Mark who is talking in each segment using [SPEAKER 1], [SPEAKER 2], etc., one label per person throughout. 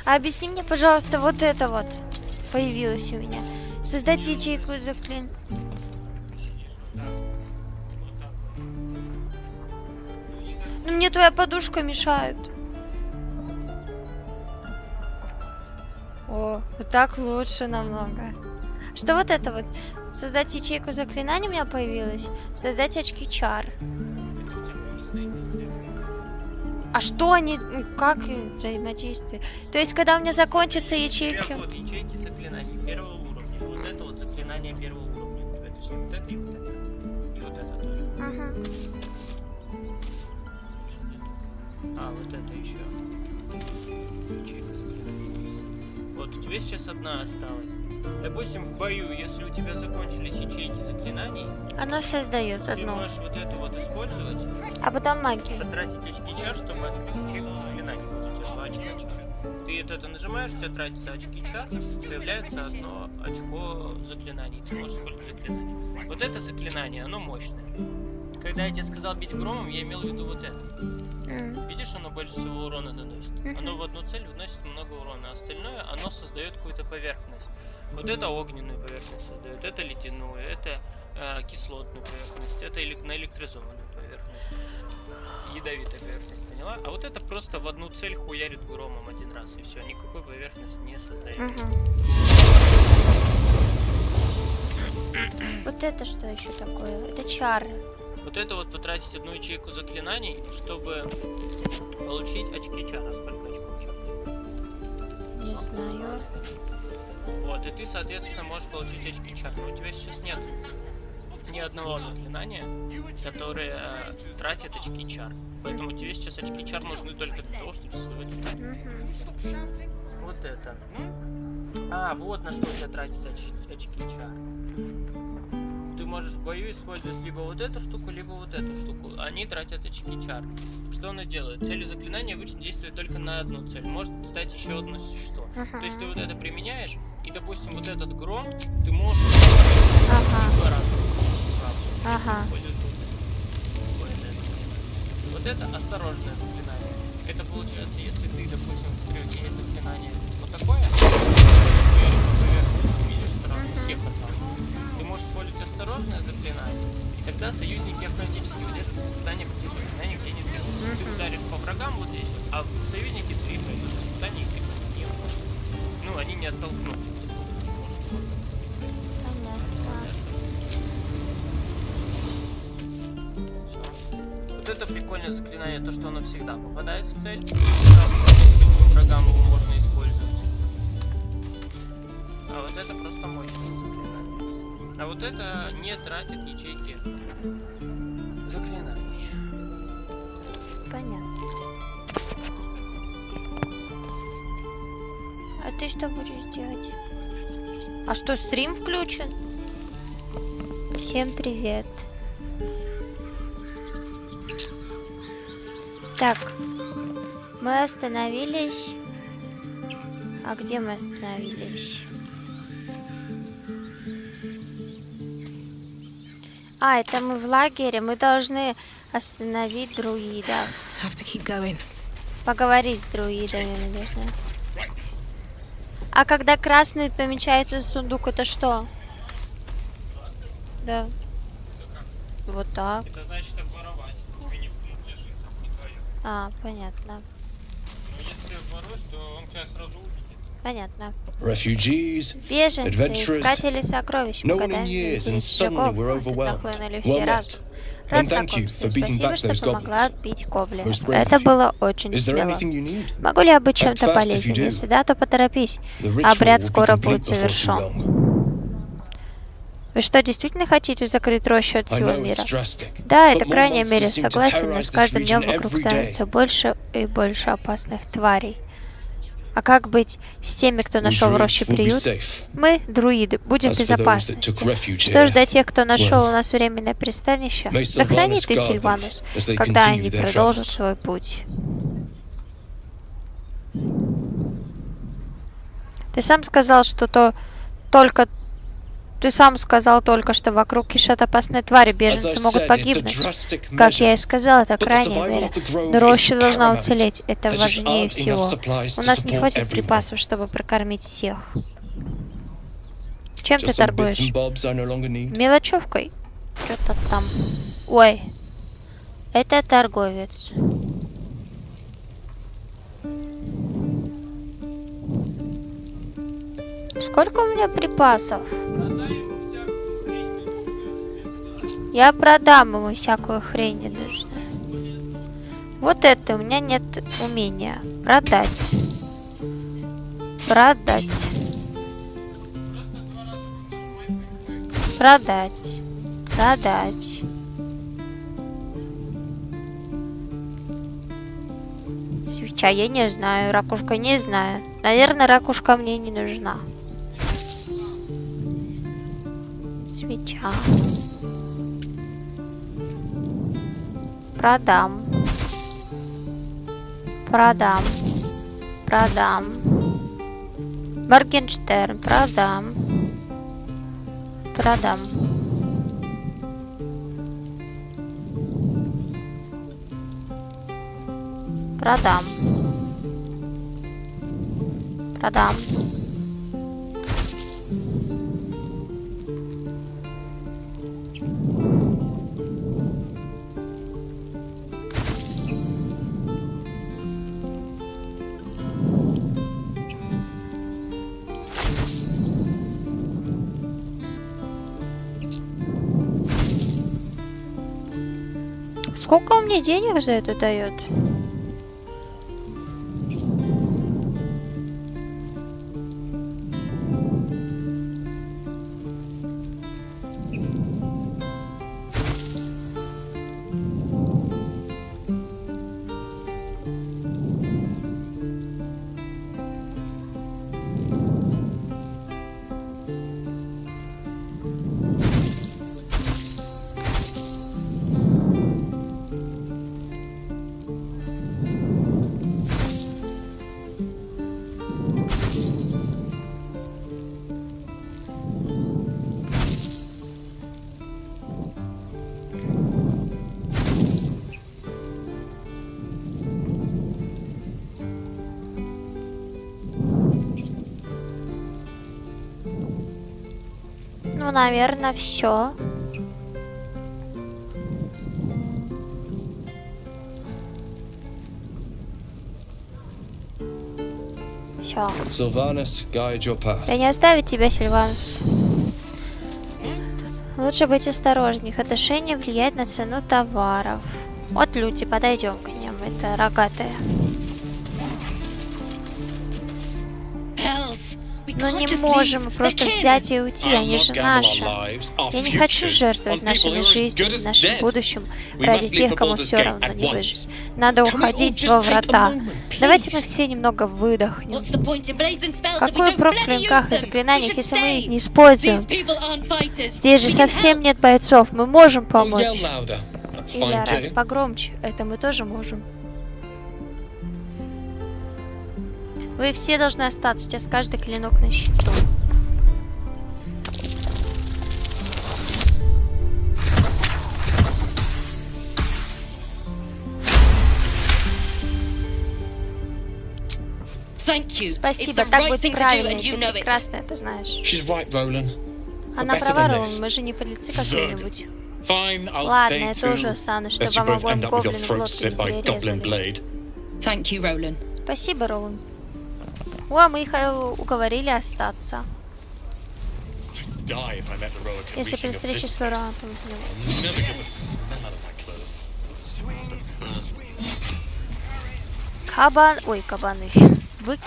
[SPEAKER 1] А объясни мне, пожалуйста, вот это вот появилось у меня. Создать ячейку заклин. Ну, мне твоя подушка мешает. О, вот так лучше намного. Что вот это вот? Создать ячейку заклинаний у меня появилось. Создать очки чар. А что они, ну, как взаимодействие? То есть, когда у меня закончатся ячейки...
[SPEAKER 2] Вот ячейки заклинаний первого уровня. Вот это вот заклинание первого уровня. Это же вот это и вот это. И вот это тоже.
[SPEAKER 1] Ага.
[SPEAKER 2] А, вот это еще. Ячейка заклинаний. Вот, у тебя сейчас одна осталась. Допустим, в бою, если у тебя закончились ячейки заклинаний,
[SPEAKER 1] Оно создает
[SPEAKER 2] ты
[SPEAKER 1] одно.
[SPEAKER 2] можешь вот это вот использовать,
[SPEAKER 1] А потом магию.
[SPEAKER 2] потратить очки чар, чтобы открыть ячейку заклинаний. Вот у тебя 2 очка. Ты вот это нажимаешь, у тебя тратится очки чар, появляется одно очко заклинаний. Ты можешь использовать заклинание. Вот это заклинание, оно мощное. Когда я тебе сказал бить громом, я имел в виду вот это. Видишь, оно больше всего урона наносит. Оно в одну цель вносит много урона, а остальное оно создает какую-то поверхность. Вот это огненную поверхность создает, это ледяную, это кислотную поверхность, это наэлектризованную поверхность, ядовитая поверхность, поняла? А вот это просто в одну цель хуярит громом один раз, и все, никакой поверхности не создает.
[SPEAKER 1] Вот это что еще такое? Это чары.
[SPEAKER 2] Вот это вот потратить одну ячейку заклинаний, чтобы получить очки чара. Сколько очков чара?
[SPEAKER 1] Не знаю.
[SPEAKER 2] Вот, и ты, соответственно, можешь получить очки чар. Но у тебя сейчас нет ни одного заклинания, которое тратит очки чар. Поэтому тебе сейчас очки чар нужны только для того, чтобы создавать. Вот это. А, вот на что у тебя тратятся очки чар. Ты можешь в бою использовать либо вот эту штуку, либо вот эту штуку. Они тратят очки чар. Что оно делает? Целью заклинания обычно действует только на одну цель. Может стать еще одно существо. То есть ты вот это применяешь, и, допустим, вот этот гром ты можешь два раза сразу. Вот это осторожное заклинание. Это получается, если ты, допустим, в есть заклинание вот такое, ты видишь сразу всех одного. Ты можешь использовать осторожное заклинание, и тогда союзники автоматически выдержат испытания против заклинаний, где не требуется. Ты ударишь по врагам вот здесь, а союзники 3 пройдут испытания, их не может. Ну, они не оттолкнутся. Вот это прикольное заклинание, то, что оно всегда попадает в цель. Сразу по нескольким врагам его можно использовать. А вот это просто мощное заклинание. А вот это не тратит ячейки заклинаний.
[SPEAKER 1] Понятно. А ты что будешь делать? А что, стрим включен? Всем привет. Так, мы остановились. А где мы остановились? А, это мы в лагере. Мы должны остановить друида. Поговорить с друидами мы должны. А когда красный помечается сундук, это что? Да. Вот так.
[SPEAKER 2] Это значит обворовать. Тебе не принадлежит, не твое.
[SPEAKER 1] А, понятно.
[SPEAKER 2] Но если обворуешь, то он тебя сразу увидит.
[SPEAKER 1] Понятно.
[SPEAKER 3] Refugees,
[SPEAKER 1] Беженцы,
[SPEAKER 3] adventurers,
[SPEAKER 1] искатели сокровищ,
[SPEAKER 3] no one in
[SPEAKER 1] угадаем
[SPEAKER 3] years, and
[SPEAKER 1] интересы
[SPEAKER 3] suddenly
[SPEAKER 1] игроков.
[SPEAKER 3] we're
[SPEAKER 1] Тут
[SPEAKER 3] overwhelmed.
[SPEAKER 1] нахлынули
[SPEAKER 3] Well
[SPEAKER 1] все
[SPEAKER 3] met.
[SPEAKER 1] разом. Рад
[SPEAKER 3] And thank you
[SPEAKER 1] знакомству.
[SPEAKER 3] for beating
[SPEAKER 1] Спасибо,
[SPEAKER 3] back
[SPEAKER 1] что
[SPEAKER 3] those
[SPEAKER 1] помогла
[SPEAKER 3] goblins.
[SPEAKER 1] отбить гоблинов.
[SPEAKER 3] Most brave
[SPEAKER 1] Это
[SPEAKER 3] of you.
[SPEAKER 1] было очень
[SPEAKER 3] Is there
[SPEAKER 1] смело.
[SPEAKER 3] anything you need?
[SPEAKER 1] Могу ли я быть чем-то
[SPEAKER 3] Act fast if
[SPEAKER 1] полезен?
[SPEAKER 3] you do.
[SPEAKER 1] Если да, то поторопись.
[SPEAKER 3] The ritual
[SPEAKER 1] Обряд
[SPEAKER 3] will be
[SPEAKER 1] скоро
[SPEAKER 3] complete
[SPEAKER 1] будет
[SPEAKER 3] before too
[SPEAKER 1] завершен.
[SPEAKER 3] long.
[SPEAKER 1] Вы что, действительно хотите закрыть рощу от
[SPEAKER 3] I
[SPEAKER 1] всего
[SPEAKER 3] know
[SPEAKER 1] мира?
[SPEAKER 3] it's drastic,
[SPEAKER 1] Да,
[SPEAKER 3] but
[SPEAKER 1] это
[SPEAKER 3] more
[SPEAKER 1] крайняя
[SPEAKER 3] monsters
[SPEAKER 1] мере
[SPEAKER 3] seem to
[SPEAKER 1] согласен, но
[SPEAKER 3] terrorize
[SPEAKER 1] с
[SPEAKER 3] this
[SPEAKER 1] каждым днем
[SPEAKER 3] region
[SPEAKER 1] вокруг
[SPEAKER 3] every
[SPEAKER 1] становится
[SPEAKER 3] day.
[SPEAKER 1] все больше и больше опасных тварей. А как быть с теми, кто
[SPEAKER 3] We
[SPEAKER 1] нашел в
[SPEAKER 3] druids
[SPEAKER 1] роще
[SPEAKER 3] will be
[SPEAKER 1] приют?
[SPEAKER 3] safe.
[SPEAKER 1] Мы, друиды, будем в
[SPEAKER 3] As for those that
[SPEAKER 1] безопасности.
[SPEAKER 3] took refuge
[SPEAKER 1] Что ж
[SPEAKER 3] here,
[SPEAKER 1] до тех, кто нашел
[SPEAKER 3] well,
[SPEAKER 1] у нас временное пристанище?
[SPEAKER 3] may
[SPEAKER 1] Да
[SPEAKER 3] Sylvanus
[SPEAKER 1] хранит ты
[SPEAKER 3] guard them
[SPEAKER 1] Сильванус,
[SPEAKER 3] as they
[SPEAKER 1] когда
[SPEAKER 3] continue
[SPEAKER 1] они
[SPEAKER 3] their
[SPEAKER 1] продолжат
[SPEAKER 3] travels.
[SPEAKER 1] свой путь. Ты сам сказал, что только Ты сам сказал только, что вокруг кишат опасные твари, беженцы могут погибнуть. Как я и сказал, это крайняя мера. Но роща должна уцелеть, это важнее всего. У нас не хватит припасов, чтобы прокормить всех. Чем ты торгуешь? Мелочевкой. Что-то там. Ой. Это торговец. Сколько у меня припасов? Я продам ему всякую хрень ненужную. Вот это, у меня нет умения. Продать. Продать. Продать. Продать. Свеча, я не знаю. Ракушка, не знаю. Наверное, ракушка мне не нужна. Свеча. Продам. Продам. Продам. Моргенштерн. Продам. Продам. Продам. Продам. Сколько он мне денег за это дает? Ну, наверное, все. Все.
[SPEAKER 3] Sylvanus, guide your path.
[SPEAKER 1] Да не оставить тебя, Сильванус. Лучше быть осторожней. Их отношение влияет на цену товаров. Вот люди, подойдем к ним. Это рогатые. Но не можем просто взять и уйти, они же наши. Я не хочу жертвовать нашими жизнями, нашим будущим ради тех, кому все равно не выжить. Надо уходить во врата. Давайте мы все немного выдохнем. Какой прок в клинках и заклинаниях, если мы их не используем? Здесь же совсем нет бойцов, мы можем помочь. Или орать погромче, это мы тоже можем. Вы все должны остаться, сейчас каждый клинок на счету. Спасибо, так будет правильно, и ты прекрасно это знаешь. Она права, Ролан, мы же не подлецы какие-нибудь. Ладно, я тоже останусь, чтобы вам обоим гоблины глотки не перерезали. Спасибо, Ролан. О, мы их уговорили остаться. Если при встрече с Лорантом. Кабан... Ой, кабаны. Быки.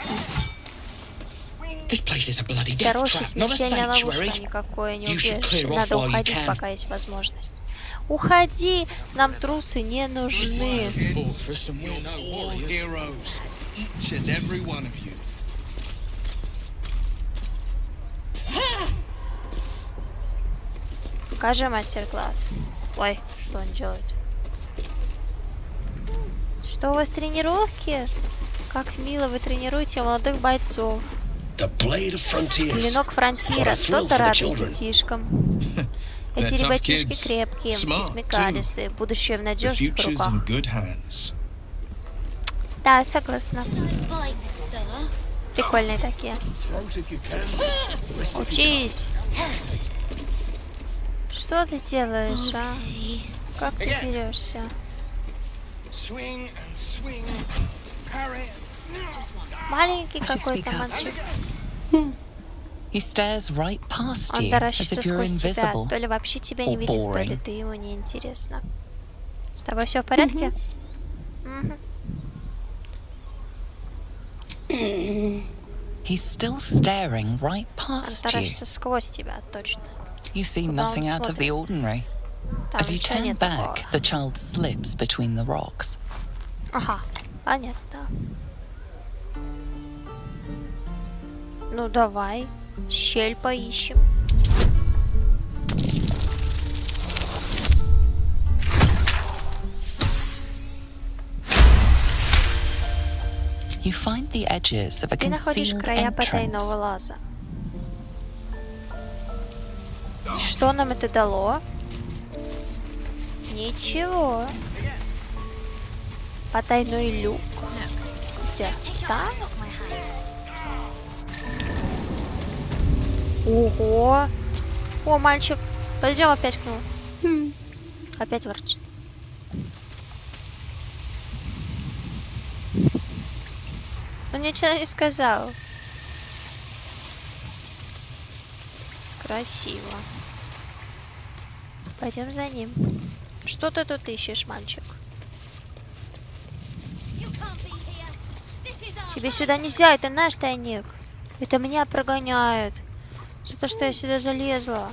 [SPEAKER 1] Дорожка, смертельная ловушка, никакое не убежище. Надо уходить, пока есть возможность. Уходи! Нам трусы не нужны. Покажи мастер-класс. Ой, что он делает? Что у вас тренировки? Как мило вы тренируете молодых бойцов. Клинок фронтира. Что-то радость детишкам. Эти ребятишки крепкие и смекалистые. Будущее в надежных руках. Да, согласна. Прикольные такие. Учись. Что ты делаешь, а? Как ты дерешься? Маленький какой-то мальчик.
[SPEAKER 4] He stares right past
[SPEAKER 1] Он
[SPEAKER 4] you, as
[SPEAKER 1] таращится
[SPEAKER 4] if you're
[SPEAKER 1] сквозь тебя.
[SPEAKER 4] invisible.
[SPEAKER 1] То ли вообще тебя не
[SPEAKER 4] or
[SPEAKER 1] видит, то ли
[SPEAKER 4] boring.
[SPEAKER 1] ты ему не интересно. С тобой все в порядке? Мгм.
[SPEAKER 4] He's still staring right
[SPEAKER 1] Он
[SPEAKER 4] past you.
[SPEAKER 1] таращится сквозь тебя, точно.
[SPEAKER 4] You see
[SPEAKER 1] Куда он
[SPEAKER 4] nothing out of the ordinary.
[SPEAKER 1] Там
[SPEAKER 4] As you
[SPEAKER 1] ничего
[SPEAKER 4] turn
[SPEAKER 1] нет такого.
[SPEAKER 4] back, the child slips between the rocks.
[SPEAKER 1] Ага, понятно. Ну давай, щель поищем.
[SPEAKER 4] You find the edges of a
[SPEAKER 1] Ты находишь
[SPEAKER 4] concealed
[SPEAKER 1] края
[SPEAKER 4] entrance.
[SPEAKER 1] потайного лаза. Что нам это дало? Ничего. Потайной люк. Где? Там? Ого! О, мальчик. Пойдем опять к нему. Опять ворчит. Он ничего не сказал. Красиво. Пойдем за ним. Что ты тут ищешь, мальчик? Тебе сюда нельзя, это наш тайник. Это меня прогоняют. За то, что я сюда залезла.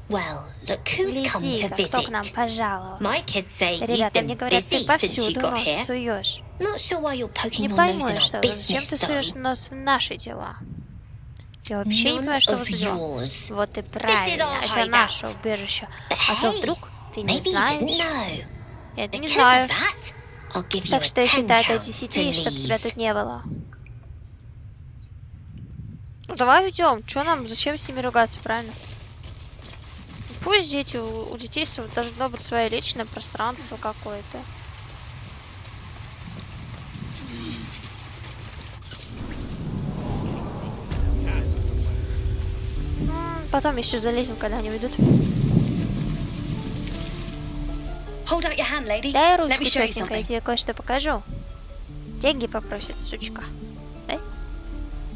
[SPEAKER 5] Well, look who's come to
[SPEAKER 1] Гляди-ка, кто к нам
[SPEAKER 5] visit.
[SPEAKER 1] пожаловал.
[SPEAKER 5] My kids say you've
[SPEAKER 1] Ребята
[SPEAKER 5] been
[SPEAKER 1] мне говорят, ты
[SPEAKER 5] busy since you
[SPEAKER 1] повсюду
[SPEAKER 5] got
[SPEAKER 1] нос
[SPEAKER 5] here.
[SPEAKER 1] суешь.
[SPEAKER 5] Not sure why you're poking
[SPEAKER 1] Не
[SPEAKER 5] your nose
[SPEAKER 1] пойму,
[SPEAKER 5] in
[SPEAKER 1] что
[SPEAKER 5] our
[SPEAKER 1] зачем ты
[SPEAKER 5] business,
[SPEAKER 1] суешь
[SPEAKER 5] though.
[SPEAKER 1] нос в наши дела. Я вообще не
[SPEAKER 5] None
[SPEAKER 1] понимаю, что
[SPEAKER 5] of
[SPEAKER 1] вы за дела.
[SPEAKER 5] yours.
[SPEAKER 1] Вот и правильно,
[SPEAKER 5] our
[SPEAKER 1] это
[SPEAKER 5] hideout.
[SPEAKER 1] наше убежище.
[SPEAKER 5] But
[SPEAKER 1] А то
[SPEAKER 5] hey,
[SPEAKER 1] вдруг ты не
[SPEAKER 5] Maybe you didn't
[SPEAKER 1] знаешь.
[SPEAKER 5] know.
[SPEAKER 1] Я это не
[SPEAKER 5] Because
[SPEAKER 1] знаю.
[SPEAKER 5] of that, I'll give you
[SPEAKER 1] Так
[SPEAKER 5] a
[SPEAKER 1] что я
[SPEAKER 5] 10
[SPEAKER 1] считаю до
[SPEAKER 5] count
[SPEAKER 1] 10,
[SPEAKER 5] to
[SPEAKER 1] чтобы тебя
[SPEAKER 5] leave.
[SPEAKER 1] тут не было. Ну давай уйдем. Чё нам? Зачем с ними ругаться, правильно? Пусть дети, у детей должно быть свое личное пространство какое-то. Потом еще залезем, когда они уйдут.
[SPEAKER 6] Hold out your hand, lady.
[SPEAKER 1] Дай
[SPEAKER 6] Let
[SPEAKER 1] ручку,
[SPEAKER 6] me show you
[SPEAKER 1] тетенька, я
[SPEAKER 6] something.
[SPEAKER 1] тебе кое-что покажу. Деньги попросит, сучка. Дай.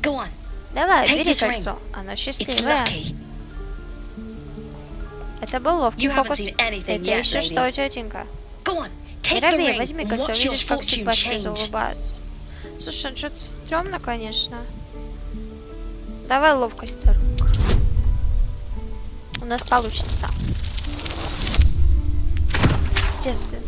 [SPEAKER 6] Go on.
[SPEAKER 1] Давай,
[SPEAKER 6] Take
[SPEAKER 1] бери
[SPEAKER 6] this ring.
[SPEAKER 1] кольцо. Оно
[SPEAKER 6] It's
[SPEAKER 1] счастливое.
[SPEAKER 6] lucky.
[SPEAKER 1] Это был ловкий
[SPEAKER 6] You haven't
[SPEAKER 1] фокус.
[SPEAKER 6] seen anything
[SPEAKER 1] Это
[SPEAKER 6] yet,
[SPEAKER 1] еще
[SPEAKER 6] lady.
[SPEAKER 1] что, тетенька?
[SPEAKER 6] Go on.
[SPEAKER 1] Не
[SPEAKER 6] Take the
[SPEAKER 1] робей,
[SPEAKER 6] ring
[SPEAKER 1] возьми
[SPEAKER 6] and
[SPEAKER 1] кольцо,
[SPEAKER 6] watch your
[SPEAKER 1] увидишь, как
[SPEAKER 6] fortune
[SPEAKER 1] судьба тебе
[SPEAKER 6] change.
[SPEAKER 1] заулыбается. Слушай, ну что-то стрёмно, конечно. Давай ловкость рук. У нас получится. Естественно.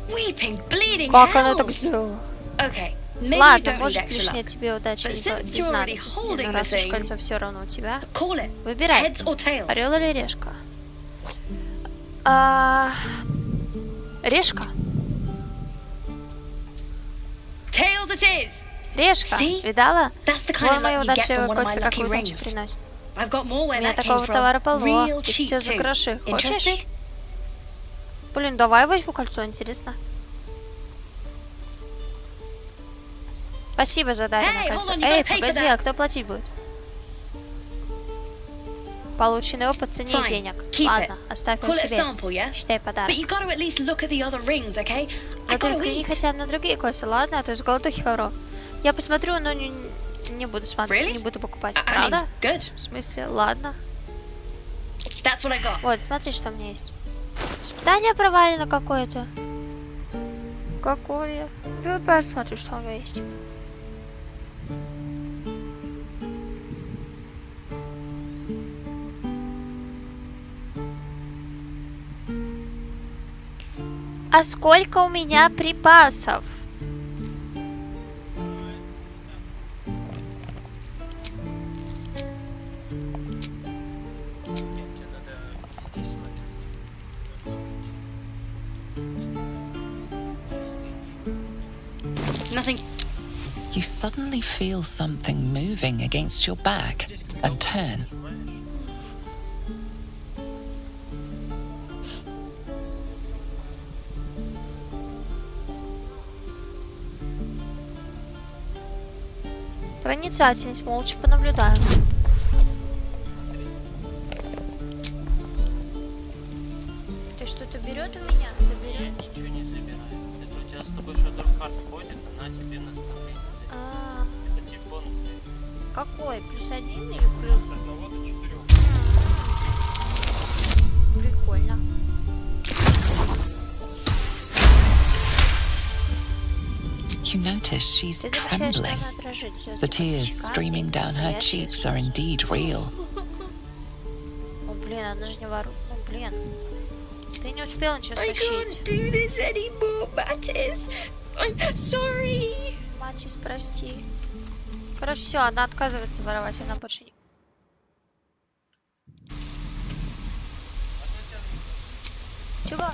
[SPEAKER 6] Weeping, bleeding
[SPEAKER 1] Как она так
[SPEAKER 6] hells.
[SPEAKER 1] сделала?
[SPEAKER 6] Okay. Maybe you
[SPEAKER 1] Ладно,
[SPEAKER 6] don't need
[SPEAKER 1] может,
[SPEAKER 6] extra
[SPEAKER 1] лишняя
[SPEAKER 6] luck.
[SPEAKER 1] тебе удача
[SPEAKER 6] But
[SPEAKER 1] не
[SPEAKER 6] since
[SPEAKER 1] без
[SPEAKER 6] you're already
[SPEAKER 1] надобности,
[SPEAKER 6] holding
[SPEAKER 1] но
[SPEAKER 6] the
[SPEAKER 1] раз уж
[SPEAKER 6] thing,
[SPEAKER 1] кольцо все равно у тебя,
[SPEAKER 6] Call it.
[SPEAKER 1] выбирай.
[SPEAKER 6] Heads or tails?
[SPEAKER 1] Орел или решка? Решка.
[SPEAKER 6] Tails it is.
[SPEAKER 1] Решка.
[SPEAKER 6] See?
[SPEAKER 1] Видала?
[SPEAKER 6] That's the kind
[SPEAKER 1] Вон
[SPEAKER 6] of
[SPEAKER 1] мои
[SPEAKER 6] luck you get
[SPEAKER 1] удачливые
[SPEAKER 6] from one of my
[SPEAKER 1] кольца
[SPEAKER 6] lucky
[SPEAKER 1] какую удачу
[SPEAKER 6] rings.
[SPEAKER 1] приносят.
[SPEAKER 6] I've got more
[SPEAKER 1] У
[SPEAKER 6] where
[SPEAKER 1] меня
[SPEAKER 6] that came
[SPEAKER 1] такого товара
[SPEAKER 6] from.
[SPEAKER 1] полно.
[SPEAKER 6] Real
[SPEAKER 1] Ты
[SPEAKER 6] cheap
[SPEAKER 1] все за
[SPEAKER 6] too.
[SPEAKER 1] гроши. Хочешь?
[SPEAKER 6] Interested?
[SPEAKER 1] Блин, давай возьму кольцо, интересно. Спасибо за даренное
[SPEAKER 6] Hey,
[SPEAKER 1] кольцо.
[SPEAKER 6] hold on, you
[SPEAKER 1] Эй,
[SPEAKER 6] gotta pay for
[SPEAKER 1] погоди,
[SPEAKER 6] that.
[SPEAKER 1] а кто платить будет? Полученный опыт ценнее
[SPEAKER 6] Fine,
[SPEAKER 1] денег.
[SPEAKER 6] keep
[SPEAKER 1] Ладно,
[SPEAKER 6] it.
[SPEAKER 1] оставь
[SPEAKER 6] Call
[SPEAKER 1] их
[SPEAKER 6] it a
[SPEAKER 1] себе.
[SPEAKER 6] sample, yeah?
[SPEAKER 1] Считай подарок.
[SPEAKER 6] But you gotta at least look at the other rings, okay? I
[SPEAKER 1] Но ты
[SPEAKER 6] gotta
[SPEAKER 1] взгляни
[SPEAKER 6] eat.
[SPEAKER 1] хотя бы на другие кольца, ладно? А то из голодухи хоров. Я посмотрю, но не буду смотреть,
[SPEAKER 6] Really?
[SPEAKER 1] не буду покупать.
[SPEAKER 6] I mean,
[SPEAKER 1] Правда?
[SPEAKER 6] good.
[SPEAKER 1] В смысле, ладно.
[SPEAKER 6] That's what I got.
[SPEAKER 1] Вот, смотри, что у меня есть. Испытание провалено какое-то. Какое? Давай посмотрим, что у меня есть. А сколько у меня припасов?
[SPEAKER 6] Nothing.
[SPEAKER 4] You suddenly feel something moving against your back and turn.
[SPEAKER 1] Проницательность, молча понаблюдаем. Ты что-то берет у меня? Заберет?
[SPEAKER 2] Ничего не забираю. Это у тебя с тобой шадоркарт ходит, она тебе наставление дает. Это тип бонус.
[SPEAKER 1] Какой? +1 или плюс?
[SPEAKER 2] С 1 до 4.
[SPEAKER 1] Прикольно.
[SPEAKER 4] You notice she's
[SPEAKER 1] Ты замечаешь, что
[SPEAKER 4] trembling.
[SPEAKER 1] она дрожит. Слезы
[SPEAKER 4] The
[SPEAKER 1] под
[SPEAKER 4] tears
[SPEAKER 1] щеками,
[SPEAKER 4] streaming down her
[SPEAKER 1] настоящие
[SPEAKER 4] cheeks are
[SPEAKER 1] слезы.
[SPEAKER 4] indeed real.
[SPEAKER 1] О, блин, она же не ворует. Ну, блин. Ты не успела ничего
[SPEAKER 5] I
[SPEAKER 1] стащить.
[SPEAKER 5] can't do this anymore, Mattis. I'm sorry.
[SPEAKER 1] Матис, прости. Короче, все, она отказывается воровать, она больше не... Чего?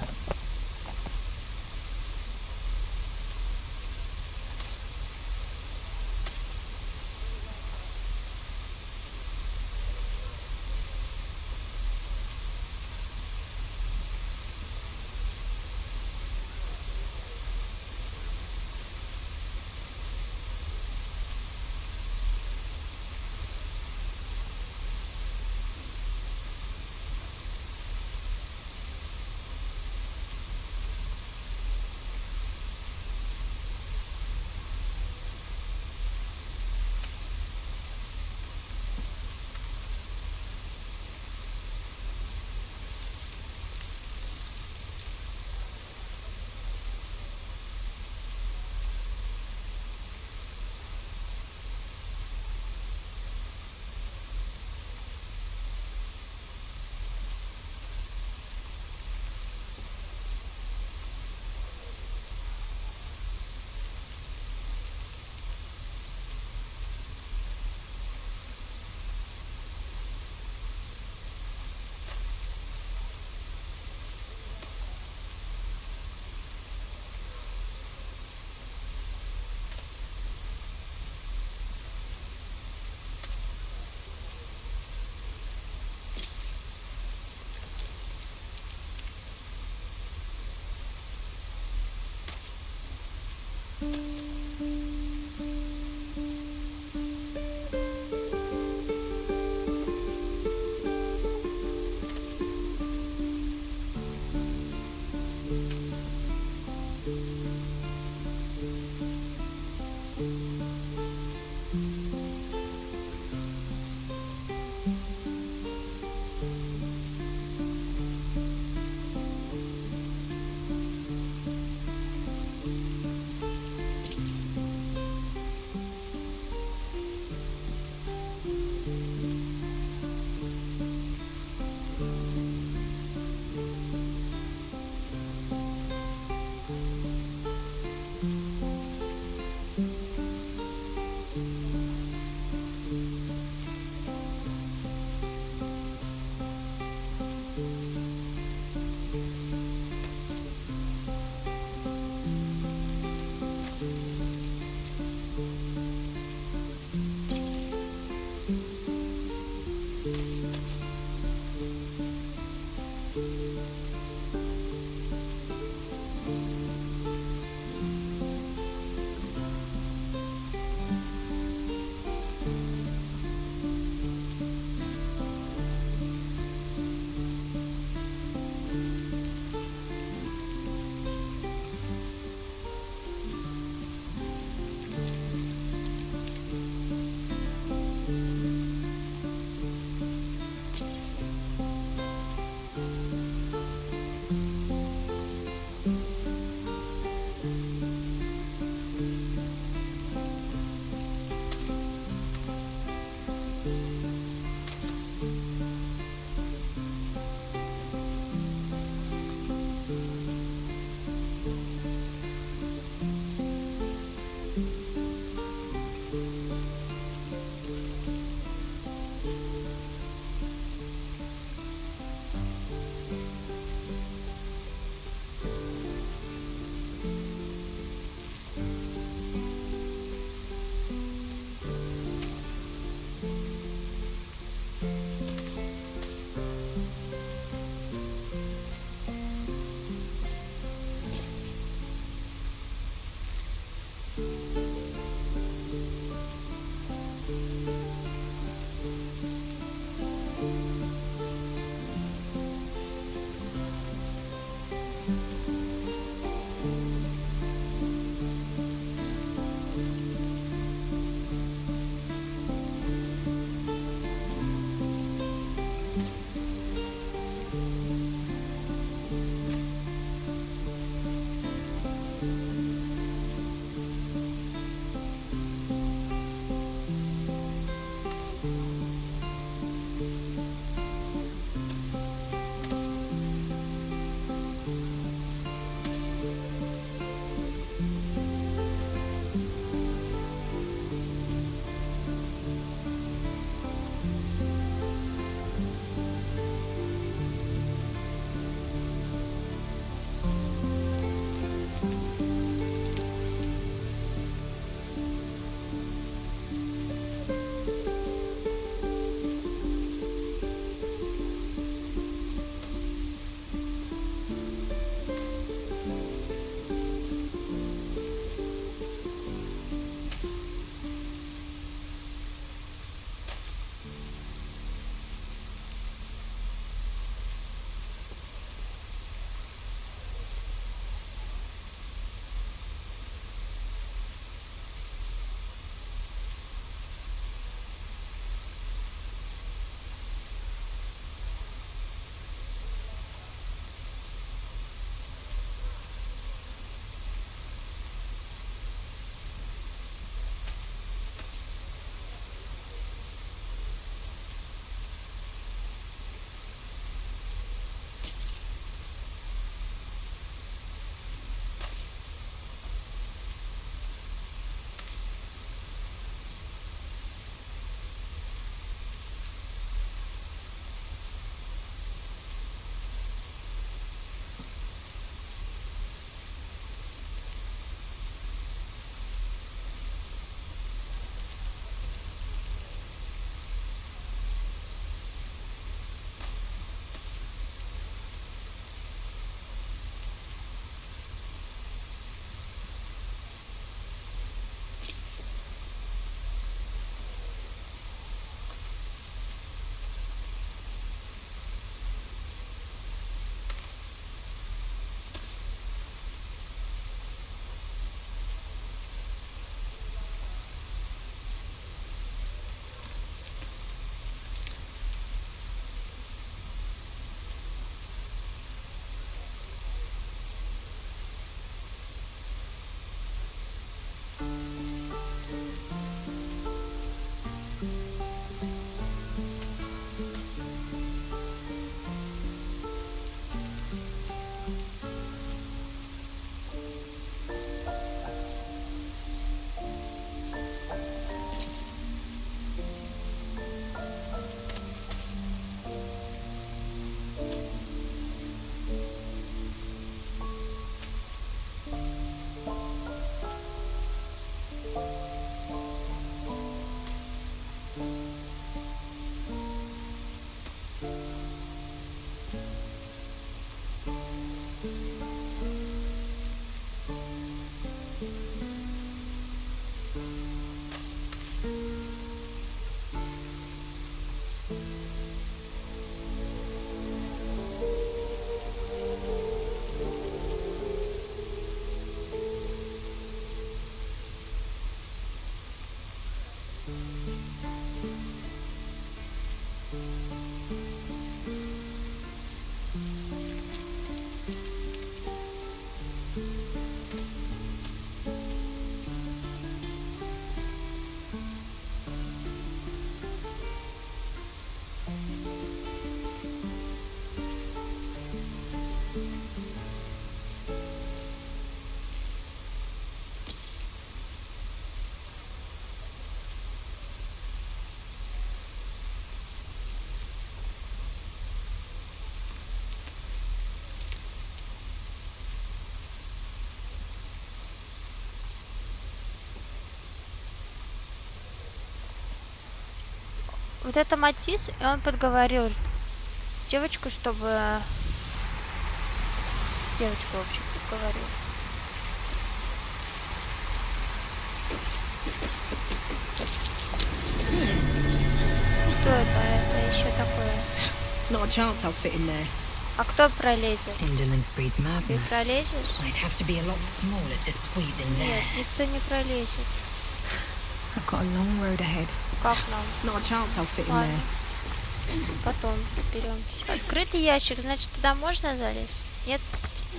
[SPEAKER 1] вот это Матис, и он подговорил девочку, чтобы... Девочку вообще подговорил. Что это? Это еще такое?
[SPEAKER 5] Not a chance I'll fit in there.
[SPEAKER 1] А кто пролезет?
[SPEAKER 4] Indolence breeds
[SPEAKER 1] Ты
[SPEAKER 4] madness.
[SPEAKER 1] пролезешь?
[SPEAKER 7] I'd have to be a lot smaller to squeeze in
[SPEAKER 1] Нет,
[SPEAKER 7] there.
[SPEAKER 1] никто не пролезет.
[SPEAKER 5] I've got a long road ahead.
[SPEAKER 1] Как нам?
[SPEAKER 5] Not a chance I'll fit in
[SPEAKER 1] Ладно.
[SPEAKER 5] there.
[SPEAKER 1] Потом разберемся. Открытый ящик, значит, туда можно залезть? Нет?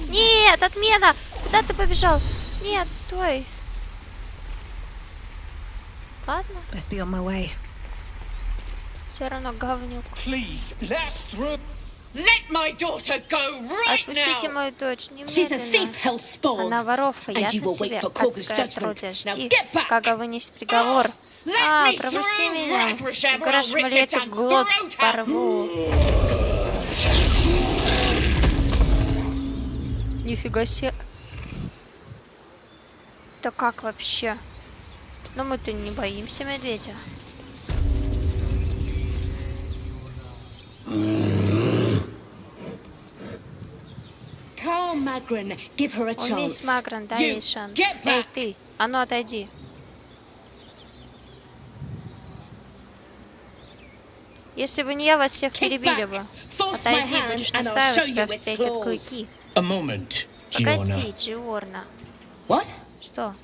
[SPEAKER 1] Нет, отмена! Куда ты побежал? Нет, стой. Ладно,
[SPEAKER 5] Best be on my way.
[SPEAKER 1] все равно говнюк.
[SPEAKER 8] Please, let's through.
[SPEAKER 7] Let my daughter go right
[SPEAKER 1] Отпустите
[SPEAKER 7] now!
[SPEAKER 1] мою дочь
[SPEAKER 7] She's a
[SPEAKER 1] немедленно.
[SPEAKER 7] thief, hellspawn.
[SPEAKER 1] Она воровка,
[SPEAKER 7] And you
[SPEAKER 1] ясно
[SPEAKER 7] will wait
[SPEAKER 1] тебе?
[SPEAKER 7] for Corger's
[SPEAKER 1] Адское
[SPEAKER 7] judgment.
[SPEAKER 1] отродье.
[SPEAKER 7] Now
[SPEAKER 1] Жди,
[SPEAKER 7] get back!
[SPEAKER 1] как вынесет приговор.
[SPEAKER 7] Let me
[SPEAKER 1] Пропусти
[SPEAKER 7] through,
[SPEAKER 1] меня.
[SPEAKER 7] Radrishem, or
[SPEAKER 1] Гараж
[SPEAKER 7] I'll rip
[SPEAKER 1] я
[SPEAKER 7] your
[SPEAKER 1] тебе
[SPEAKER 7] dad's
[SPEAKER 1] глотку
[SPEAKER 7] throat out.
[SPEAKER 1] порву. Нифига себе. Да как вообще? Но мы-то не боимся медведя.
[SPEAKER 7] Carl Magrin, give her a
[SPEAKER 1] О, мисс
[SPEAKER 7] chance.
[SPEAKER 1] Магран, дай
[SPEAKER 7] You,
[SPEAKER 1] ей шанс.
[SPEAKER 7] get
[SPEAKER 1] Эй,
[SPEAKER 7] back!
[SPEAKER 1] ты, а ну отойди. Если бы не я, вас всех
[SPEAKER 7] Kick
[SPEAKER 1] перебили
[SPEAKER 7] back.
[SPEAKER 1] бы.
[SPEAKER 7] Force my
[SPEAKER 1] Отойди,
[SPEAKER 7] hand,
[SPEAKER 1] будешь
[SPEAKER 7] and I'll
[SPEAKER 1] настаивать,
[SPEAKER 7] show
[SPEAKER 1] тебя
[SPEAKER 7] you its
[SPEAKER 1] встретят
[SPEAKER 7] claws.
[SPEAKER 1] клыки.
[SPEAKER 8] A moment,
[SPEAKER 1] Погоди,
[SPEAKER 8] Giorna.
[SPEAKER 1] Джиорна.
[SPEAKER 7] What?
[SPEAKER 1] Что?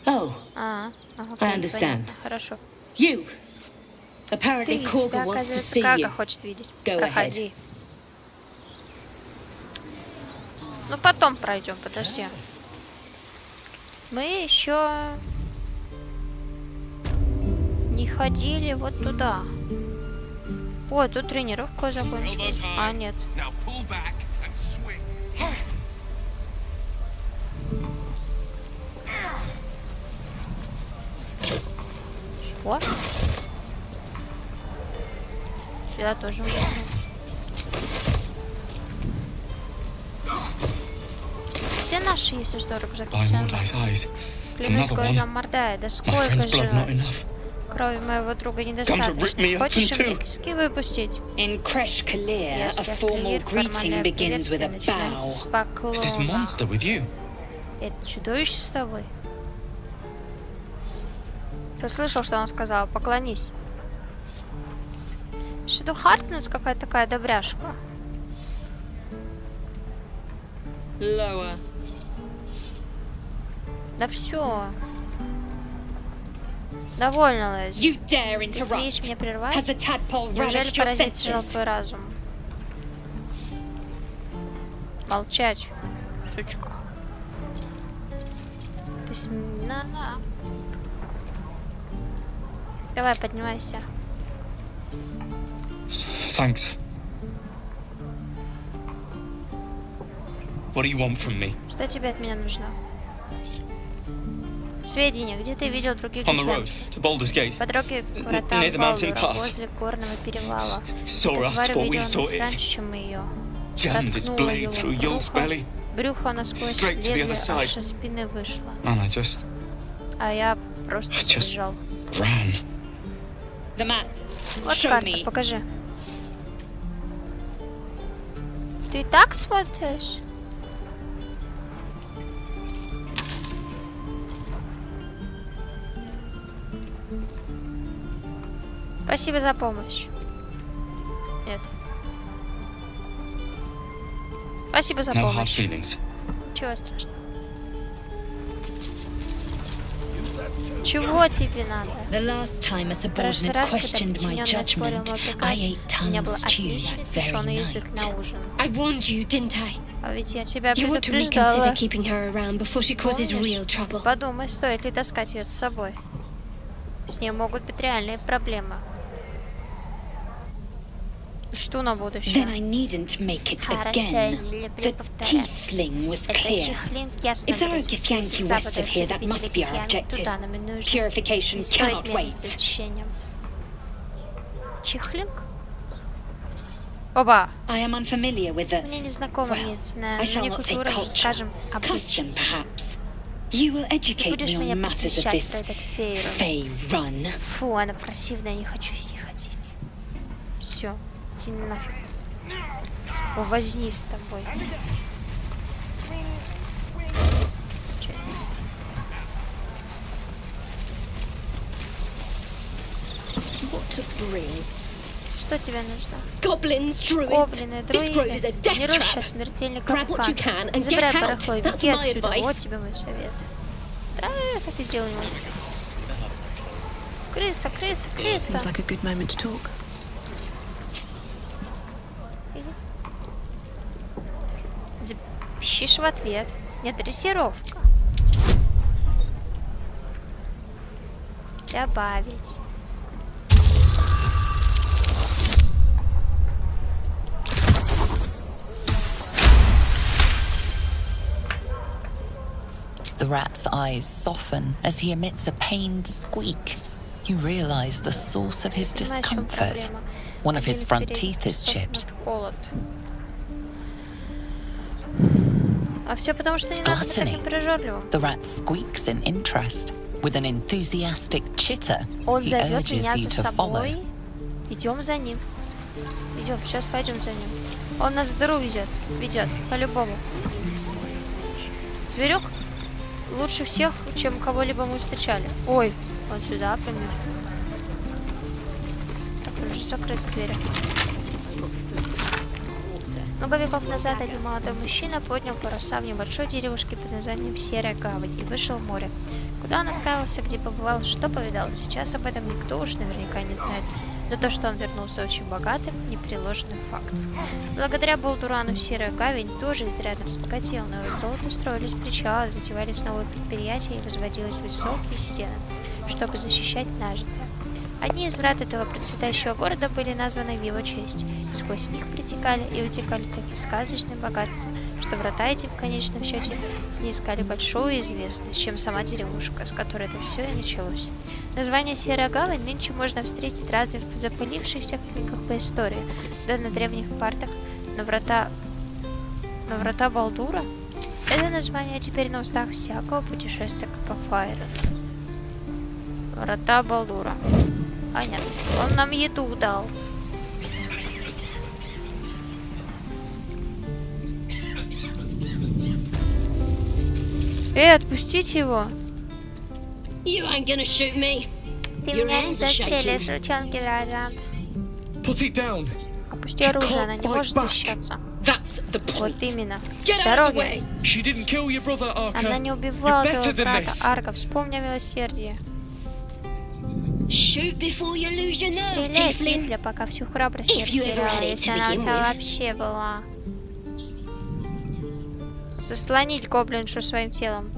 [SPEAKER 7] Oh,
[SPEAKER 1] Ага,
[SPEAKER 7] I
[SPEAKER 1] понятно,
[SPEAKER 7] understand.
[SPEAKER 1] хорошо.
[SPEAKER 7] you.
[SPEAKER 1] Ты,
[SPEAKER 7] Apparently Corger
[SPEAKER 1] тебя,
[SPEAKER 7] wants to
[SPEAKER 1] оказывается,
[SPEAKER 7] see
[SPEAKER 1] Кага
[SPEAKER 7] you.
[SPEAKER 1] хочет видеть.
[SPEAKER 7] Go
[SPEAKER 1] Проходи. Ну, потом пройдем, подожди. Мы еще не ходили вот туда. О, тут тренировка закончилась. А, нет.
[SPEAKER 8] Now pull back and swing.
[SPEAKER 1] О. Сюда тоже можно. Все наши, если что, рюкзаки.
[SPEAKER 3] By
[SPEAKER 1] Все
[SPEAKER 3] Mordai's eyes.
[SPEAKER 1] Клянусь
[SPEAKER 3] Another
[SPEAKER 1] глазам
[SPEAKER 3] one.
[SPEAKER 1] Мордая, да
[SPEAKER 3] My
[SPEAKER 1] сколько
[SPEAKER 3] friend's
[SPEAKER 1] же
[SPEAKER 3] blood not
[SPEAKER 1] вас?
[SPEAKER 3] enough.
[SPEAKER 1] Крови моего друга
[SPEAKER 3] rip me
[SPEAKER 1] недостаточно.
[SPEAKER 3] open
[SPEAKER 1] Хочешь им
[SPEAKER 3] too?
[SPEAKER 1] киски выпустить?
[SPEAKER 7] In Kresh Kalir,
[SPEAKER 1] Если
[SPEAKER 7] a formal
[SPEAKER 1] Клир,
[SPEAKER 7] greeting
[SPEAKER 1] формальное
[SPEAKER 7] begins with a
[SPEAKER 1] приветствие начинается с
[SPEAKER 7] bow.
[SPEAKER 3] Is this
[SPEAKER 1] поклона.
[SPEAKER 3] monster with you?
[SPEAKER 1] Это чудовище с тобой? Ты слышал, что он сказал? Поклонись. Шиду Хартнес какая-то такая добряшка.
[SPEAKER 7] Lower.
[SPEAKER 1] Да все. Довольно, Лэйзи.
[SPEAKER 7] You dare
[SPEAKER 1] Ты смеешь
[SPEAKER 7] interrupt.
[SPEAKER 1] меня прервать?
[SPEAKER 7] Has the tadpole
[SPEAKER 1] Неужели
[SPEAKER 7] ravished your
[SPEAKER 1] поразить сжал
[SPEAKER 7] senses?
[SPEAKER 1] твой разум? Молчать, сучка. Ты на. Давай, поднимайся.
[SPEAKER 3] Thanks. What do you want from me?
[SPEAKER 1] Что тебе от меня нужно? Сведения, где ты видел других
[SPEAKER 3] On the road
[SPEAKER 1] гусей?
[SPEAKER 3] to Baldurs Gate.
[SPEAKER 1] По дороге к вратам
[SPEAKER 3] near the mountain
[SPEAKER 1] Балдура,
[SPEAKER 3] pass.
[SPEAKER 1] возле горного перевала.
[SPEAKER 3] Saw
[SPEAKER 1] Эта
[SPEAKER 3] us
[SPEAKER 1] тварь
[SPEAKER 3] before we
[SPEAKER 1] увидела
[SPEAKER 3] saw
[SPEAKER 1] нас
[SPEAKER 3] it.
[SPEAKER 1] раньше, чем мы ее.
[SPEAKER 3] Jammed its
[SPEAKER 1] Проткнула
[SPEAKER 3] blade
[SPEAKER 1] его
[SPEAKER 3] through Yul's belly.
[SPEAKER 1] брюхо насквозь,
[SPEAKER 3] Straight to the
[SPEAKER 1] лезвие
[SPEAKER 3] other side.
[SPEAKER 1] аж со спины вышло.
[SPEAKER 3] And I just
[SPEAKER 1] А я просто
[SPEAKER 3] I just-
[SPEAKER 1] сбежал.
[SPEAKER 3] ran.
[SPEAKER 7] The map.
[SPEAKER 1] Вот
[SPEAKER 7] Show
[SPEAKER 1] карта,
[SPEAKER 7] me.
[SPEAKER 1] покажи. Ты и так смотришь? Спасибо за помощь. Нет. Спасибо за
[SPEAKER 3] No hard
[SPEAKER 1] помощь.
[SPEAKER 3] feelings.
[SPEAKER 1] Чего страшного? Чего тебе надо?
[SPEAKER 7] The last time a
[SPEAKER 1] Прошлый
[SPEAKER 7] subordinate
[SPEAKER 1] раз, когда
[SPEAKER 7] questioned my
[SPEAKER 1] подчиненный оспорил
[SPEAKER 7] judgment,
[SPEAKER 1] мой
[SPEAKER 7] I
[SPEAKER 1] приказ,
[SPEAKER 7] ate
[SPEAKER 1] у меня был
[SPEAKER 7] tongue stew
[SPEAKER 1] отличный
[SPEAKER 7] that
[SPEAKER 1] тушеный
[SPEAKER 7] very
[SPEAKER 1] язык
[SPEAKER 7] night.
[SPEAKER 1] на ужин.
[SPEAKER 5] I warned you, didn't I?
[SPEAKER 1] А ведь я тебя
[SPEAKER 5] You ought to
[SPEAKER 1] предупреждала.
[SPEAKER 5] reconsider keeping her around before she causes
[SPEAKER 1] Помнишь?
[SPEAKER 5] real trouble.
[SPEAKER 1] Подумай, стоит ли таскать ее с собой. С ней могут быть реальные проблемы. Что на
[SPEAKER 7] Then
[SPEAKER 1] будущее?
[SPEAKER 7] I needn't make it
[SPEAKER 1] Хорошо,
[SPEAKER 7] again.
[SPEAKER 1] не люблю
[SPEAKER 7] The
[SPEAKER 1] повторять.
[SPEAKER 7] T-sling was
[SPEAKER 1] Это
[SPEAKER 7] clear.
[SPEAKER 1] чихлинг ясно
[SPEAKER 7] If there are
[SPEAKER 1] выразился.
[SPEAKER 7] Githyanki
[SPEAKER 1] Если
[SPEAKER 7] west of
[SPEAKER 1] западные
[SPEAKER 7] here, that must be our
[SPEAKER 1] Гithyanки
[SPEAKER 7] objective.
[SPEAKER 1] туда нам и нужен.
[SPEAKER 7] Purification
[SPEAKER 1] Не стоит
[SPEAKER 7] cannot
[SPEAKER 1] медлить с
[SPEAKER 7] wait.
[SPEAKER 1] очищением. Чихлинг? Оба!
[SPEAKER 7] I am unfamiliar with the
[SPEAKER 1] Мне не знакома
[SPEAKER 7] well,
[SPEAKER 1] местная
[SPEAKER 7] I shall not say
[SPEAKER 1] культура,
[SPEAKER 7] culture.
[SPEAKER 1] скажем, обычай.
[SPEAKER 7] Custom, perhaps. You will
[SPEAKER 1] Ты
[SPEAKER 7] educate
[SPEAKER 1] будешь
[SPEAKER 7] me
[SPEAKER 1] меня
[SPEAKER 7] on matters of
[SPEAKER 1] просвещать про
[SPEAKER 7] this
[SPEAKER 1] этот фейрон.
[SPEAKER 7] fey run.
[SPEAKER 1] Фу, она противная, не хочу с ней ходить. Все, иди нафиг. Возни с тобой.
[SPEAKER 5] What to bring?
[SPEAKER 1] Что тебе нужно?
[SPEAKER 5] Goblins, druids.
[SPEAKER 1] Гоблины,
[SPEAKER 5] This road is a
[SPEAKER 1] друиды.
[SPEAKER 5] death
[SPEAKER 1] Не роща,
[SPEAKER 5] trap.
[SPEAKER 1] смертельный
[SPEAKER 5] Grab what you
[SPEAKER 1] капкан.
[SPEAKER 5] can and
[SPEAKER 1] Забирай
[SPEAKER 5] get out.
[SPEAKER 1] барахло и
[SPEAKER 5] That's
[SPEAKER 1] беги
[SPEAKER 5] my
[SPEAKER 1] отсюда.
[SPEAKER 5] advice.
[SPEAKER 1] Вот тебе мой совет. Да, я так и сделаю. Крыса, крыса, крыса.
[SPEAKER 9] Seems like a good moment to talk.
[SPEAKER 1] Пищишь в ответ. Нет, дрессировка. Добавить.
[SPEAKER 4] The rat's eyes soften as he emits a pained squeak. You realize the source of his
[SPEAKER 1] Понимаю, в чем
[SPEAKER 4] discomfort.
[SPEAKER 1] проблема.
[SPEAKER 4] One of
[SPEAKER 1] Один
[SPEAKER 4] his
[SPEAKER 1] из
[SPEAKER 4] front
[SPEAKER 1] передних
[SPEAKER 4] teeth is
[SPEAKER 1] часов
[SPEAKER 4] chipped.
[SPEAKER 1] над холод. А все потому, что не надо быть
[SPEAKER 4] Gluttony.
[SPEAKER 1] таким прожорливым.
[SPEAKER 4] The rat squeaks in interest. With an enthusiastic chitter,
[SPEAKER 1] Он
[SPEAKER 4] he
[SPEAKER 1] зовет
[SPEAKER 4] urges
[SPEAKER 1] меня
[SPEAKER 4] you
[SPEAKER 1] за
[SPEAKER 4] to follow.
[SPEAKER 1] собой. Идем за ним. Идем, сейчас пойдем за ним. Он нас в дыру ведет, по-любому. Зверек лучше всех, чем кого-либо мы встречали. Ой, вот сюда пример. Так, уже закрыты двери. Много веков назад один молодой мужчина поднял паруса в небольшой деревушке под названием Серая Гавань и вышел в море. Куда он отправился, где побывал, что повидал, сейчас об этом никто уж наверняка не знает. Но то, что он вернулся очень богатым, непреложный факт. Благодаря Балдурану Серая Гавань тоже изрядно разбогател, но золото строились причалы, затевались новые предприятия и возводились высокие стены, чтобы защищать нажитое. Одни из врат этого процветающего города были названы в его честь, и сквозь них притекали и утекали такие сказочные богатства, что врата эти в конечном счете снискали большую известность, чем сама деревушка, с которой это все и началось. Название Серая Гавань нынче можно встретить разве в запылившихся книгах по истории, да на древних картах, но врата Балдура — это название теперь на устах всякого путешественника по Файру. Врата Балдура. Понятно. Он нам еду дал. Отпустите его.
[SPEAKER 5] You ain't gonna shoot me.
[SPEAKER 1] Ты
[SPEAKER 5] Your
[SPEAKER 1] меня не
[SPEAKER 5] hands are
[SPEAKER 1] застрелишь,
[SPEAKER 5] shaking.
[SPEAKER 1] ручонки дрожат.
[SPEAKER 3] Put it down.
[SPEAKER 1] Опусти оружие, она не может защищаться.
[SPEAKER 5] That's the
[SPEAKER 1] Вот
[SPEAKER 5] point.
[SPEAKER 1] именно.
[SPEAKER 5] Get
[SPEAKER 1] С
[SPEAKER 5] out of the
[SPEAKER 1] дороги.
[SPEAKER 5] way.
[SPEAKER 3] She didn't kill your brother, Arca.
[SPEAKER 1] Она не убивала
[SPEAKER 3] You're better
[SPEAKER 1] твоего
[SPEAKER 3] than
[SPEAKER 1] брата
[SPEAKER 3] this.
[SPEAKER 1] Арка. Вспомни о милосердии.
[SPEAKER 5] Shoot before you lose your nerve,
[SPEAKER 1] Стреляй,
[SPEAKER 5] Tiefling.
[SPEAKER 1] Тифля, пока всю храбрость не
[SPEAKER 5] If you ever
[SPEAKER 1] растеряла,
[SPEAKER 5] had it
[SPEAKER 1] если
[SPEAKER 5] to
[SPEAKER 1] она у
[SPEAKER 5] begin
[SPEAKER 1] тебя
[SPEAKER 5] with.
[SPEAKER 1] вообще была. Заслонить гоблиншу своим телом.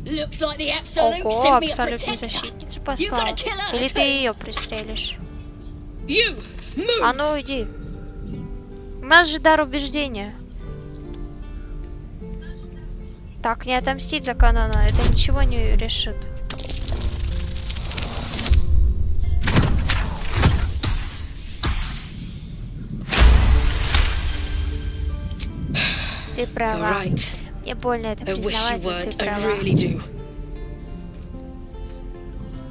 [SPEAKER 5] Looks like the Absolute
[SPEAKER 1] Ого,
[SPEAKER 5] sent me a
[SPEAKER 1] абсолютную
[SPEAKER 5] protector.
[SPEAKER 1] защитницу
[SPEAKER 5] You
[SPEAKER 1] послал.
[SPEAKER 5] gotta kill her
[SPEAKER 1] Или ты
[SPEAKER 5] too.
[SPEAKER 1] ее пристрелишь?
[SPEAKER 5] You move.
[SPEAKER 1] А ну иди. У нас же дар убеждения. Так, не отомстить за Канана, это ничего не решит. Ты права.
[SPEAKER 5] You're right.
[SPEAKER 1] Мне больно это
[SPEAKER 5] I wish you
[SPEAKER 1] признавать, но
[SPEAKER 5] weren't.
[SPEAKER 1] ты
[SPEAKER 5] I
[SPEAKER 1] права.
[SPEAKER 5] really do.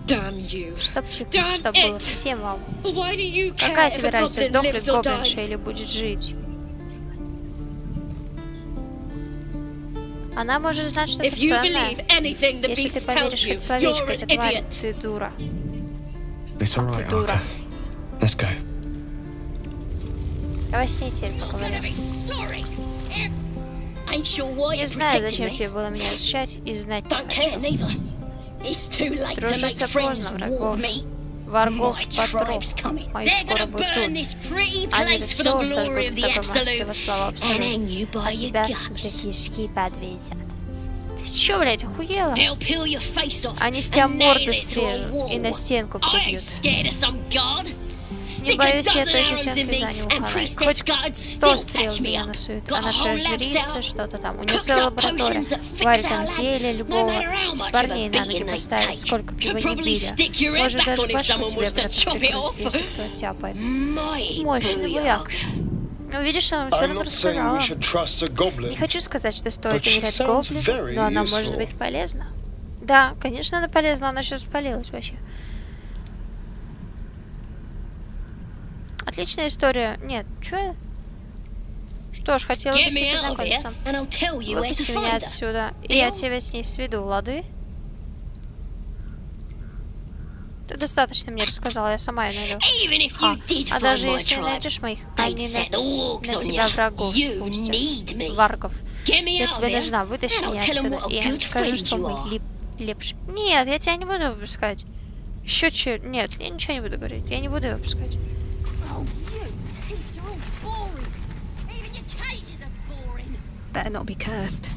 [SPEAKER 5] Damn you.
[SPEAKER 1] Чтоб
[SPEAKER 5] Damn
[SPEAKER 1] было
[SPEAKER 5] it.
[SPEAKER 1] всем вам.
[SPEAKER 5] Why do you care
[SPEAKER 1] Какая
[SPEAKER 5] if
[SPEAKER 1] тебе
[SPEAKER 5] a
[SPEAKER 1] разница,
[SPEAKER 5] goblin
[SPEAKER 1] сдохнет
[SPEAKER 5] lives or
[SPEAKER 1] гоблинша
[SPEAKER 5] dies?
[SPEAKER 1] или будет жить? Она может знать что-то
[SPEAKER 5] If you
[SPEAKER 1] ценное.
[SPEAKER 5] believe anything the
[SPEAKER 1] Если ты
[SPEAKER 5] beast
[SPEAKER 1] поверишь
[SPEAKER 5] tells you,
[SPEAKER 1] хоть словечко
[SPEAKER 5] you're an
[SPEAKER 1] этой твари,
[SPEAKER 5] idiot.
[SPEAKER 1] ты дура.
[SPEAKER 3] It's all right,
[SPEAKER 1] Дура.
[SPEAKER 3] Arca. Let's go.
[SPEAKER 1] Давай с ней теперь
[SPEAKER 5] Gonna
[SPEAKER 1] поговорим.
[SPEAKER 5] be sorry. Ain't sure why
[SPEAKER 1] Не
[SPEAKER 5] you're
[SPEAKER 1] знаю,
[SPEAKER 5] protecting
[SPEAKER 1] зачем
[SPEAKER 5] me.
[SPEAKER 1] тебе было меня защищать, и знать не
[SPEAKER 5] Don't care
[SPEAKER 1] хочу.
[SPEAKER 5] neither. It's too late to make
[SPEAKER 1] Дружиться
[SPEAKER 5] friends
[SPEAKER 1] поздно,
[SPEAKER 5] with
[SPEAKER 1] врагов.
[SPEAKER 5] me.
[SPEAKER 1] Врагов
[SPEAKER 5] My
[SPEAKER 1] потрох.
[SPEAKER 5] tribe's coming.
[SPEAKER 1] Мои
[SPEAKER 5] They're
[SPEAKER 1] скоро
[SPEAKER 5] gonna
[SPEAKER 1] будут
[SPEAKER 5] burn
[SPEAKER 1] тут.
[SPEAKER 5] this pretty
[SPEAKER 1] Они
[SPEAKER 5] place for
[SPEAKER 1] все
[SPEAKER 5] the glory
[SPEAKER 1] сожгут
[SPEAKER 5] of the
[SPEAKER 1] в мастера
[SPEAKER 5] Absolute
[SPEAKER 1] слава
[SPEAKER 5] and
[SPEAKER 1] Абсолют.
[SPEAKER 5] hang you by
[SPEAKER 1] А
[SPEAKER 5] your
[SPEAKER 1] тебя за
[SPEAKER 5] guts.
[SPEAKER 1] кишки подвесят. Ты чё, блядь, охуела?
[SPEAKER 5] They'll peel your face off
[SPEAKER 1] Они с тебя
[SPEAKER 5] and
[SPEAKER 1] морду
[SPEAKER 5] nail it to a
[SPEAKER 1] срежут и на
[SPEAKER 5] wall.
[SPEAKER 1] стенку
[SPEAKER 5] I ain't
[SPEAKER 1] прибьют.
[SPEAKER 5] scared of some god.
[SPEAKER 1] Не
[SPEAKER 5] Stick a
[SPEAKER 1] боюсь я
[SPEAKER 5] dozen
[SPEAKER 1] той
[SPEAKER 5] arrows in
[SPEAKER 1] девчонки
[SPEAKER 5] me
[SPEAKER 1] за ним
[SPEAKER 5] and
[SPEAKER 1] ухватить.
[SPEAKER 5] Priestess
[SPEAKER 1] Хоть
[SPEAKER 5] God
[SPEAKER 1] 100
[SPEAKER 5] still
[SPEAKER 1] стрел
[SPEAKER 5] patch
[SPEAKER 1] в
[SPEAKER 5] me
[SPEAKER 1] меня
[SPEAKER 5] up.
[SPEAKER 1] насует.
[SPEAKER 5] Got
[SPEAKER 1] А
[SPEAKER 5] a
[SPEAKER 1] наша
[SPEAKER 5] whole lab
[SPEAKER 1] жрица
[SPEAKER 5] cell.
[SPEAKER 1] что-то там. У нее
[SPEAKER 5] Cooks
[SPEAKER 1] целая
[SPEAKER 5] up
[SPEAKER 1] лаборатория.
[SPEAKER 5] potions that fix
[SPEAKER 1] Варит
[SPEAKER 5] our
[SPEAKER 1] там
[SPEAKER 5] lads,
[SPEAKER 1] зелье
[SPEAKER 5] no
[SPEAKER 1] любого
[SPEAKER 5] matter how
[SPEAKER 1] из
[SPEAKER 5] much of
[SPEAKER 1] парней
[SPEAKER 5] a
[SPEAKER 1] на ноги
[SPEAKER 5] beating they
[SPEAKER 1] поставить,
[SPEAKER 5] take.
[SPEAKER 1] сколько бы его
[SPEAKER 5] Could
[SPEAKER 1] ни
[SPEAKER 5] probably
[SPEAKER 1] били.
[SPEAKER 5] stick your head
[SPEAKER 1] Может
[SPEAKER 5] back
[SPEAKER 1] даже
[SPEAKER 5] on if
[SPEAKER 1] башку
[SPEAKER 5] someone
[SPEAKER 1] тебе
[SPEAKER 5] was to
[SPEAKER 1] братом
[SPEAKER 5] chop it
[SPEAKER 1] прикрыть,
[SPEAKER 5] off.
[SPEAKER 1] если кто тяпает.
[SPEAKER 5] Mighty
[SPEAKER 1] Мощный
[SPEAKER 5] booyah.
[SPEAKER 1] буяк. Ну, видишь, она все равно рассказала. Не хочу сказать, что стоит доверять гоблину, но она может быть полезна. Да, конечно, она полезна, она сейчас спалилась вообще. Отличная история. Нет, чё я? Что ж, хотела бы с ней познакомиться. Выпусти меня отсюда, и я тебя с ней сведу, лады? Ты достаточно мне рассказала, я сама ее найду. А даже если найдешь моих, они на тебя врагов спустят. Варгов. Я тебе нужна, вытащи меня отсюда, и я им скажу, что мы лепши. Нет, я тебя не буду выпускать. Еще че? Нет, я ничего не буду говорить, я не буду ее выпускать.
[SPEAKER 5] Better not be cursed.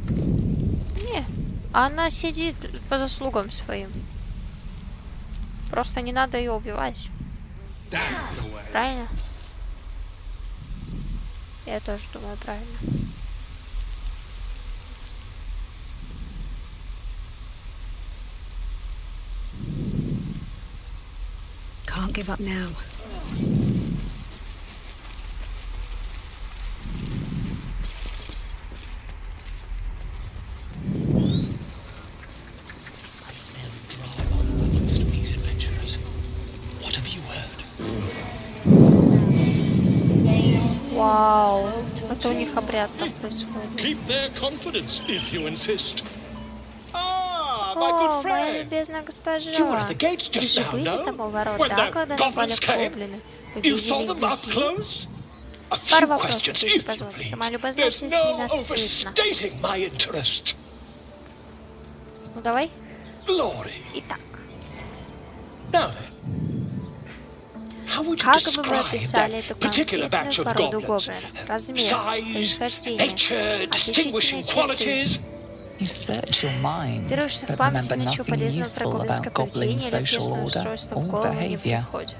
[SPEAKER 1] Не, она сидит по заслугам своим. Просто не надо ее убивать. Правильно? Я тоже думаю, правильно.
[SPEAKER 5] Can't give up now.
[SPEAKER 1] Вау, это у них обряд там происходит. О, моя любезная госпожа, вы же были там у ворот, да, когда напали гоблины? Вы видели их вблизи? Пару вопросов, если позволите. Моя любознательность ненасытна. Ну давай. Итак. Как бы вы описали эту конкретную породу гоблинов? Размер, происхождение, отличительные черты. Ты роешься в памяти, ничего полезного про гоблинское поведение или общественное устройство в голову не приходит.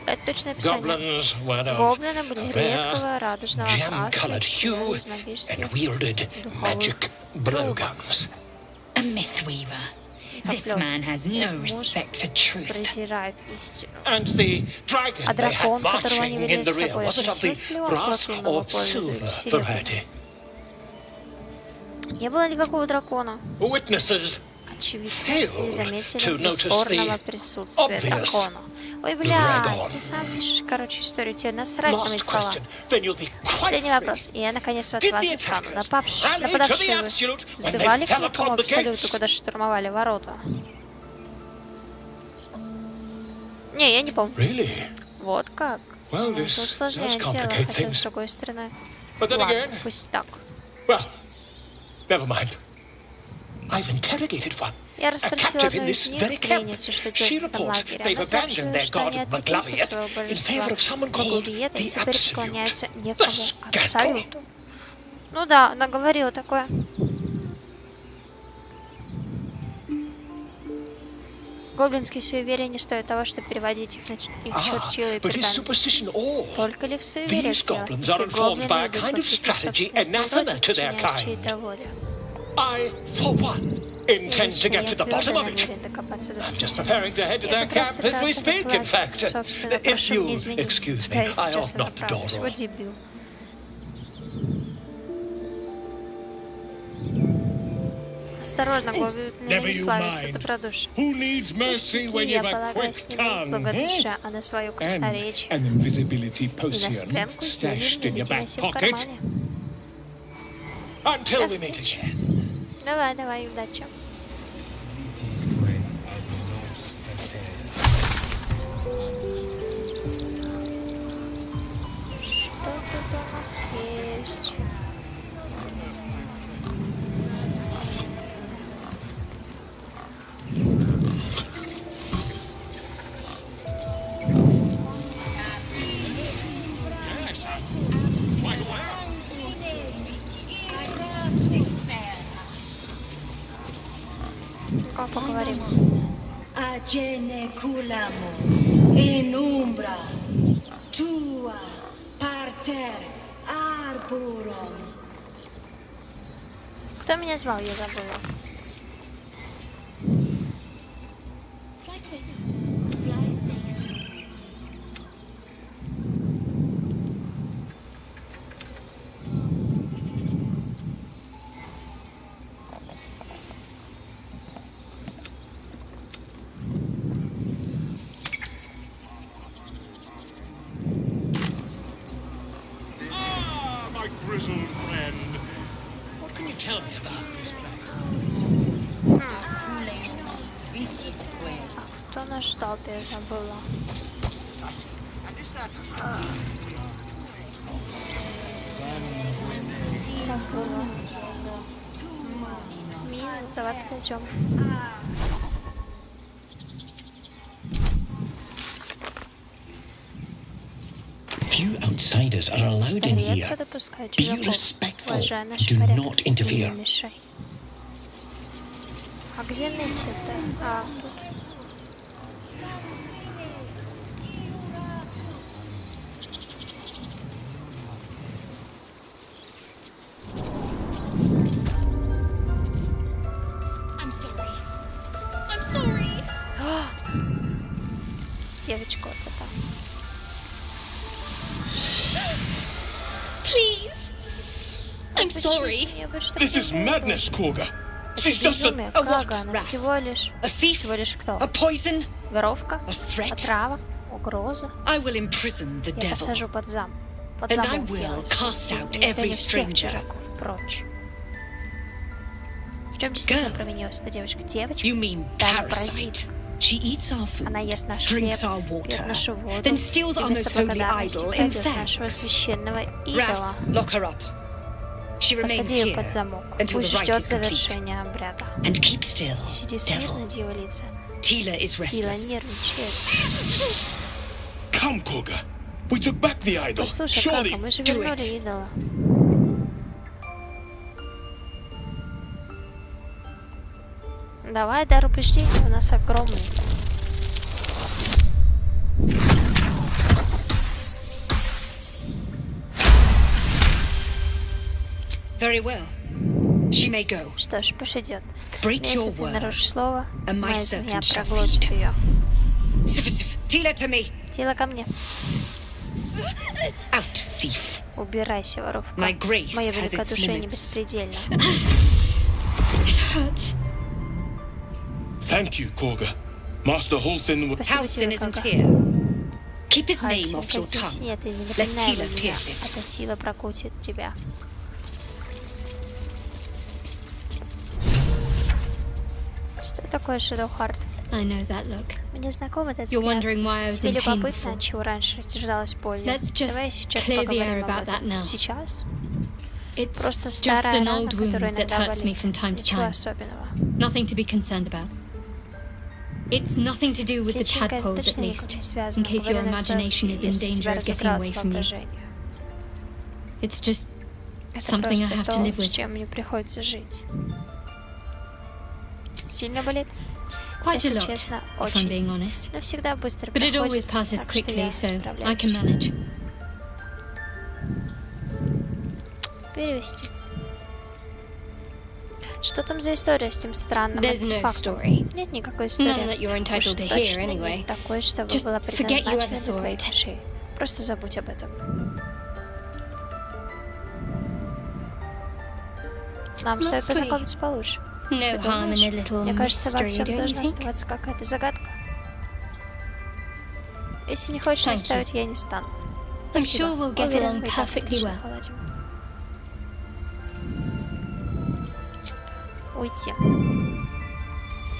[SPEAKER 1] Это точное описание. Гоблины были редкого, радужного окраса, из магических духовых трубок.
[SPEAKER 7] A mythweaver. This man has no respect for truth.
[SPEAKER 1] Презирает истину.
[SPEAKER 8] А
[SPEAKER 1] А дракон, которого они вели с собой, относился ли он к латунному поводу или серебряному? Не было никакого дракона. Очевидцы не заметили бесспорного присутствия дракона. Ой, бля, ты сам пишешь, короче, историю, тебе насрать на мои слова. Последний вопрос, и я наконец от вас достану. Нападавшие вы взывали к некому абсолюту, когда штурмовали ворота? Не, я не помню. Вот как? Это усложняет дело, хотя с другой стороны. Ладно, пусть так. Я расспросила одну из них, пленницу, что делает в этом лагере. Она сообщила, что они отреклись от своего божества Гулиета и теперь поклоняются некому абсолюту. Ну да, она говорила такое. Гоблинские суеверия не стоят того, чтобы переводить их на чурчилы и пергамент. Только ли в суевериях дело? Эти гоблины идут по пути собственной природе, подчиняясь чьей-то воле.
[SPEAKER 3] Intends to get to the bottom of it. I'm just preparing to head to their camp as we speak, in fact. If you excuse me, I ought not to dawdle.
[SPEAKER 1] Осторожно, гоблины не славятся добродушием. Пустяки, я полагаю, с ними благодушие, а на свое красноречие и на склянку с зельем невидимости в кармане.
[SPEAKER 3] Until we meet again.
[SPEAKER 1] Давай, давай, удачи. Что тут у нас есть? Поговорим. Кто меня звал, я забыла.
[SPEAKER 8] And what can you tell me about this place?
[SPEAKER 1] Кто нас ждал-то, я забыла. Забыла. Мина, давай пойдем.
[SPEAKER 9] Few outsiders are allowed in here.
[SPEAKER 1] Редко допускают
[SPEAKER 9] Be
[SPEAKER 1] чужаков.
[SPEAKER 9] respectful
[SPEAKER 1] Уважай
[SPEAKER 9] and
[SPEAKER 1] наш
[SPEAKER 9] do
[SPEAKER 1] порядок.
[SPEAKER 9] not
[SPEAKER 1] И не
[SPEAKER 9] interfere.
[SPEAKER 1] мешай. А где найти-то? А, тут. Девочка вот эта. Отпустите меня, вы что
[SPEAKER 8] This is madness, Korga.
[SPEAKER 1] Это
[SPEAKER 8] She's just
[SPEAKER 1] безумие,
[SPEAKER 8] a...
[SPEAKER 1] Кага, она всего лишь кто?
[SPEAKER 5] poison?
[SPEAKER 1] Воровка?
[SPEAKER 5] A threat?
[SPEAKER 1] Отрава? Угроза?
[SPEAKER 5] I will imprison the
[SPEAKER 1] Я
[SPEAKER 5] devil.
[SPEAKER 1] посажу под замок
[SPEAKER 5] And I
[SPEAKER 1] дело,
[SPEAKER 5] will cast out
[SPEAKER 1] и изгоню
[SPEAKER 5] every
[SPEAKER 1] всех
[SPEAKER 5] stranger.
[SPEAKER 1] чужаков прочь. В чем действительно
[SPEAKER 5] Girl.
[SPEAKER 1] провинилась эта девочка? Девочка?
[SPEAKER 5] You mean
[SPEAKER 1] Да, она
[SPEAKER 5] parasite?
[SPEAKER 1] паразит.
[SPEAKER 5] She eats our food,
[SPEAKER 1] Она ест наш хлеб,
[SPEAKER 5] drinks our
[SPEAKER 1] пьет
[SPEAKER 5] water,
[SPEAKER 1] нашу воду,
[SPEAKER 5] then steals
[SPEAKER 1] и
[SPEAKER 5] our
[SPEAKER 1] вместо
[SPEAKER 5] most holy
[SPEAKER 1] благодарности
[SPEAKER 5] idol in
[SPEAKER 1] крадет
[SPEAKER 5] thanks.
[SPEAKER 1] нашего священного идола.
[SPEAKER 5] Wrath, lock her up. She remains
[SPEAKER 1] Посади ее
[SPEAKER 5] here
[SPEAKER 1] под замок.
[SPEAKER 5] until
[SPEAKER 1] Пусть
[SPEAKER 5] the rite
[SPEAKER 1] ждет
[SPEAKER 5] is complete.
[SPEAKER 1] завершения обряда.
[SPEAKER 5] And keep still,
[SPEAKER 1] Сиди смирно,
[SPEAKER 5] devil.
[SPEAKER 1] дьяволица.
[SPEAKER 5] Tila is
[SPEAKER 1] Сила
[SPEAKER 5] restless.
[SPEAKER 1] нервничает.
[SPEAKER 8] Come, Korga. We took back the idol.
[SPEAKER 1] Послушай,
[SPEAKER 8] Surely...
[SPEAKER 1] Кага, мы же
[SPEAKER 5] do
[SPEAKER 1] вернули
[SPEAKER 5] it.
[SPEAKER 1] идола. Давай, дар убеждения у нас огромный.
[SPEAKER 5] Very well. She may go.
[SPEAKER 1] Что ж, пусть идет.
[SPEAKER 5] Break
[SPEAKER 1] Если
[SPEAKER 5] your
[SPEAKER 1] ты
[SPEAKER 5] word.
[SPEAKER 1] нарушишь слово,
[SPEAKER 5] and my
[SPEAKER 1] моя змея
[SPEAKER 5] serpent shall
[SPEAKER 1] проглотит
[SPEAKER 5] feed.
[SPEAKER 1] ее.
[SPEAKER 5] Sif, Tila to me.
[SPEAKER 1] Тила ко мне.
[SPEAKER 5] Out, thief.
[SPEAKER 1] Убирайся, воровка.
[SPEAKER 5] My grace
[SPEAKER 1] Мое
[SPEAKER 5] has its
[SPEAKER 1] великодушие не
[SPEAKER 5] limits.
[SPEAKER 1] беспредельно.
[SPEAKER 6] It hurts.
[SPEAKER 8] Thank you, Korga. Master Halsin would...
[SPEAKER 1] Спасибо
[SPEAKER 5] Halcyon
[SPEAKER 1] тебе,
[SPEAKER 5] isn't
[SPEAKER 1] Кага.
[SPEAKER 5] here. Keep his name
[SPEAKER 1] Хальсин,
[SPEAKER 5] off your
[SPEAKER 1] здесь
[SPEAKER 5] tongue.
[SPEAKER 1] нет, и не
[SPEAKER 5] Lest
[SPEAKER 1] напоминай
[SPEAKER 5] Tila
[SPEAKER 1] его меня,
[SPEAKER 5] pierce it.
[SPEAKER 1] а то Тила прокутит тебя. Что такое Shadowheart?
[SPEAKER 6] I know that look.
[SPEAKER 1] Мне знаком этот
[SPEAKER 6] You're
[SPEAKER 1] взгляд.
[SPEAKER 6] wondering why I was
[SPEAKER 1] Тебе
[SPEAKER 6] in pain
[SPEAKER 1] любопытно,
[SPEAKER 6] before.
[SPEAKER 1] от чего раньше держалась болью.
[SPEAKER 6] Let's just
[SPEAKER 1] Давай сейчас
[SPEAKER 6] clear the
[SPEAKER 1] поговорим
[SPEAKER 6] air
[SPEAKER 1] об
[SPEAKER 6] about
[SPEAKER 1] этом.
[SPEAKER 6] that now.
[SPEAKER 1] Сейчас?
[SPEAKER 6] It's
[SPEAKER 1] Просто
[SPEAKER 6] just
[SPEAKER 1] старая
[SPEAKER 6] an
[SPEAKER 1] рана,
[SPEAKER 6] old wound
[SPEAKER 1] которая
[SPEAKER 6] that
[SPEAKER 1] иногда
[SPEAKER 6] hurts me
[SPEAKER 1] болит.
[SPEAKER 6] from time to
[SPEAKER 1] Ничего
[SPEAKER 6] time.
[SPEAKER 1] особенного.
[SPEAKER 6] Nothing to be concerned about. It's nothing to do with the
[SPEAKER 1] Личинка
[SPEAKER 6] tadpoles, at
[SPEAKER 1] точно никак
[SPEAKER 6] least,
[SPEAKER 1] не
[SPEAKER 6] in
[SPEAKER 1] связана.
[SPEAKER 6] case your
[SPEAKER 1] Говорю на всякий
[SPEAKER 6] imagination is in
[SPEAKER 1] случай, если
[SPEAKER 6] danger
[SPEAKER 1] тебя
[SPEAKER 6] of getting
[SPEAKER 1] разыгралось
[SPEAKER 6] away from you.
[SPEAKER 1] воображение.
[SPEAKER 6] It's just
[SPEAKER 1] Это
[SPEAKER 6] something I
[SPEAKER 1] просто
[SPEAKER 6] have to
[SPEAKER 1] то,
[SPEAKER 6] live
[SPEAKER 1] с
[SPEAKER 6] with.
[SPEAKER 1] чем мне приходится жить. Сильно болит?
[SPEAKER 6] Quite a
[SPEAKER 1] Если
[SPEAKER 6] lot,
[SPEAKER 1] честно,
[SPEAKER 6] if I'm
[SPEAKER 1] очень.
[SPEAKER 6] being honest.
[SPEAKER 1] Но всегда быстро
[SPEAKER 6] But it always
[SPEAKER 1] проходит,
[SPEAKER 6] passes
[SPEAKER 1] так что
[SPEAKER 6] quickly,
[SPEAKER 1] я
[SPEAKER 6] so I
[SPEAKER 1] справляюсь.
[SPEAKER 6] can manage.
[SPEAKER 1] Перевести. Что там за история с тем странным
[SPEAKER 6] There's no
[SPEAKER 1] артефактом?
[SPEAKER 6] story.
[SPEAKER 1] Нет никакой
[SPEAKER 6] None that
[SPEAKER 1] истории.
[SPEAKER 6] you're
[SPEAKER 1] Уж
[SPEAKER 6] entitled to hear,
[SPEAKER 1] точно
[SPEAKER 6] anyway.
[SPEAKER 1] нет такой, чтобы
[SPEAKER 6] Just
[SPEAKER 1] была
[SPEAKER 6] forget you ever
[SPEAKER 1] предназначена для
[SPEAKER 6] saw
[SPEAKER 1] твоих
[SPEAKER 6] it.
[SPEAKER 1] ушей. Просто забудь об этом. Нам
[SPEAKER 6] Ну,
[SPEAKER 1] стоит
[SPEAKER 6] sweet.
[SPEAKER 1] познакомиться получше.
[SPEAKER 6] No
[SPEAKER 1] Ты
[SPEAKER 6] harm in a
[SPEAKER 1] думаешь?
[SPEAKER 6] little
[SPEAKER 1] Мне кажется, во
[SPEAKER 6] mystery,
[SPEAKER 1] всем
[SPEAKER 6] don't you
[SPEAKER 1] должна
[SPEAKER 6] think?
[SPEAKER 1] оставаться какая-то загадка. Если не хочешь
[SPEAKER 6] Thank you.
[SPEAKER 1] оставить, я не стану.
[SPEAKER 6] I'm
[SPEAKER 1] Спасибо.
[SPEAKER 6] sure we'll get
[SPEAKER 1] Уверен,
[SPEAKER 6] along
[SPEAKER 1] мы и так
[SPEAKER 6] perfectly
[SPEAKER 1] отлично
[SPEAKER 6] well.
[SPEAKER 1] поладим. Уйти.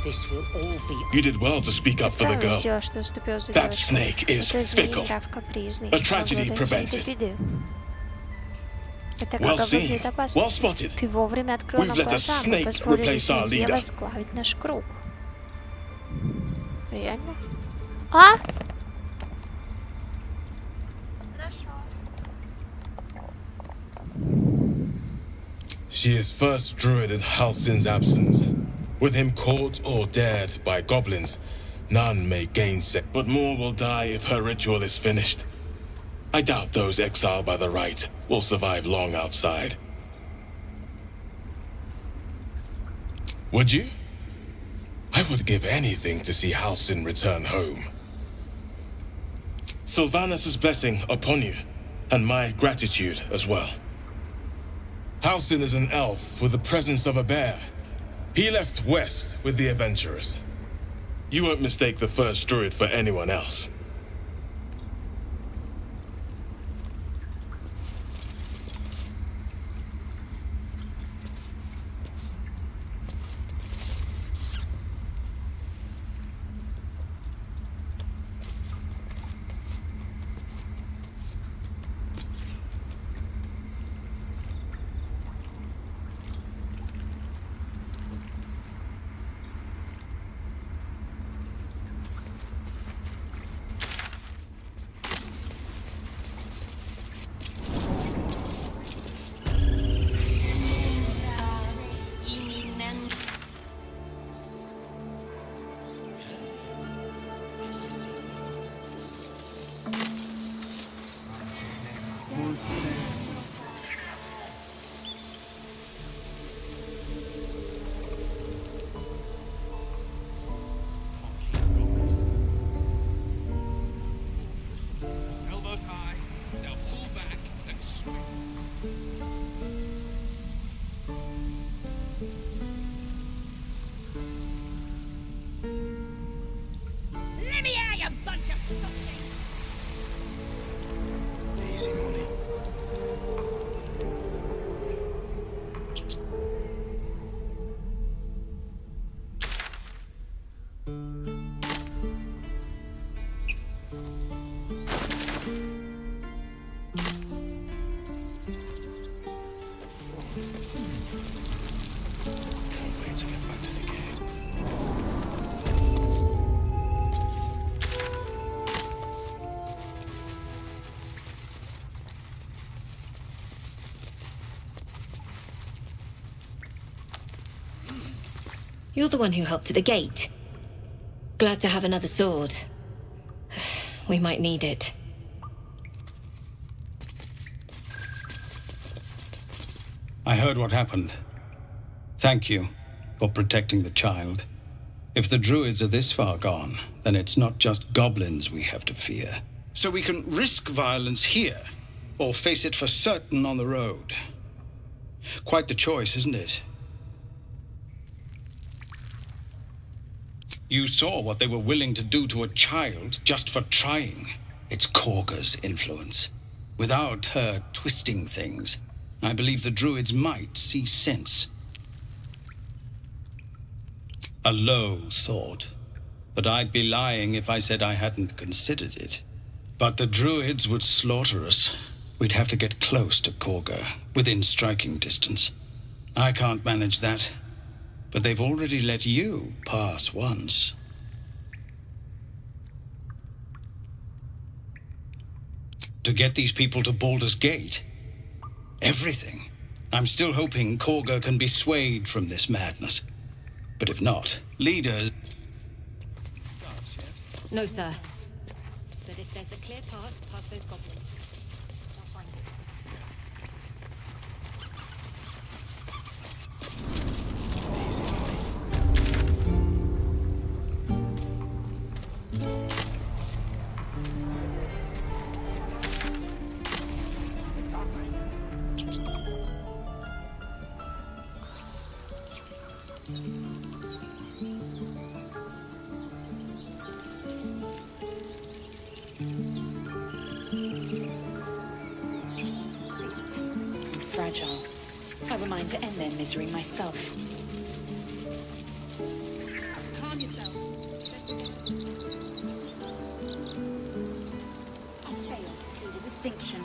[SPEAKER 9] This will all be
[SPEAKER 8] You did well to speak up for the
[SPEAKER 1] Правильно
[SPEAKER 8] girl.
[SPEAKER 1] сделал, что уступил за
[SPEAKER 8] That
[SPEAKER 1] девочку.
[SPEAKER 8] snake is
[SPEAKER 1] Это змей,
[SPEAKER 8] fickle.
[SPEAKER 1] нрав капризный.
[SPEAKER 8] A tragedy
[SPEAKER 1] Могло дойти
[SPEAKER 8] prevented.
[SPEAKER 1] до беды. Это
[SPEAKER 8] Well
[SPEAKER 1] как выглядит
[SPEAKER 8] seen.
[SPEAKER 1] опасно.
[SPEAKER 8] Well spotted.
[SPEAKER 1] Ты вовремя открыл
[SPEAKER 8] We've
[SPEAKER 1] нам
[SPEAKER 8] let a
[SPEAKER 1] глаза, мы
[SPEAKER 8] snake
[SPEAKER 1] позволили
[SPEAKER 8] replace our
[SPEAKER 1] змее
[SPEAKER 8] leader.
[SPEAKER 1] возглавить наш круг. Реально? А?
[SPEAKER 8] She is first druid in Halsin's absence. With him caught or dared by goblins, none may gainsay. But more will die if her ritual is finished. I doubt those exiled by the rite will survive long outside. Would you? I would give anything to see Halsin return home. Sylvanus' blessing upon you, and my gratitude as well. Halsin is an elf with the presence of a bear. He left west with the adventurers. You won't mistake the first druid for anyone else.
[SPEAKER 10] Can't wait to get back to the gate.
[SPEAKER 5] You're the one who helped at the gate. Glad to have another sword. We might need it.
[SPEAKER 11] I heard what happened. Thank you for protecting the child. If the druids are this far gone, then it's not just goblins we have to fear. So we can risk violence here, or face it for certain on the road. Quite the choice, isn't it? You saw what they were willing to do to a child just for trying. It's Korga's influence. Without her twisting things, I believe the druids might see sense. A low thought, but I'd be lying if I said I hadn't considered it. But the druids would slaughter us. We'd have to get close to Korga, within striking distance. I can't manage that, but they've already let you pass once. To get these people to Baldurs Gate, everything. I'm still hoping Korga can be swayed from this madness. But if not, leaders...
[SPEAKER 5] No, sir. But if there's a clear path past those goblins, I'll find it.
[SPEAKER 4] Fragile. Have a mind to end their misery myself.
[SPEAKER 6] Calm yourself.
[SPEAKER 4] I fail to see the distinction.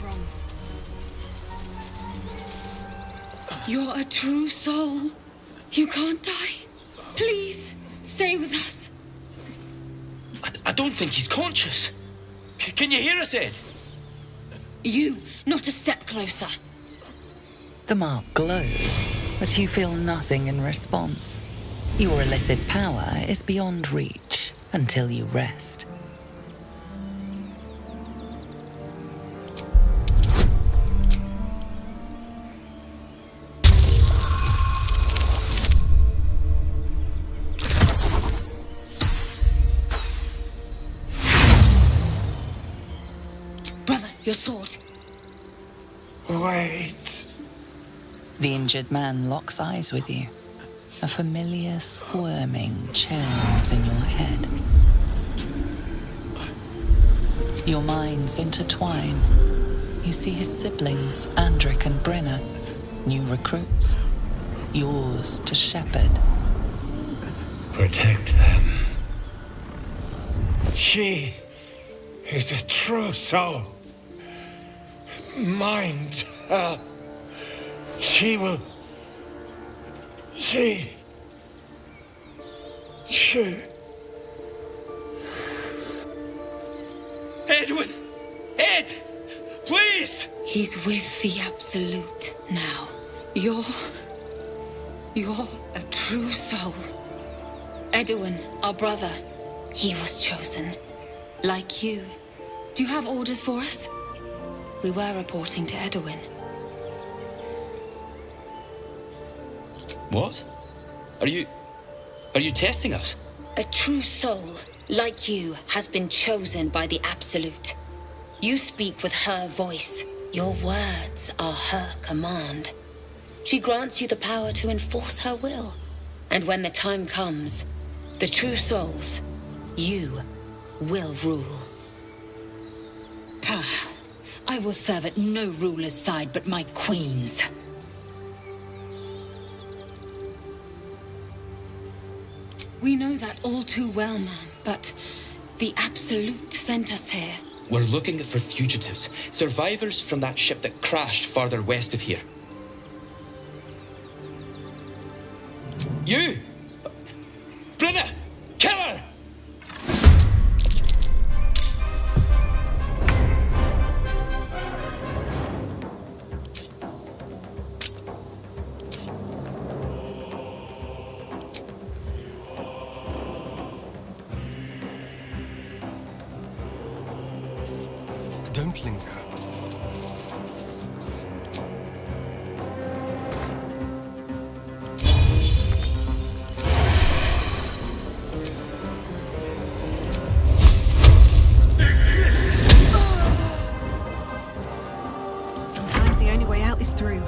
[SPEAKER 7] Wrong. You're a true soul. You can't die. Please, stay with us.
[SPEAKER 10] I don't think he's conscious. Can you hear us, Ed?
[SPEAKER 7] You, not a step closer.
[SPEAKER 4] The mark glows, but you feel nothing in response. Your illithid power is beyond reach until you rest.
[SPEAKER 7] Your sword.
[SPEAKER 10] Wait.
[SPEAKER 4] The injured man locks eyes with you. A familiar squirming churns in your head. Your minds intertwine. You see his siblings, Andric and Brenna, new recruits, yours to shepherd.
[SPEAKER 12] Protect them. She is a true soul. Mind her. She will... She...
[SPEAKER 10] Edwin! Ed! Please!
[SPEAKER 7] He's with the Absolute now. You're a true soul. Edwin, our brother, he was chosen. Like you. Do you have orders for us? We were reporting to Edwin.
[SPEAKER 10] What? Are Are you testing us?
[SPEAKER 7] A true soul, like you, has been chosen by the Absolute. You speak with her voice. Your words are her command. She grants you the power to enforce her will. And when the time comes, the true souls, you, will rule.
[SPEAKER 6] I will serve at no ruler's side but my queen's.
[SPEAKER 7] We know that all too well, ma'am, but the Absolute sent us here.
[SPEAKER 10] We're looking for fugitives, survivors from that ship that crashed farther west of here. You! Brenna! Kill her!
[SPEAKER 13] Don't linger.
[SPEAKER 14] Sometimes the only way out is through.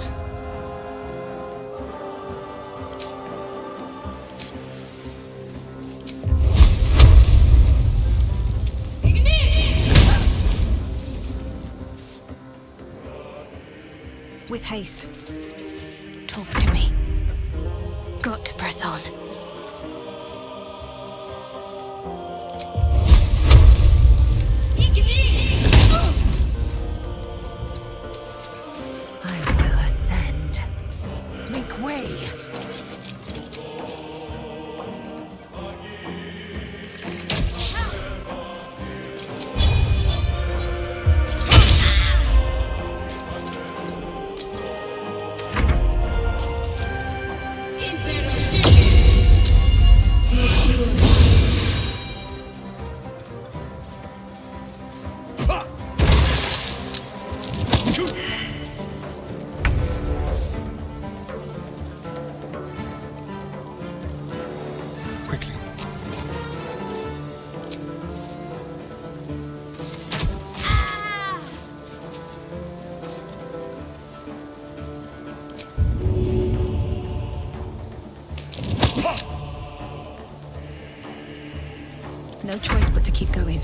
[SPEAKER 14] With haste.
[SPEAKER 6] Talk to me. Got to press on. I will ascend. Make way.
[SPEAKER 13] Quickly.
[SPEAKER 14] No choice but to keep going.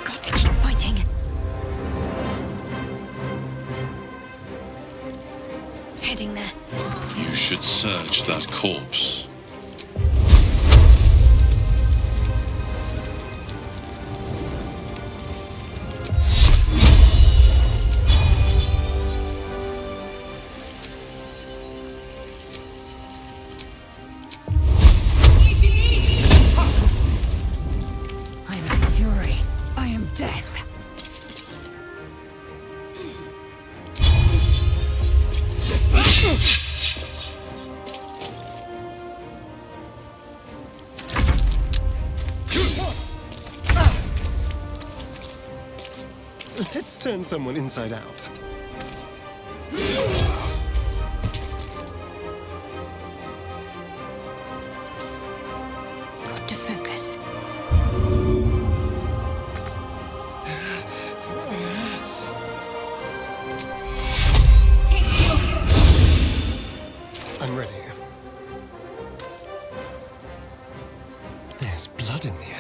[SPEAKER 6] Got to keep fighting. Heading there.
[SPEAKER 15] You should search that corpse.
[SPEAKER 6] I am fury. I am death.
[SPEAKER 13] Let's turn someone inside out.
[SPEAKER 6] Got to focus.
[SPEAKER 13] I'm ready. There's blood in the air.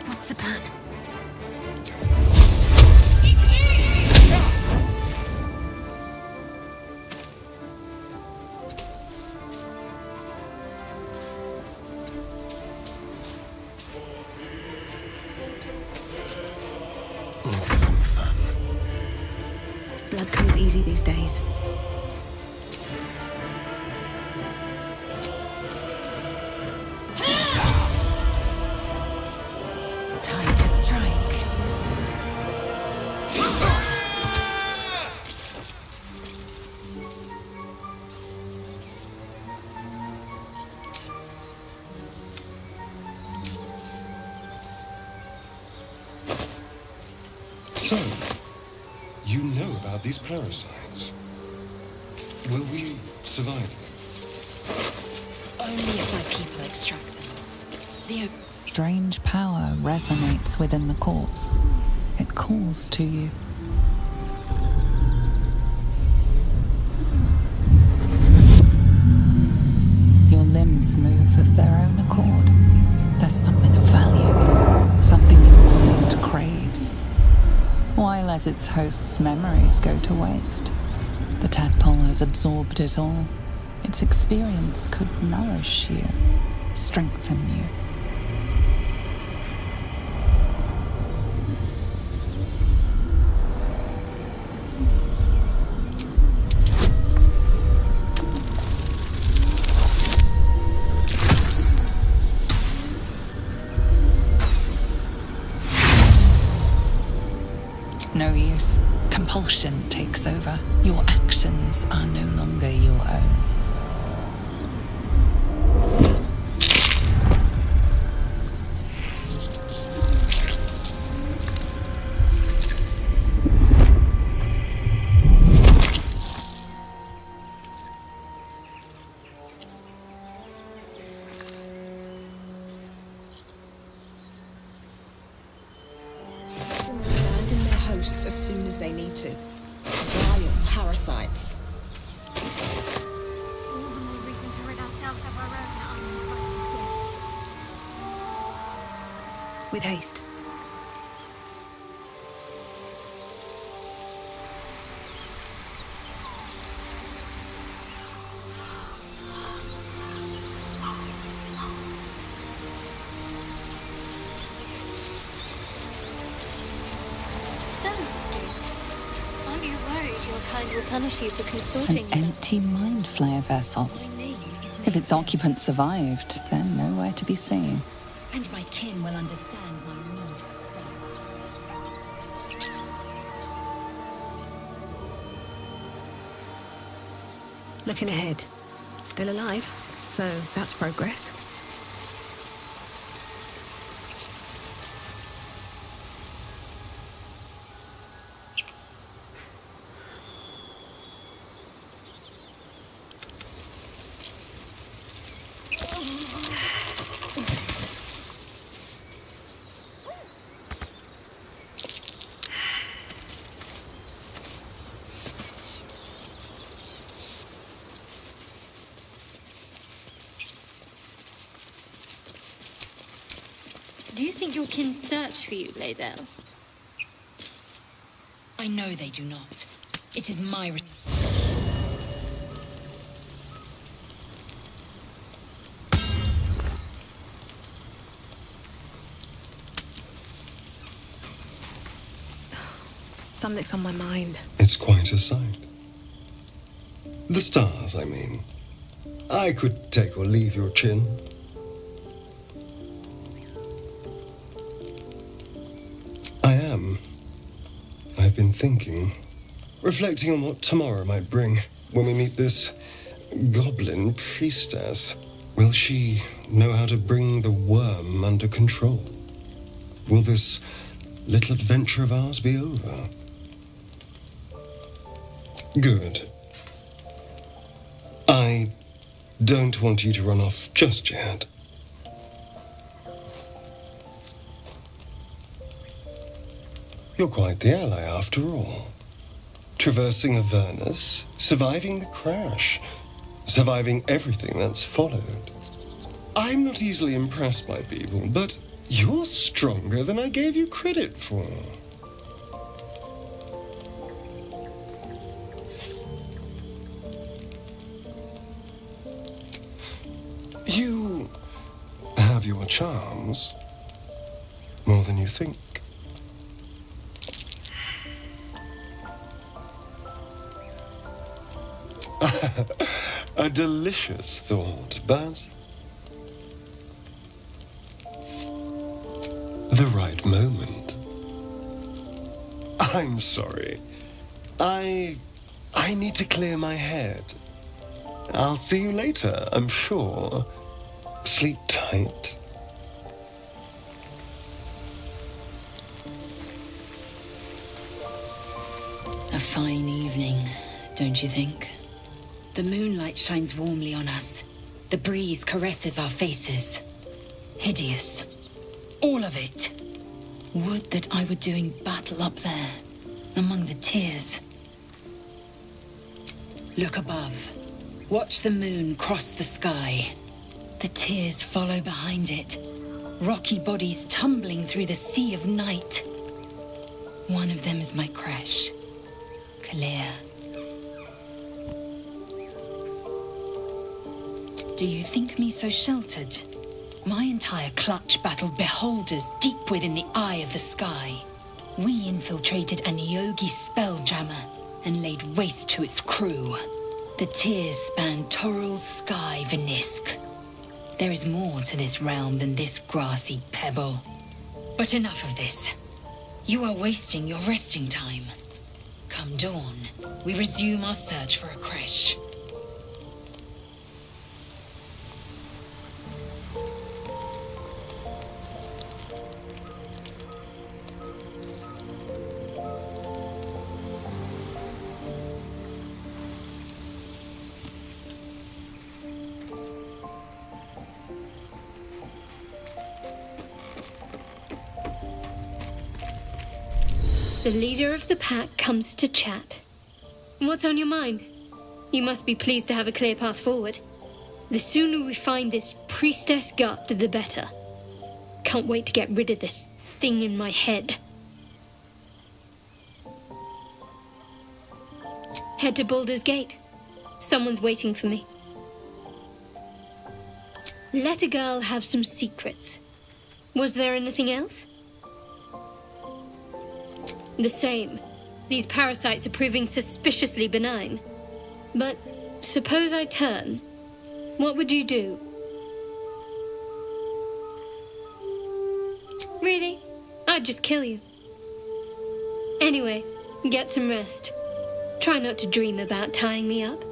[SPEAKER 6] What's the plan?
[SPEAKER 13] Let's have some fun.
[SPEAKER 14] Blood comes easy these days.
[SPEAKER 6] Time to strike.
[SPEAKER 12] So, you know about these parasites. Will we survive them?
[SPEAKER 6] Only if my people extract them.
[SPEAKER 4] Strange power resonates within the corpse. It calls to you. Your limbs move of their own accord. There's something of value here, something your mind craves. Why let its host's memories go to waste? The tadpole has absorbed it all. Its experience could nourish you, strengthen you. No use. Compulsion takes over. Your actions are no longer your own.
[SPEAKER 14] As soon as they need to. Vile parasites.
[SPEAKER 6] All the more reason to rid ourselves of our own uninvited guests.
[SPEAKER 14] With haste.
[SPEAKER 6] Aren't you worried your kind will punish you for consorting?
[SPEAKER 4] An empty mind flayer vessel. If its occupant survived, then nowhere to be seen.
[SPEAKER 5] And my kin will understand my need for service.
[SPEAKER 14] Looking ahead. Still alive, so that's progress.
[SPEAKER 6] Do you think your kin search for you, Lae'zel?
[SPEAKER 5] I know they do not. It is my...
[SPEAKER 14] Something's on my mind.
[SPEAKER 12] It's quite a sight. The stars, I mean. I could take or leave your chin. I've been thinking, reflecting on what tomorrow might bring when we meet this goblin priestess. Will she know how to bring the worm under control? Will this little adventure of ours be over? Good. I don't want you to run off just yet. You're quite the ally, after all. Traversing Avernus, surviving the crash, surviving everything that's followed. I'm not easily impressed by people, but you're stronger than I gave you credit for. You have your charms, more than you think. A delicious thought, but the right moment. I'm sorry. I need to clear my head. I'll see you later, I'm sure. Sleep tight.
[SPEAKER 7] A fine evening, don't you think? The moonlight shines warmly on us. The breeze caresses our faces. Hideous. All of it. Would that I were doing battle up there, among the tears. Look above. Watch the moon cross the sky. The tears follow behind it. Rocky bodies tumbling through the sea of night. One of them is my crash. Clear. Do you think me so sheltered? My entire clutch battled beholders deep within the eye of the sky. We infiltrated a Nyogi spelljammer and laid waste to its crew. The tears spanned Toral's sky, Vinisk. There is more to this realm than this grassy pebble. But enough of this. You are wasting your resting time. Come dawn, we resume our search for a creche.
[SPEAKER 6] The leader of the pack comes to chat. What's on your mind? You must be pleased to have a clear path forward. The sooner we find this priestess gut, the better. Can't wait to get rid of this thing in my head. Head to Baldurs Gate. Someone's waiting for me. Let a girl have some secrets. Was there anything else? The same. These parasites are proving suspiciously benign. But suppose I turn. What would you do? Really? I'd just kill you. Anyway, get some rest. Try not to dream about tying me up.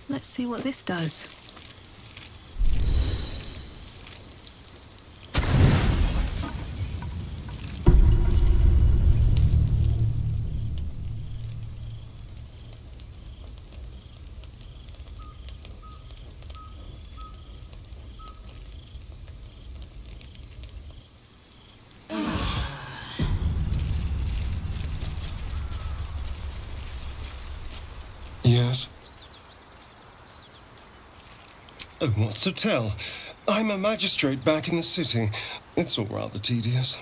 [SPEAKER 14] Let's see what this does.
[SPEAKER 12] Yes? Oh, what's to tell? I'm a magistrate back in the city. It's all rather tedious.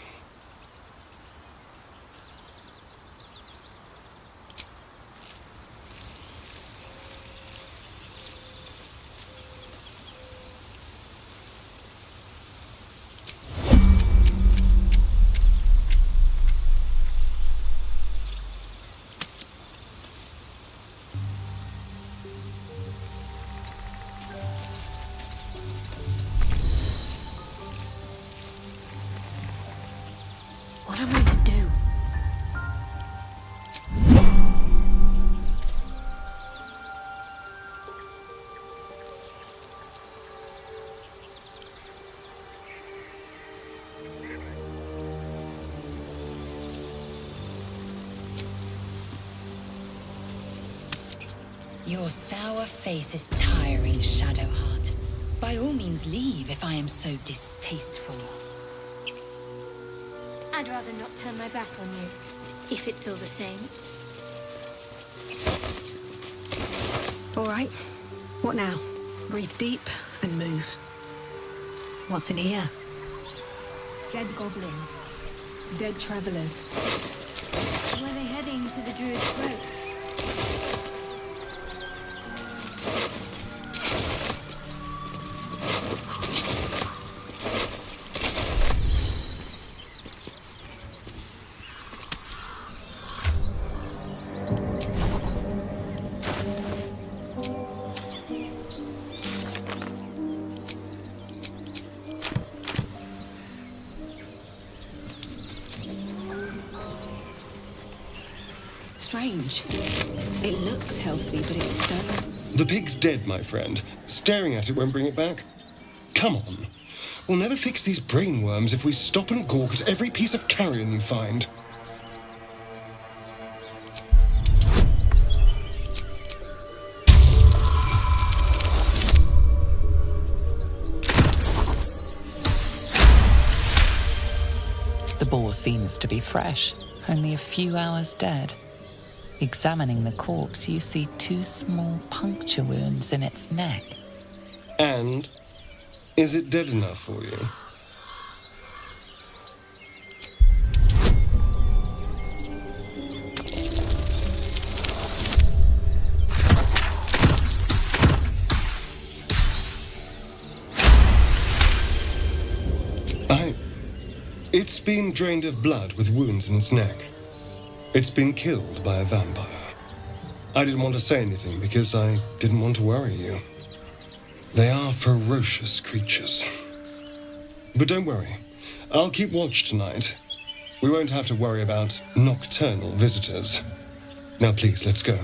[SPEAKER 6] What am I to do?
[SPEAKER 7] Your sour face is tiring, Shadowheart. By all means leave if I am so distasteful.
[SPEAKER 6] I'd rather not turn my back on you, if it's all the same.
[SPEAKER 14] All right. What now? Breathe deep and move. What's in here?
[SPEAKER 16] Dead goblins. Dead travelers.
[SPEAKER 6] Were they heading to the Druid's Grove?
[SPEAKER 14] strange. It looks healthy, but it's stone.
[SPEAKER 12] The pig's dead, my friend. Staring at it won't bring it back. Come on. We'll never fix these brain worms if we stop and gawk at every piece of carrion you find.
[SPEAKER 4] The boar seems to be fresh, only a few hours dead. Examining the corpse, you see 2 small puncture wounds in its neck.
[SPEAKER 12] And is it dead enough for you? It's been drained of blood with wounds in its neck. It's been killed by a vampire. I didn't want to say anything because I didn't want to worry you. They are ferocious creatures. But don't worry. I'll keep watch tonight. We won't have to worry about nocturnal visitors. Now please, let's go.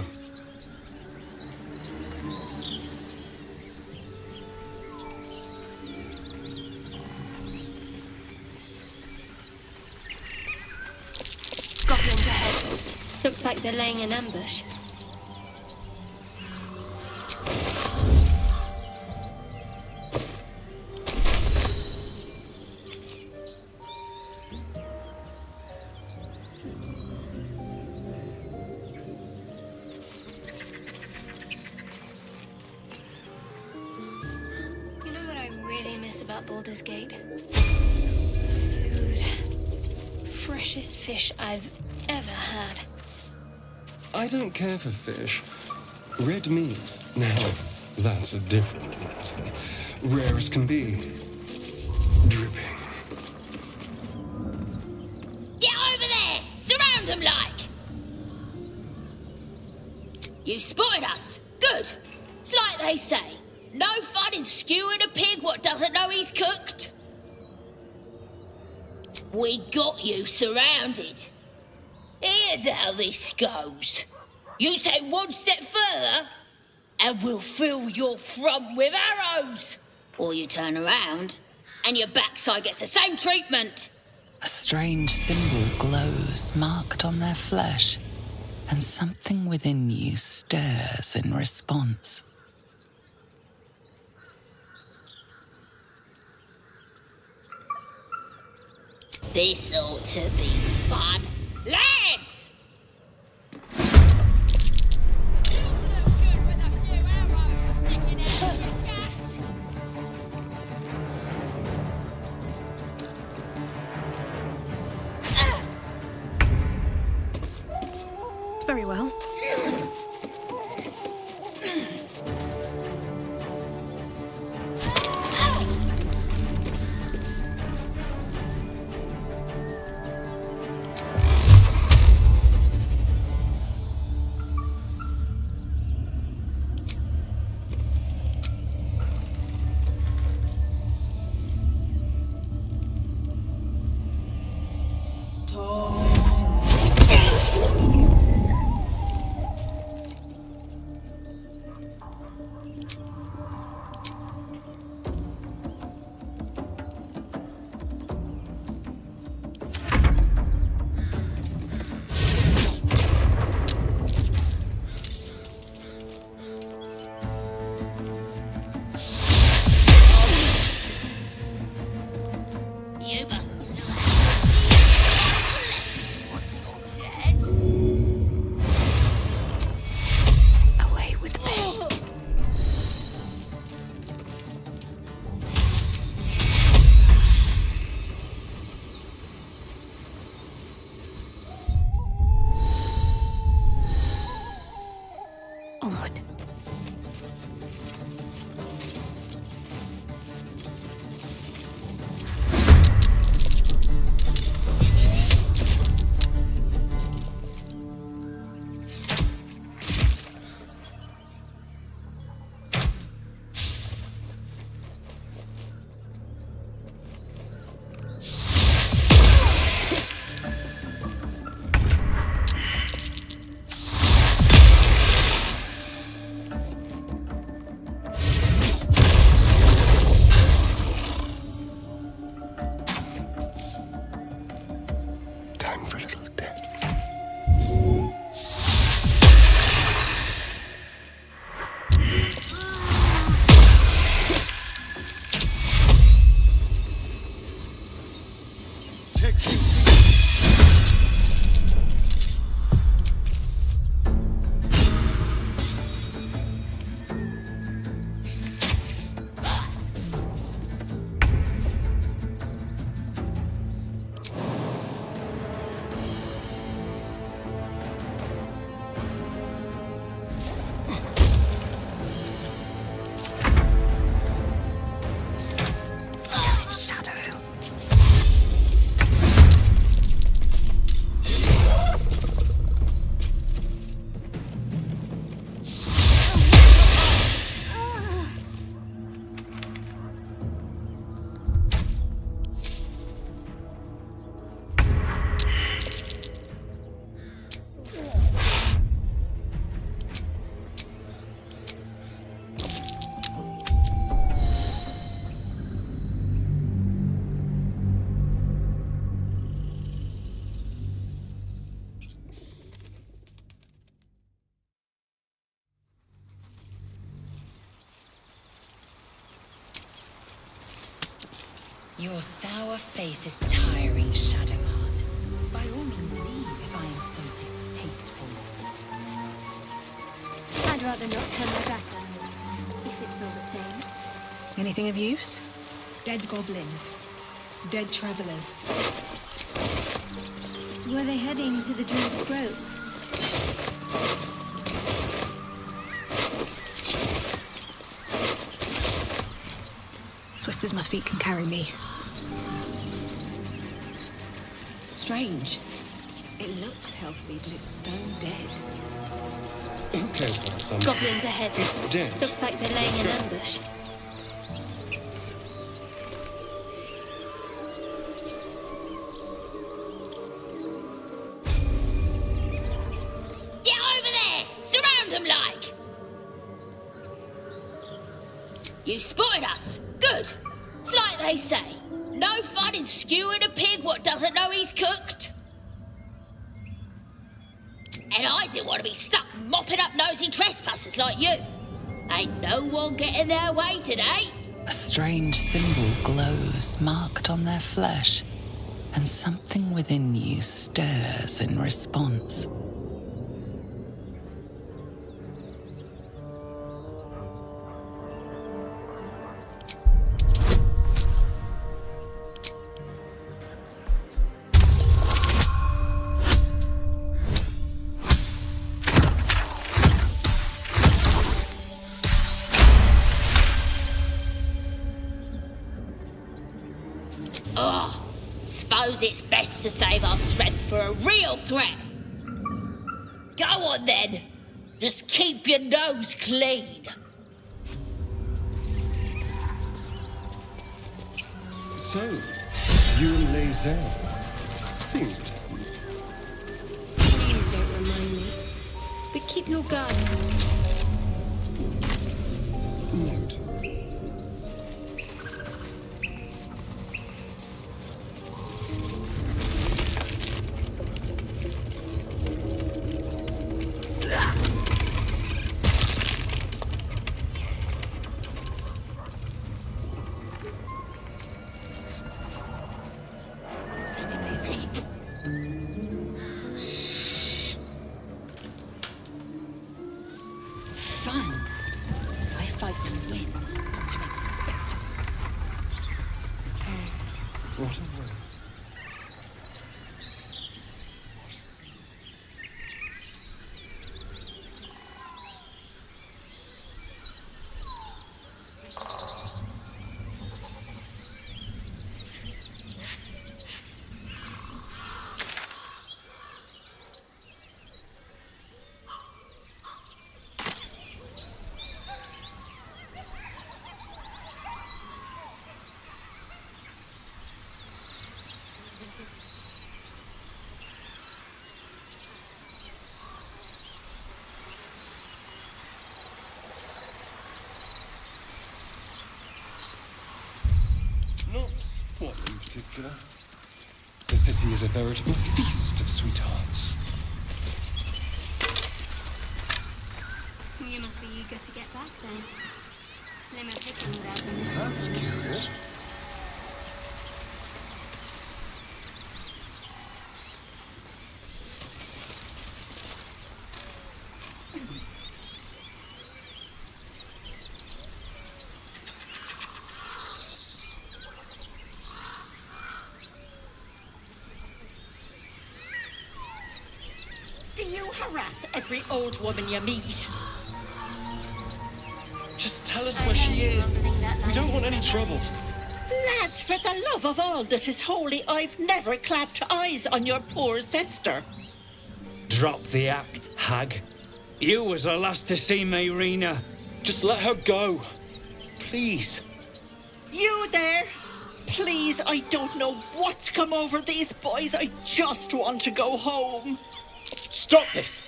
[SPEAKER 6] Goblins ahead. Looks like they're laying an ambush. You know what I really miss about Baldurs Gate? Food. Freshest fish I've ever had.
[SPEAKER 12] I don't care for fish. Red meat, now, that's a different matter. Rare as can be. Dripping.
[SPEAKER 7] Get over there! Surround them like! You spotted us! Good! It's like they say, no fun in skewing a pig what doesn't know he's cooked. We got you surrounded. Here's how this goes. You take one step further, and we'll fill your front with arrows. Or you turn around, and your backside gets the same treatment.
[SPEAKER 4] A strange symbol glows, marked on their flesh, and something within you stirs in response.
[SPEAKER 7] This ought to be fun. Lads!
[SPEAKER 14] Very well.
[SPEAKER 7] Your sour face is tiring, Shadowheart.
[SPEAKER 16] By all means leave if I am so distasteful.
[SPEAKER 6] I'd rather not turn my back on you, if it's all the same.
[SPEAKER 14] Anything of use?
[SPEAKER 16] Dead goblins. Dead travelers.
[SPEAKER 6] Were they heading to the Druid's Grove?
[SPEAKER 14] Swift as my feet can carry me.
[SPEAKER 16] Strange. It looks healthy, but it's stone dead.
[SPEAKER 12] Who cares about some?
[SPEAKER 5] Goblins ahead.
[SPEAKER 12] It's dead.
[SPEAKER 5] Looks like they're laying an ambush.
[SPEAKER 7] Get over there! Surround them like! You spotted us. Good. It's like they say. No fun in skewing a pig what doesn't know he's cooked. And I didn't want to be stuck mopping up nosy trespassers like you. Ain't no one getting their way today.
[SPEAKER 4] A strange symbol glows, marked on their flesh, and something within you stirs in response.
[SPEAKER 7] Suppose it's best to save our strength for a real threat. Go on then. Just keep your nose clean.
[SPEAKER 12] So, you and Lae'zel. Things would happen.
[SPEAKER 6] Please don't remind me. But keep your guard.
[SPEAKER 12] Note.
[SPEAKER 7] Fun. I fight to win, not to make spectacles.
[SPEAKER 12] What a word.
[SPEAKER 13] Not one in particular. The city is a veritable feast of sweethearts.
[SPEAKER 6] You must be eager to get back then. Slimmer pickings out in this.
[SPEAKER 13] That's curious.
[SPEAKER 17] Do you harass every old woman you meet?
[SPEAKER 10] Just tell us where she is. We don't want any trouble.
[SPEAKER 17] Lads, for the love of all that is holy, I've never clapped eyes on your poor sister.
[SPEAKER 18] Drop the act, hag. You was the last to see me, Rena.
[SPEAKER 10] Just let her go. Please.
[SPEAKER 17] You there? Please, I don't know what's come over these boys. I just want to go home.
[SPEAKER 10] Stop this!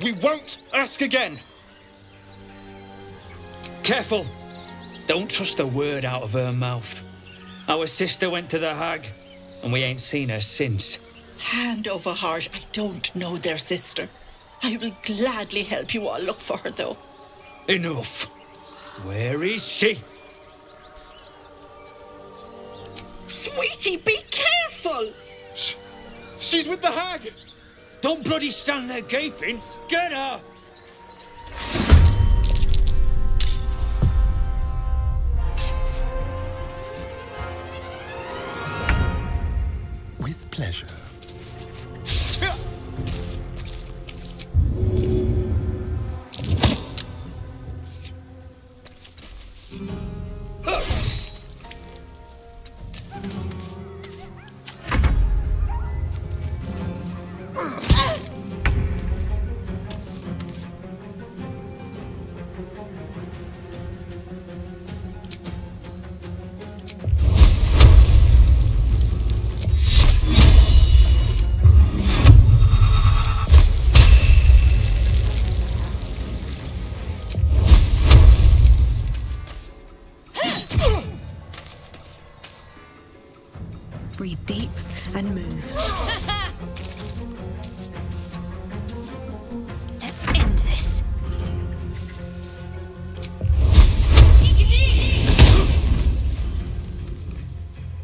[SPEAKER 10] We won't ask again!
[SPEAKER 18] Careful! Don't trust a word out of her mouth. Our sister went to the hag, and we ain't seen her since.
[SPEAKER 17] Hand over heart, I don't know their sister. I will gladly help you all look for her, though.
[SPEAKER 18] Enough! Where is she?
[SPEAKER 17] Sweetie, be careful!
[SPEAKER 13] She's with the hag!
[SPEAKER 18] Don't bloody stand there gaping! Get her!
[SPEAKER 13] With pleasure.
[SPEAKER 14] Breathe deep and move.
[SPEAKER 7] Let's end this.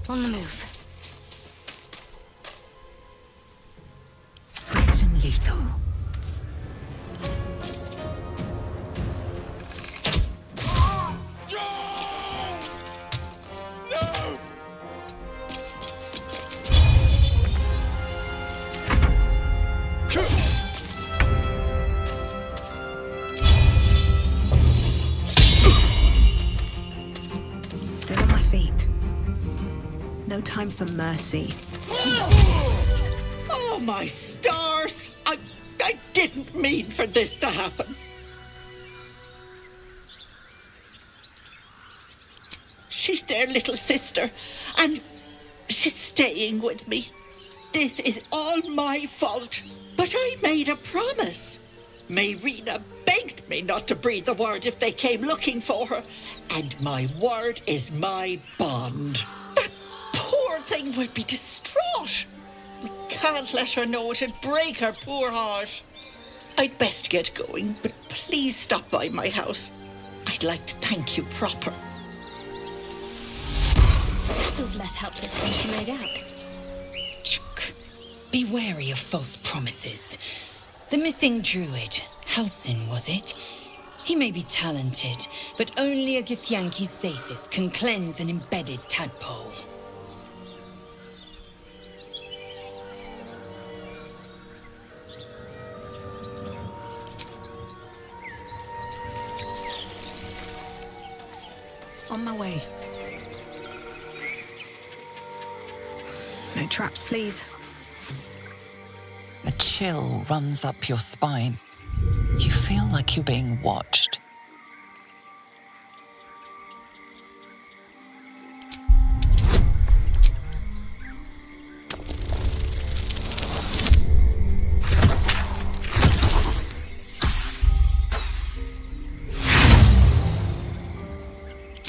[SPEAKER 7] On the move. Swift and lethal.
[SPEAKER 14] Still on my feet. No time for mercy.
[SPEAKER 17] Oh, my stars! I didn't mean for this to happen. She's their little sister, and she's staying with me. This is all my fault, but I made a promise. Mayrina begged me not to breathe a word if they came looking for her, and my word is my bond. That poor thing will be distraught. We can't let her know it'd break her poor heart. I'd best get going, but please stop by my house. I'd like to thank you proper.
[SPEAKER 7] Feels less helpless than she made out. Be wary of false promises. The missing druid, Halsin, was it? He may be talented, but only a Githyanki Sathis can cleanse an embedded tadpole.
[SPEAKER 14] On my way. No traps, please.
[SPEAKER 4] A chill runs up your spine. You feel like you're being watched.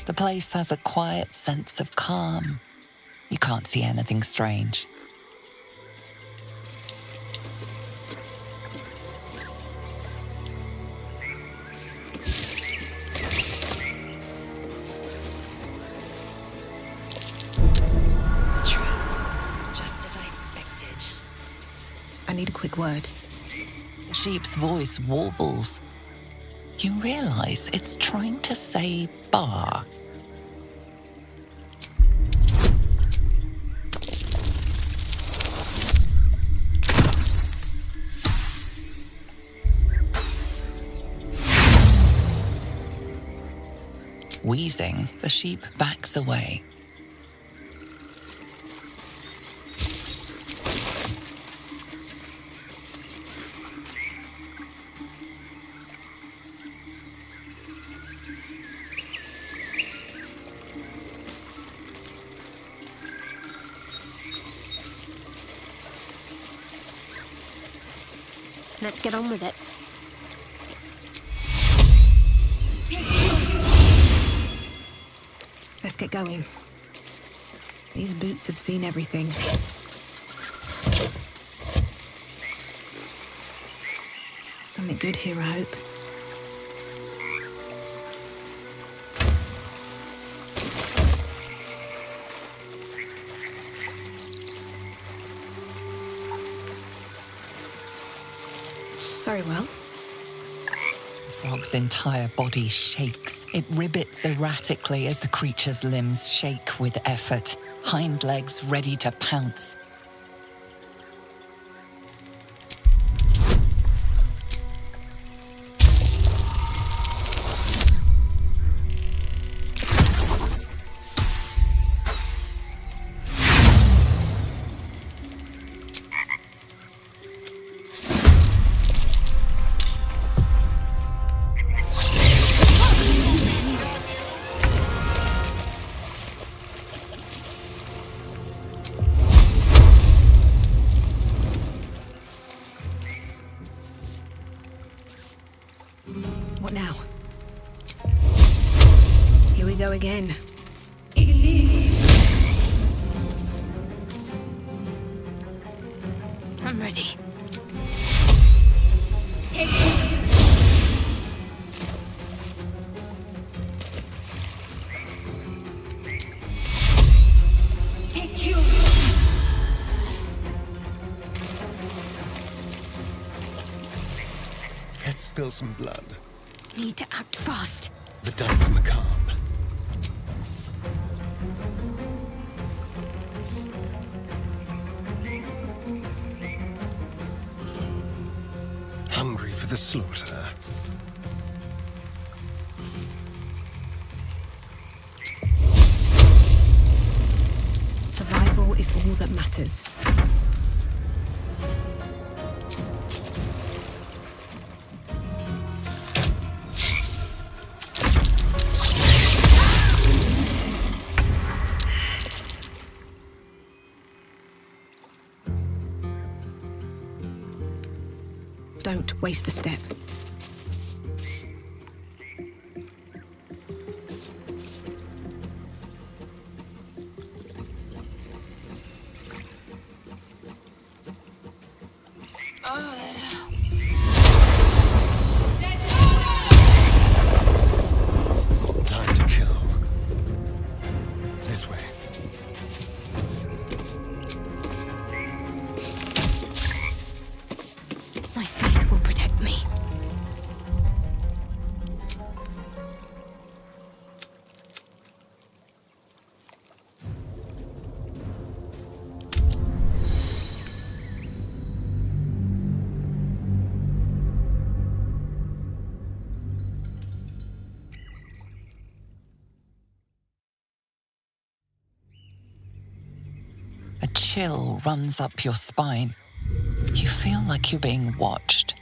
[SPEAKER 4] The place has a quiet sense of calm. You can't see anything strange.
[SPEAKER 7] Just as I expected.
[SPEAKER 14] I need a quick word.
[SPEAKER 4] The sheep's voice warbles. You realize it's trying to say bar. Wheezing, the sheep backs away.
[SPEAKER 7] Let's get on with it.
[SPEAKER 14] Let's get going. These boots have seen everything. Something good here, I hope. Very well.
[SPEAKER 4] The frog's entire body shakes. It ribbits erratically as the creature's limbs shake with effort, hind legs ready to pounce.
[SPEAKER 14] What now? Here we go again. I'm ready. Take you.
[SPEAKER 13] Let's spill some blood.
[SPEAKER 14] Need to act fast.
[SPEAKER 13] The dance macabre. Hungry for the slaughter.
[SPEAKER 14] Survival is all that matters. Don't waste a step.
[SPEAKER 13] Time to kill. This way.
[SPEAKER 14] My faith will protect me.
[SPEAKER 4] A chill runs up your spine. You feel like you're being watched.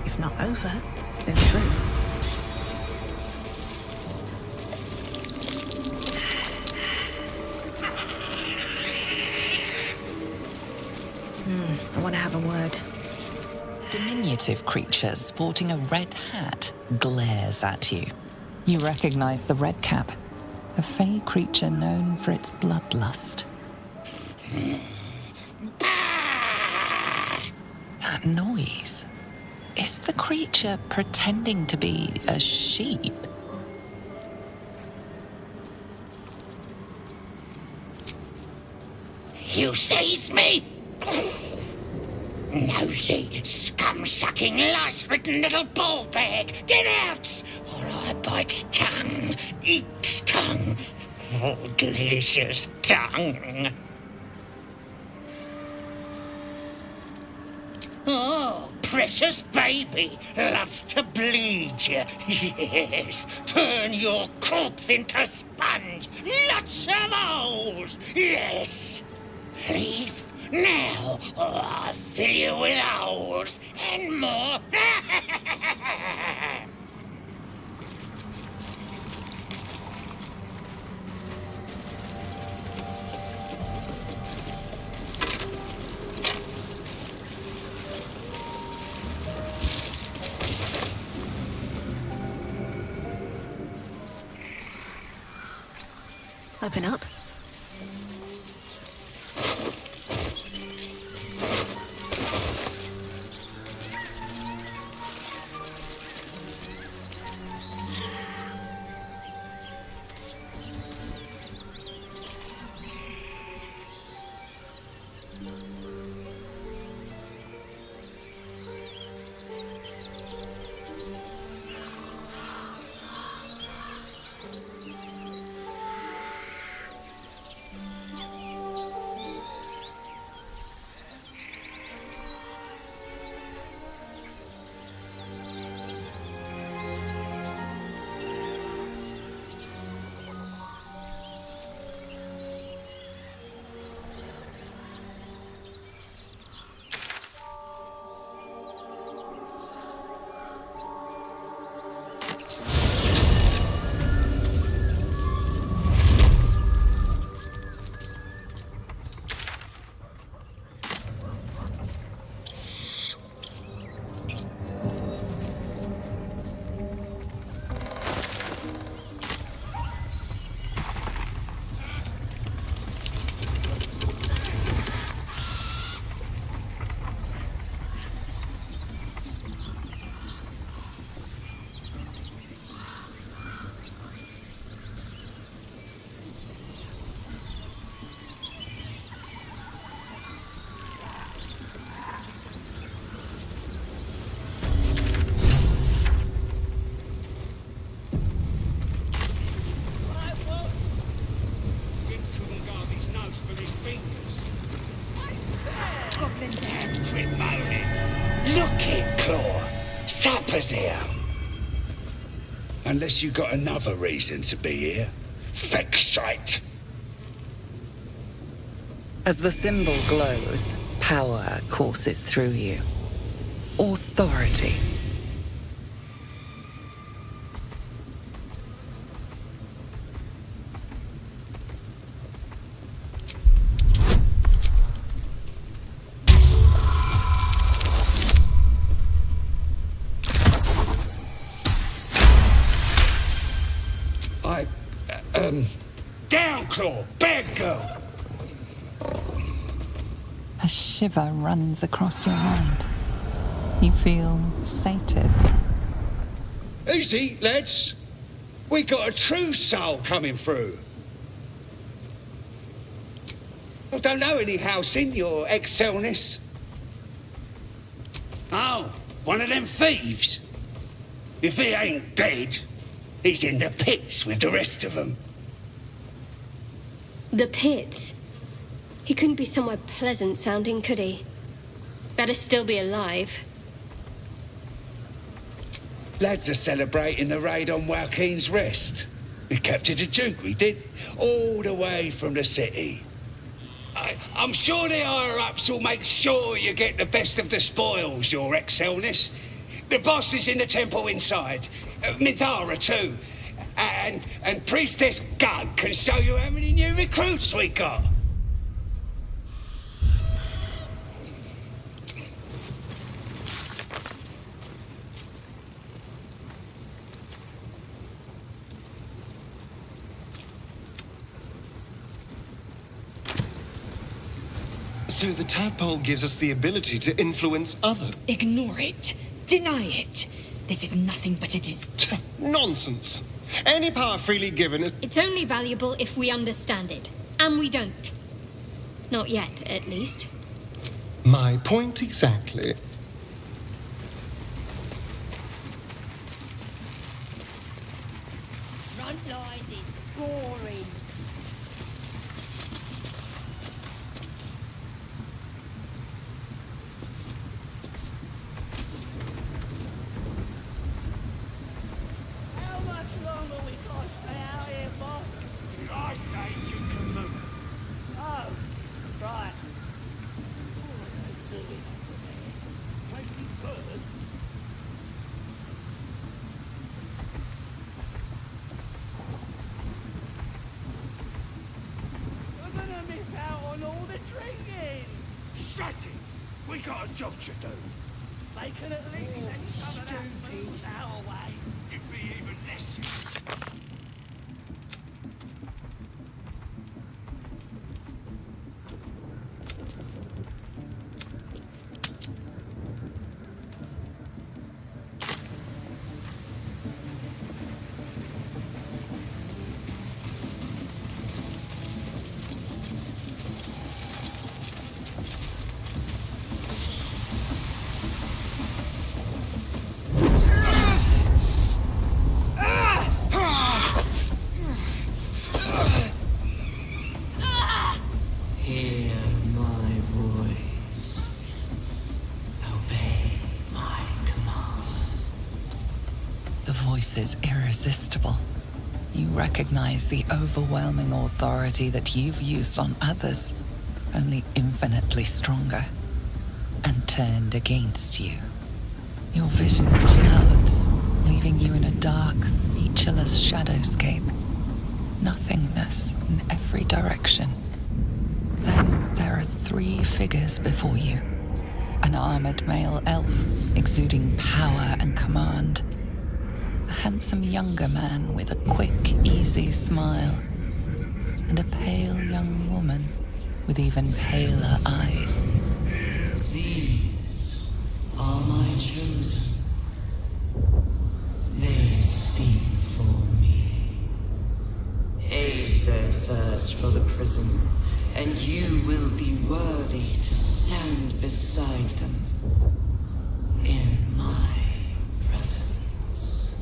[SPEAKER 14] If not over, then through. I want to have a word.
[SPEAKER 4] A diminutive creature sporting a red hat glares at you. You recognize the red cap, a fey creature known for its bloodlust. That noise. Is the creature pretending to be a sheep?
[SPEAKER 17] You seize me! Nosy, scum-sucking, lice-ridden little ball bag! Get out! Or I bite tongue, eat tongue. Oh, delicious tongue! Oh, precious baby loves to bleed you. Yes, turn your corpse into sponge. Lots of holes. Yes. Leave now, or I'll fill you with holes and more.
[SPEAKER 14] Open up.
[SPEAKER 19] Here. Unless you got another reason to be here. Fexite.
[SPEAKER 4] As the symbol glows, power courses through you. Authority.
[SPEAKER 19] Down, Claw! Bad girl!
[SPEAKER 4] A shiver runs across your mind. You feel sated.
[SPEAKER 19] Easy, lads. We got a true soul coming through. I don't know any house in your excelness. Oh, one of them thieves? If he ain't dead, he's in the pits with the rest of them.
[SPEAKER 6] The pits? He couldn't be somewhere pleasant sounding, could he? Better still be alive.
[SPEAKER 19] Lads are celebrating the raid on Joaquin's Rest. We captured a Duke, we did, all the way from the city. I'm sure the higher-ups will make sure you get the best of the spoils, your excelness. The boss is in the temple inside. Midara, too. And Priestess Gug can show you how many new recruits we got.
[SPEAKER 12] So the tadpole gives us the ability to influence others.
[SPEAKER 7] Ignore it. Deny it. This is nothing but it is...
[SPEAKER 12] Nonsense. Any power freely given is...
[SPEAKER 6] It's only valuable if we understand it. And we don't. Not yet, at least.
[SPEAKER 12] My point exactly.
[SPEAKER 17] Frontline is boring. How much longer we got to stay out here, boss?
[SPEAKER 19] I say you can move.
[SPEAKER 17] Oh, right. We're gonna miss out on all the drinking.
[SPEAKER 19] Shut it! We got a job to do.
[SPEAKER 17] They can at least send some of that food our way.
[SPEAKER 19] You'd be even less...
[SPEAKER 4] The voice is irresistible. You recognize the overwhelming authority that you've used on others, only infinitely stronger, and turned against you. Your vision clouds, leaving you in a dark, featureless shadowscape. Nothingness in every direction. Then there are 3 figures before you. An armored male elf, exuding power and command. A handsome younger man with a quick, easy smile. And a pale young woman with even paler eyes.
[SPEAKER 20] These are my chosen. They speak for me. Aid their search for the prison, and you will be worthy to stand beside them in my presence.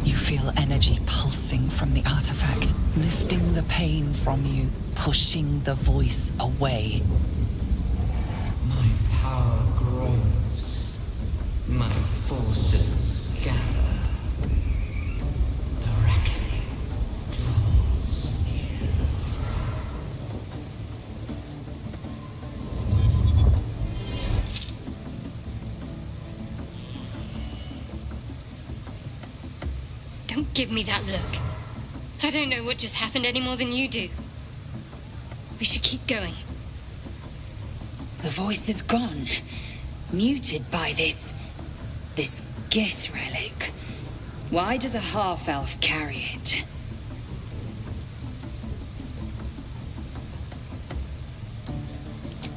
[SPEAKER 4] You feel energy pulsing from the artifact, lifting the pain from you, pushing the voice away.
[SPEAKER 20] My power grows. My forces gather. The reckoning draws near.
[SPEAKER 6] Don't give me that look. I don't know what just happened any more than you do. We should keep going.
[SPEAKER 21] The voice is gone. Muted by this Gith relic. Why does a half-elf carry it?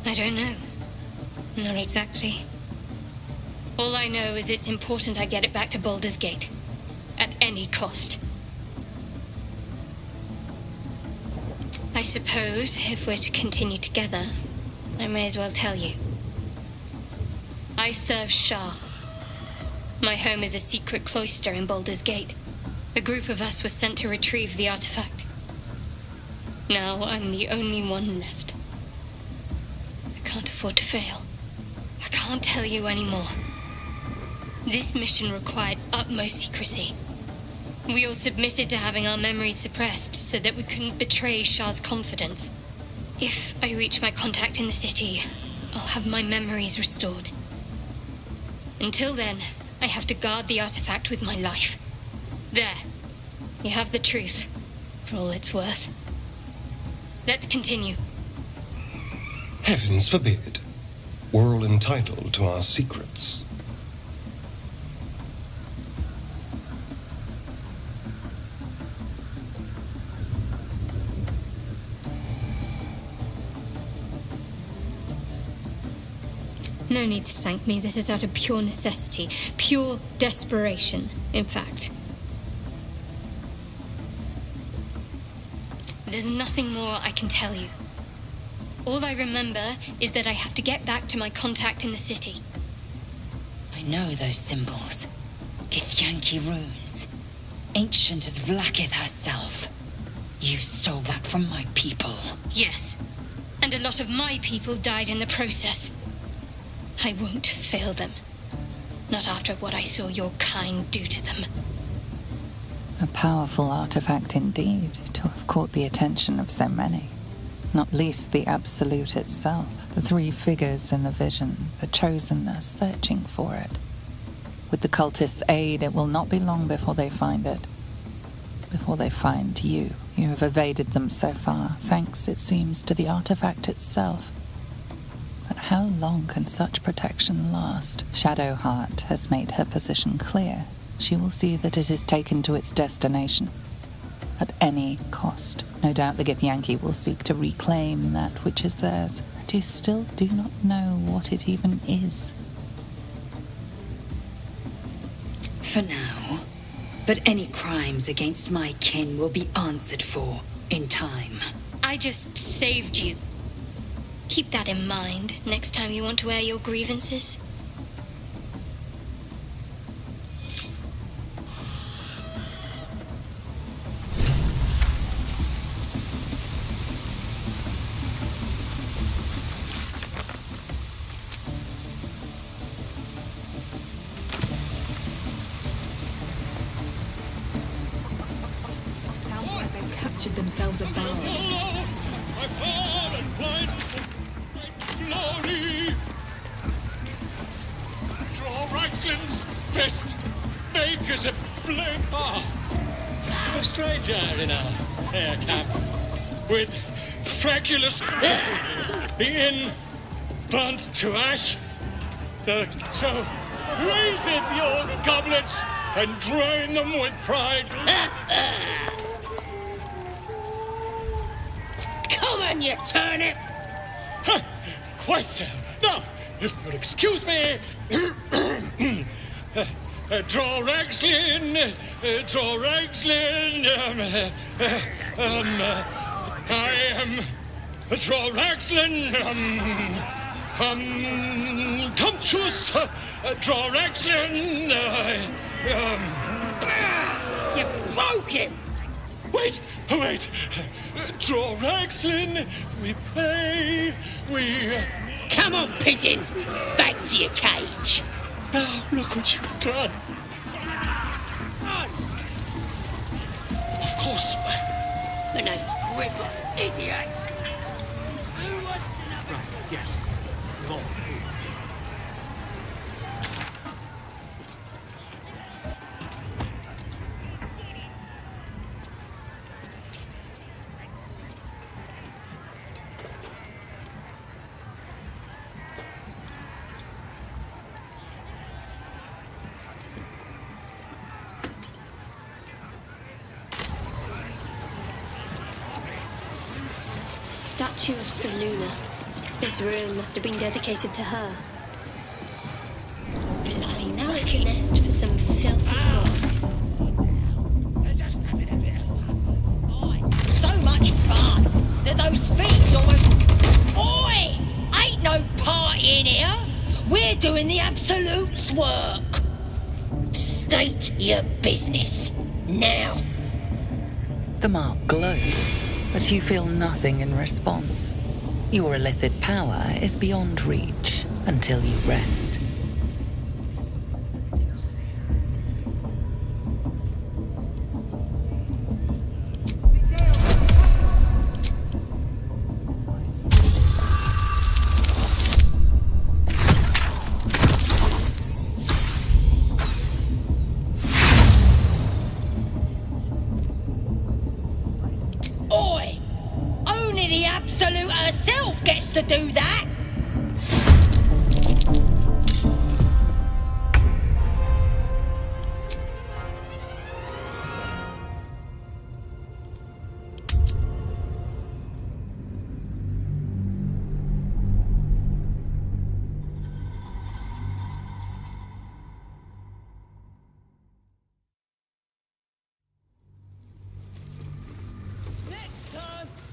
[SPEAKER 6] I don't know. Not exactly. All I know is it's important I get it back to Baldurs Gate. At any cost. I suppose, if we're to continue together, I may as well tell you. I serve Shah. My home is a secret cloister in Baldur's Gate. A group of us was sent to retrieve the artifact. Now I'm the only one left. I can't afford to fail. I can't tell you anymore. This mission required utmost secrecy. We all submitted to having our memories suppressed so that we couldn't betray Shah's confidence. If I reach my contact in the city, I'll have my memories restored. Until then, I have to guard the artifact with my life. There. You have the truth, for all it's worth. Let's continue.
[SPEAKER 12] Heavens forbid. We're all entitled to our secrets.
[SPEAKER 6] No need to thank me. This is out of pure necessity. Pure desperation, in fact. There's nothing more I can tell you. All I remember is that I have to get back to my contact in the city.
[SPEAKER 21] I know those symbols. Githyanki runes. Ancient as Vlaakith herself. You stole that from my people.
[SPEAKER 6] Yes. And a lot of my people died in the process. I won't fail them. Not after what I saw your kind do to them.
[SPEAKER 4] A powerful artifact indeed, to have caught the attention of so many. Not least the Absolute itself, the 3 figures in the vision, the Chosen are searching for it. With the cultists' aid, it will not be long before they find it. Before they find you. You have evaded them so far, thanks, it seems, to the artifact itself. But how long can such protection last? Shadowheart has made her position clear. She will see that it is taken to its destination. At any cost. No doubt the Githyanki will seek to reclaim that which is theirs. But you still do not know what it even is.
[SPEAKER 21] For now. But any crimes against my kin will be answered for in time.
[SPEAKER 6] I just saved you. Keep that in mind next time you want to air your grievances.
[SPEAKER 14] ourselves a bower.
[SPEAKER 2] My power and blind glory. Draw Raxlin's best make us a blame. A stranger in our air camp with fragulous. The inn burnt to ash. So raiseth your goblets and drain them with pride.
[SPEAKER 17] Come on, you turnip!
[SPEAKER 2] Quite so. Now, if you'll excuse me, draw Raxlin, I am draw Raxlin, Tumptuous, draw Raxlin,
[SPEAKER 17] You broke him!
[SPEAKER 2] Wait! Draw Raxlin, we pray, we...
[SPEAKER 17] Come on, pigeon! Back to your cage!
[SPEAKER 2] Now, look what you've done. Of course.
[SPEAKER 17] My name's Gripper, idiot! Who wants another?
[SPEAKER 2] Right, yes. Come on.
[SPEAKER 6] Statue of Seluna. This room must have been dedicated to her. Bloody delicate nest for some filthy god.
[SPEAKER 17] So much fun that those feet almost... Oi! Ain't no party in here! We're doing the Absolute's work! State your business, now!
[SPEAKER 4] The mark glows, but you feel nothing in response. Your illithid power is beyond reach until you rest.
[SPEAKER 17] Oi! Only the Absolute herself gets to do that!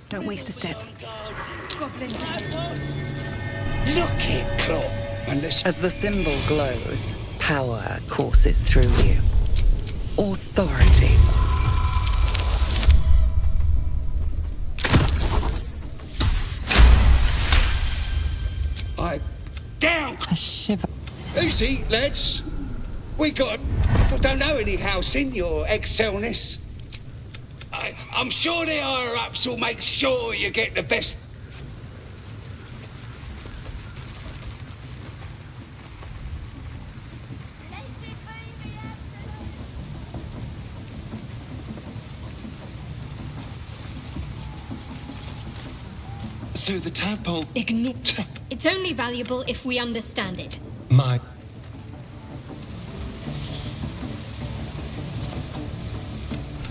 [SPEAKER 14] Don't waste a step.
[SPEAKER 19] Look it, Claw.
[SPEAKER 4] As the symbol glows, power courses through you. Authority.
[SPEAKER 19] Down!
[SPEAKER 4] A shiver.
[SPEAKER 19] Easy, lads. We got... Don't know any house in your excelness. I'm sure the higher-ups will make sure you get the best...
[SPEAKER 12] So the tadpole...
[SPEAKER 6] Ignore. It's only valuable if we understand it.
[SPEAKER 12] My...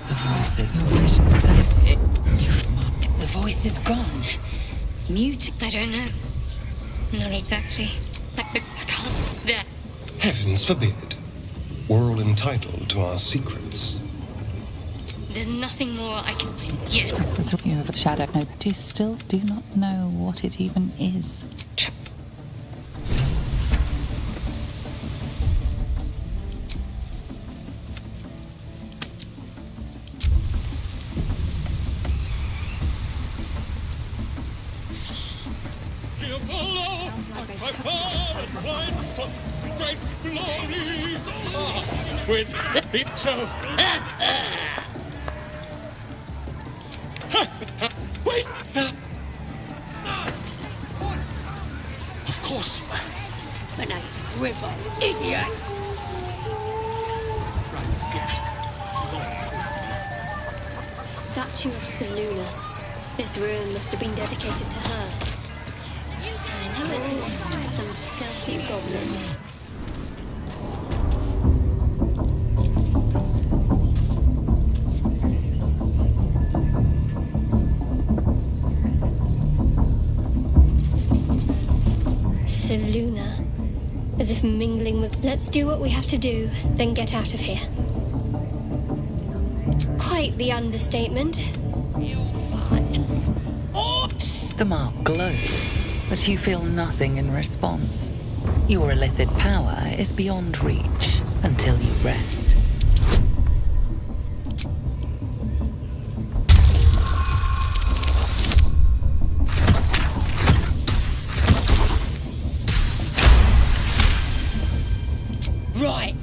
[SPEAKER 4] The voices, your vision,
[SPEAKER 21] The voice is gone. Mute.
[SPEAKER 6] I don't know. Not exactly. I can't. There.
[SPEAKER 12] Heavens forbid. We're all entitled to our secrets.
[SPEAKER 6] There's nothing more I can. Yeah.
[SPEAKER 4] You have a shadow. No, but you still do not know what it even is.
[SPEAKER 2] My power and blind for great glory. With it so. Wait! Of course you are.
[SPEAKER 6] But I ribble, idiot! Statue of Seluna. This ruin must have been dedicated to her. Now it's next for some filthy goblins. Seluna. As if mingling with... Let's do what we have to do, then get out of here. Quite the understatement.
[SPEAKER 4] The mark glows, but you feel nothing in response. Your illithid power is beyond reach until you rest.
[SPEAKER 21] Right.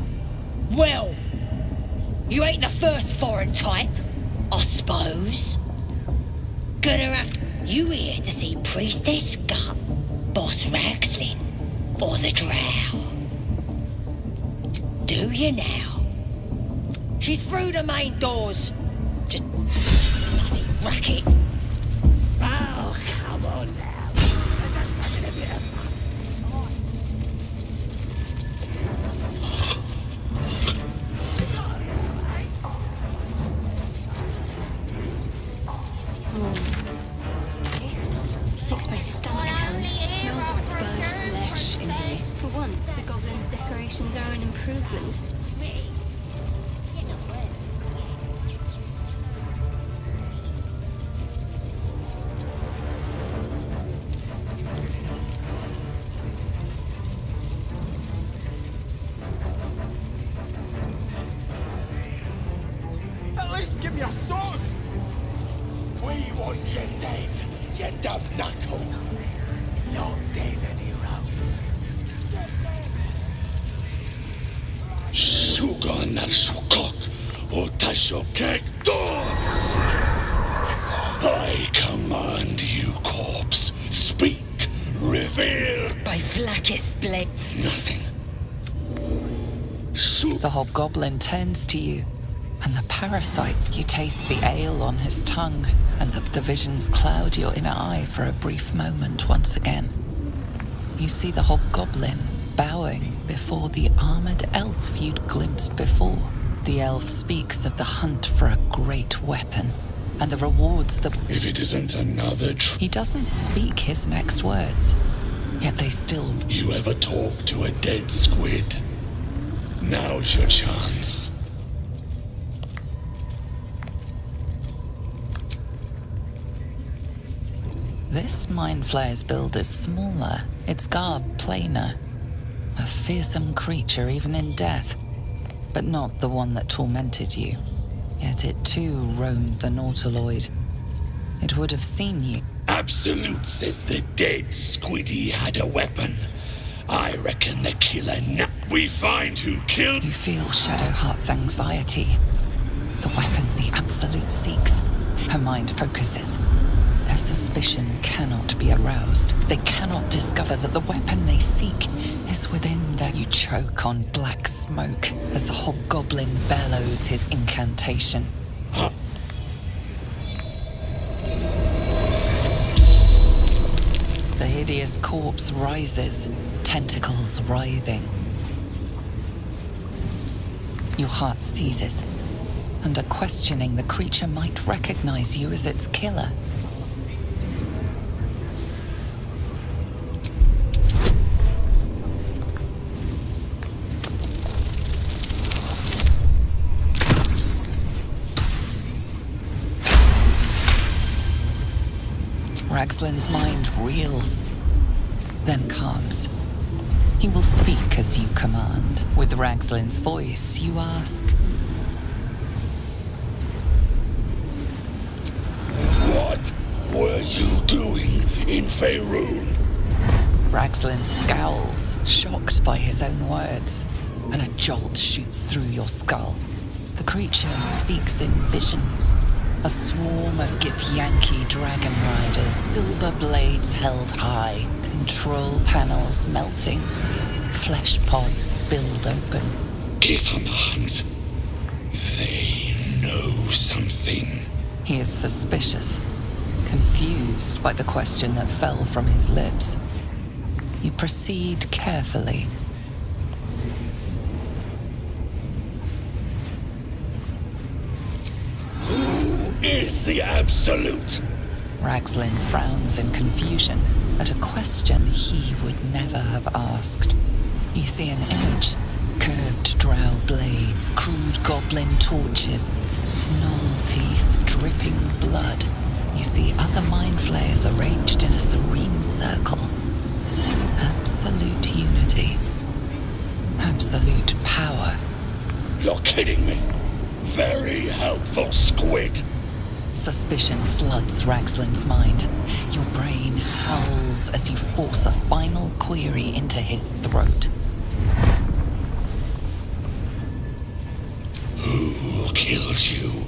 [SPEAKER 21] Well, you ain't the first foreign type, I suppose. Gonna have you here to see Priestess Gut, Boss Ragslin, or the Drow. Do you now? She's through the main doors. Just bloody racket. Oh, come on now.
[SPEAKER 6] Makes my stomach turn. Smells like burnt flesh in here. For once, the goblins' decorations are an improvement.
[SPEAKER 2] At least give me a sword!
[SPEAKER 19] We want you dead, you dumb knuckle. Not dead, hero. Sugar na sukok, otashokek doors. I command you, corpse. Speak, reveal.
[SPEAKER 21] By Vlaakith's blade.
[SPEAKER 19] Nothing.
[SPEAKER 4] The hobgoblin turns to you, and the parasites, you taste the ale on his tongue, and the visions cloud your inner eye for a brief moment once again. You see the hobgoblin bowing before the armored elf you'd glimpsed before. The elf speaks of the hunt for a great weapon, and the rewards that...
[SPEAKER 19] If it isn't another
[SPEAKER 4] He doesn't speak his next words, yet they still...
[SPEAKER 19] You ever talk to a dead squid? Now's your chance.
[SPEAKER 4] This mind flayer's build is smaller, its garb plainer. A fearsome creature even in death, but not the one that tormented you. Yet it too roamed the Nautiloid. It would have seen you.
[SPEAKER 19] Absolute says the dead squiddy had a weapon. I reckon the killer we find who killed...
[SPEAKER 4] You feel Shadowheart's anxiety. The weapon the Absolute seeks. Her mind focuses. Their suspicion cannot be aroused. They cannot discover that the weapon they seek is within their... You choke on black smoke as the hobgoblin bellows his incantation. The hideous corpse rises, tentacles writhing. Your heart seizes. Under questioning, the creature might recognize you as its killer. Ragslin's mind reels, then calms. He will speak as you command. With Ragslin's voice, you ask.
[SPEAKER 19] What were you doing in Faerun?
[SPEAKER 4] Ragslin scowls, shocked by his own words, and a jolt shoots through your skull. The creature speaks in visions. A swarm of Githyanki dragon riders, silver blades held high, control panels melting, flesh pods spilled open.
[SPEAKER 19] Get on the hunt. They know something.
[SPEAKER 4] He is suspicious, confused by the question that fell from his lips. You proceed carefully.
[SPEAKER 19] Who is the Absolute?
[SPEAKER 4] Ragzlin frowns in confusion at a question he would never have asked. You see an image. Curved drow blades, crude goblin torches, gnoll teeth dripping blood. You see other mind flayers arranged in a serene circle. Absolute unity. Absolute power.
[SPEAKER 19] You're kidding me. Very helpful, squid.
[SPEAKER 4] Suspicion floods Ragzlin's mind. Your brain howls as you force a final query into his throat.
[SPEAKER 19] Who killed you?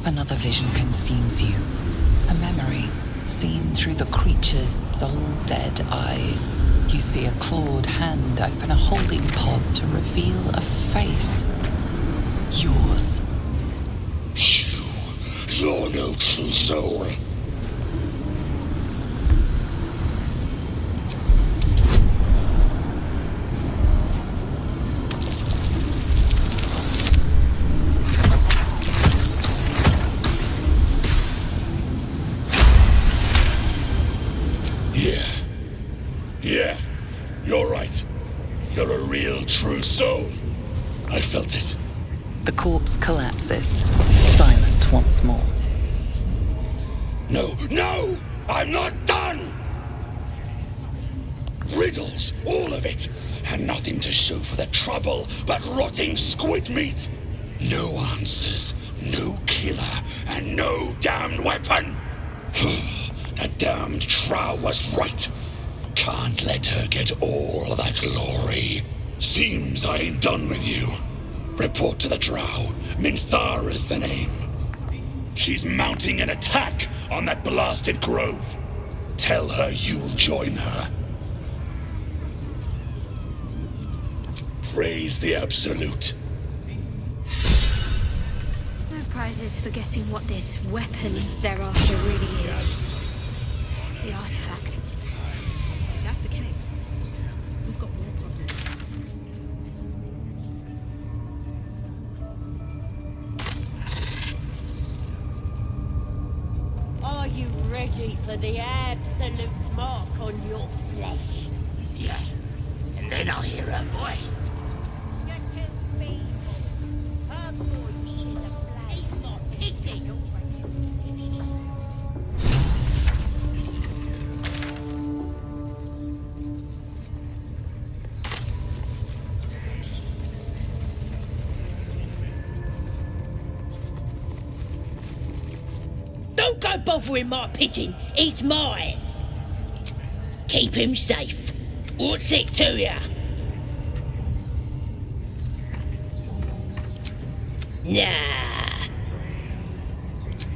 [SPEAKER 4] Another vision consumes you. A memory, seen through the creature's soul-dead eyes. You see a clawed hand open a holding pod to reveal a face. Yours.
[SPEAKER 19] You're no true soul. Yeah, you're right. You're a real true soul. I felt it.
[SPEAKER 4] The corpse collapses, silent once more.
[SPEAKER 19] No! I'm not done! Riddles, all of it, and nothing to show for the trouble but rotting squid meat. No answers, no killer, and no damned weapon. The damned Trow was right. Can't let her get all the glory. Seems I ain't done with you. Report to the Drow. Minthara's the name. She's mounting an attack on that blasted grove. Tell her you'll join her. Praise the Absolute.
[SPEAKER 6] No prizes for guessing what this weapon they're after really is. The artifact.
[SPEAKER 16] If that's the case, we've got more problems.
[SPEAKER 21] Are you ready for the Absolute's mark on your flesh?
[SPEAKER 3] Yeah. And then I'll hear her voice.
[SPEAKER 21] Her voice is a flame. He's not pity.
[SPEAKER 3] Don't go bothering my pigeon. He's mine. Keep him safe. What's it to ya? Nah.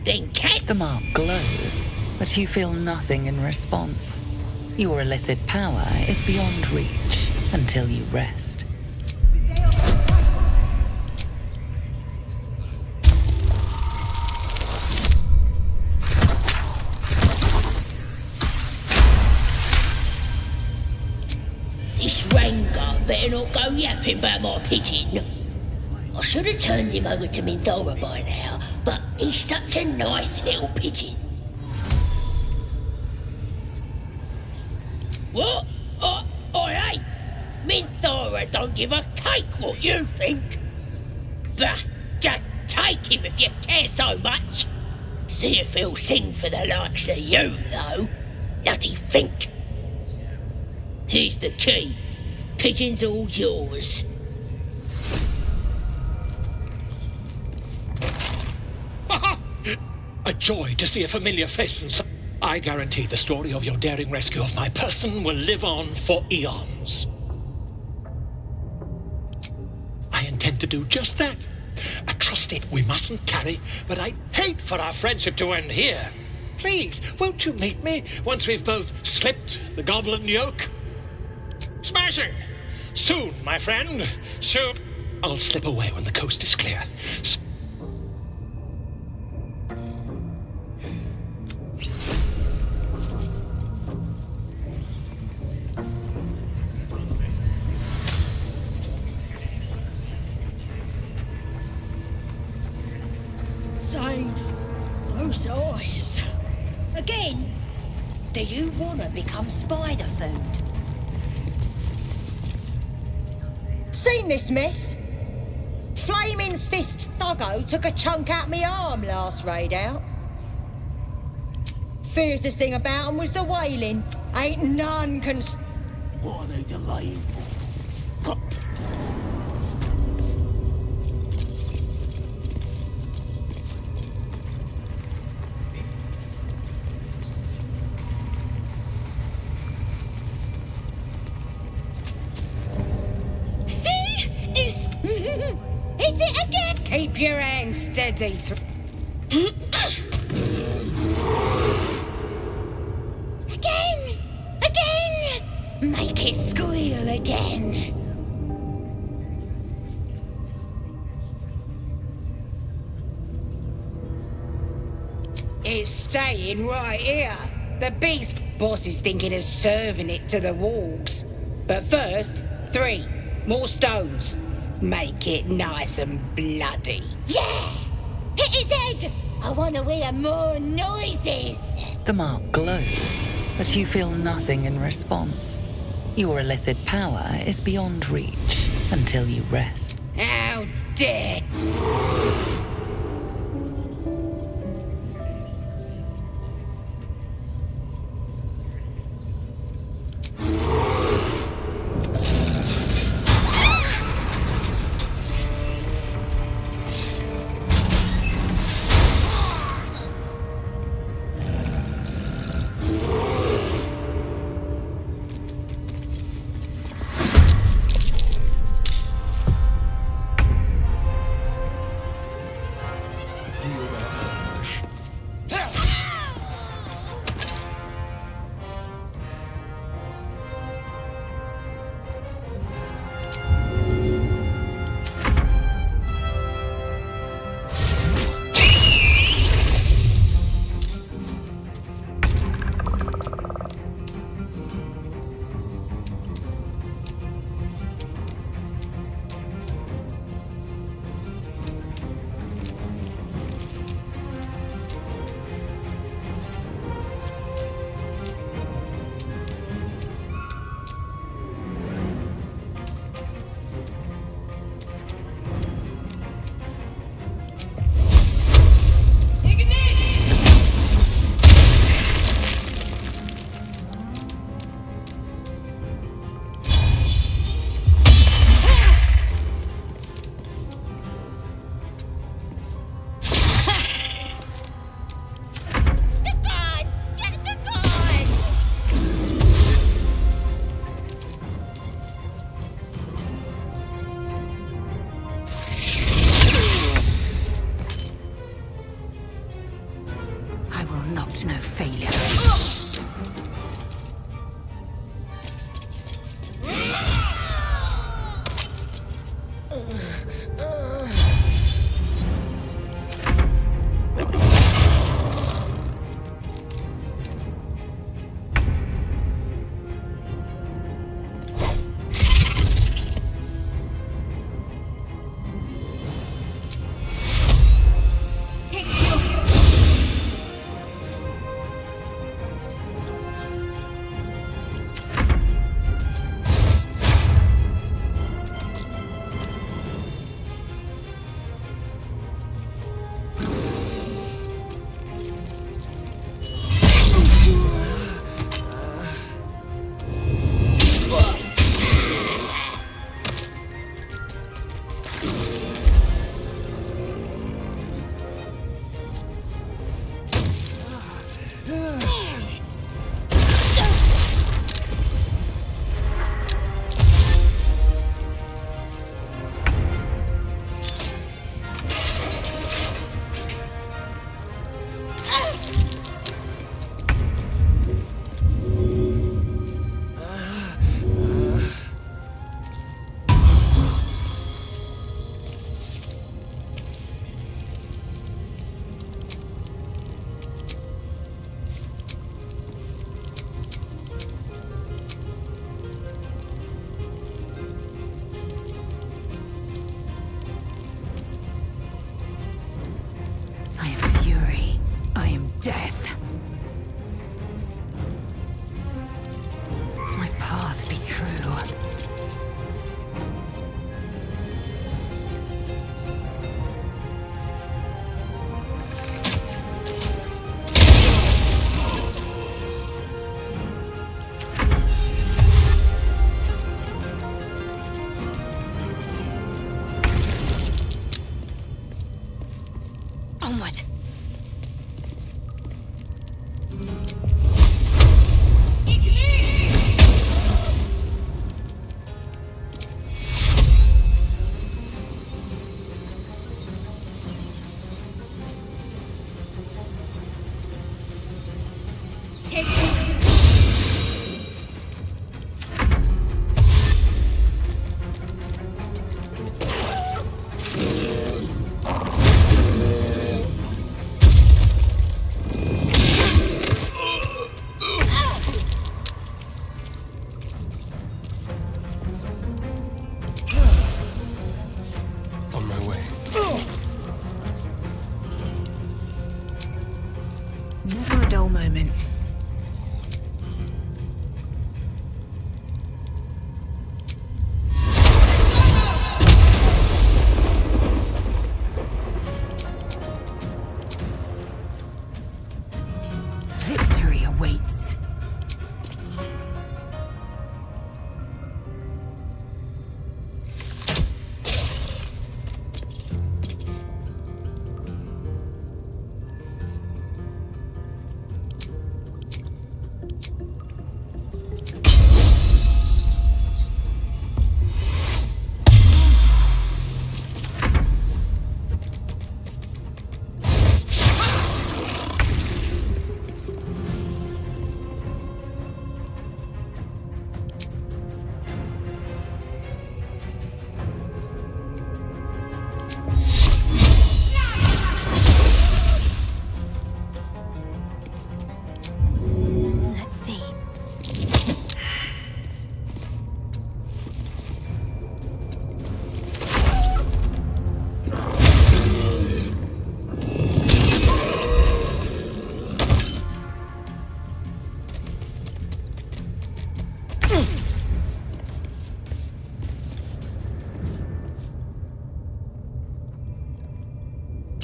[SPEAKER 3] Then cat.
[SPEAKER 4] The mark glows, but you feel nothing in response. Your illithid power is beyond reach until you rest.
[SPEAKER 3] This Ranger better not go yapping about my pigeon. I should have turned him over to Minthara by now, but he's such a nice little pigeon. What? I ain't. Minthara don't give a cake what you think. Bah, just take him if you care so much. See if he'll sing for the likes of you, though. Nutty think. Here's the key. Pigeon's all yours.
[SPEAKER 22] A joy to see a familiar face, and so I guarantee the story of your daring rescue of my person will live on for eons. I intend to do just that. A trusty we mustn't tarry, but I'd hate for our friendship to end here. Please, won't you meet me once we've both slipped the goblin yoke? Smashing! Soon, my friend. Soon. I'll slip away when the coast is clear.
[SPEAKER 21] Zane, those eyes. Again? Do you want to become spider food? Seen this mess? Flaming Fist Thuggo took a chunk out me arm last raid out. Fiercest thing about 'em was the wailing. Ain't none can... What are they delaying for? Is it again? Keep your hands steady. Again! Again! Make it squeal again. It's staying right here. The beast boss is thinking of serving it to the wargs. But first, 3 more stones. Make it nice and bloody. Yeah! Hit his head! I want to hear more noises!
[SPEAKER 4] The mark glows, but you feel nothing in response. Your illithid power is beyond reach until you rest.
[SPEAKER 21] How dare...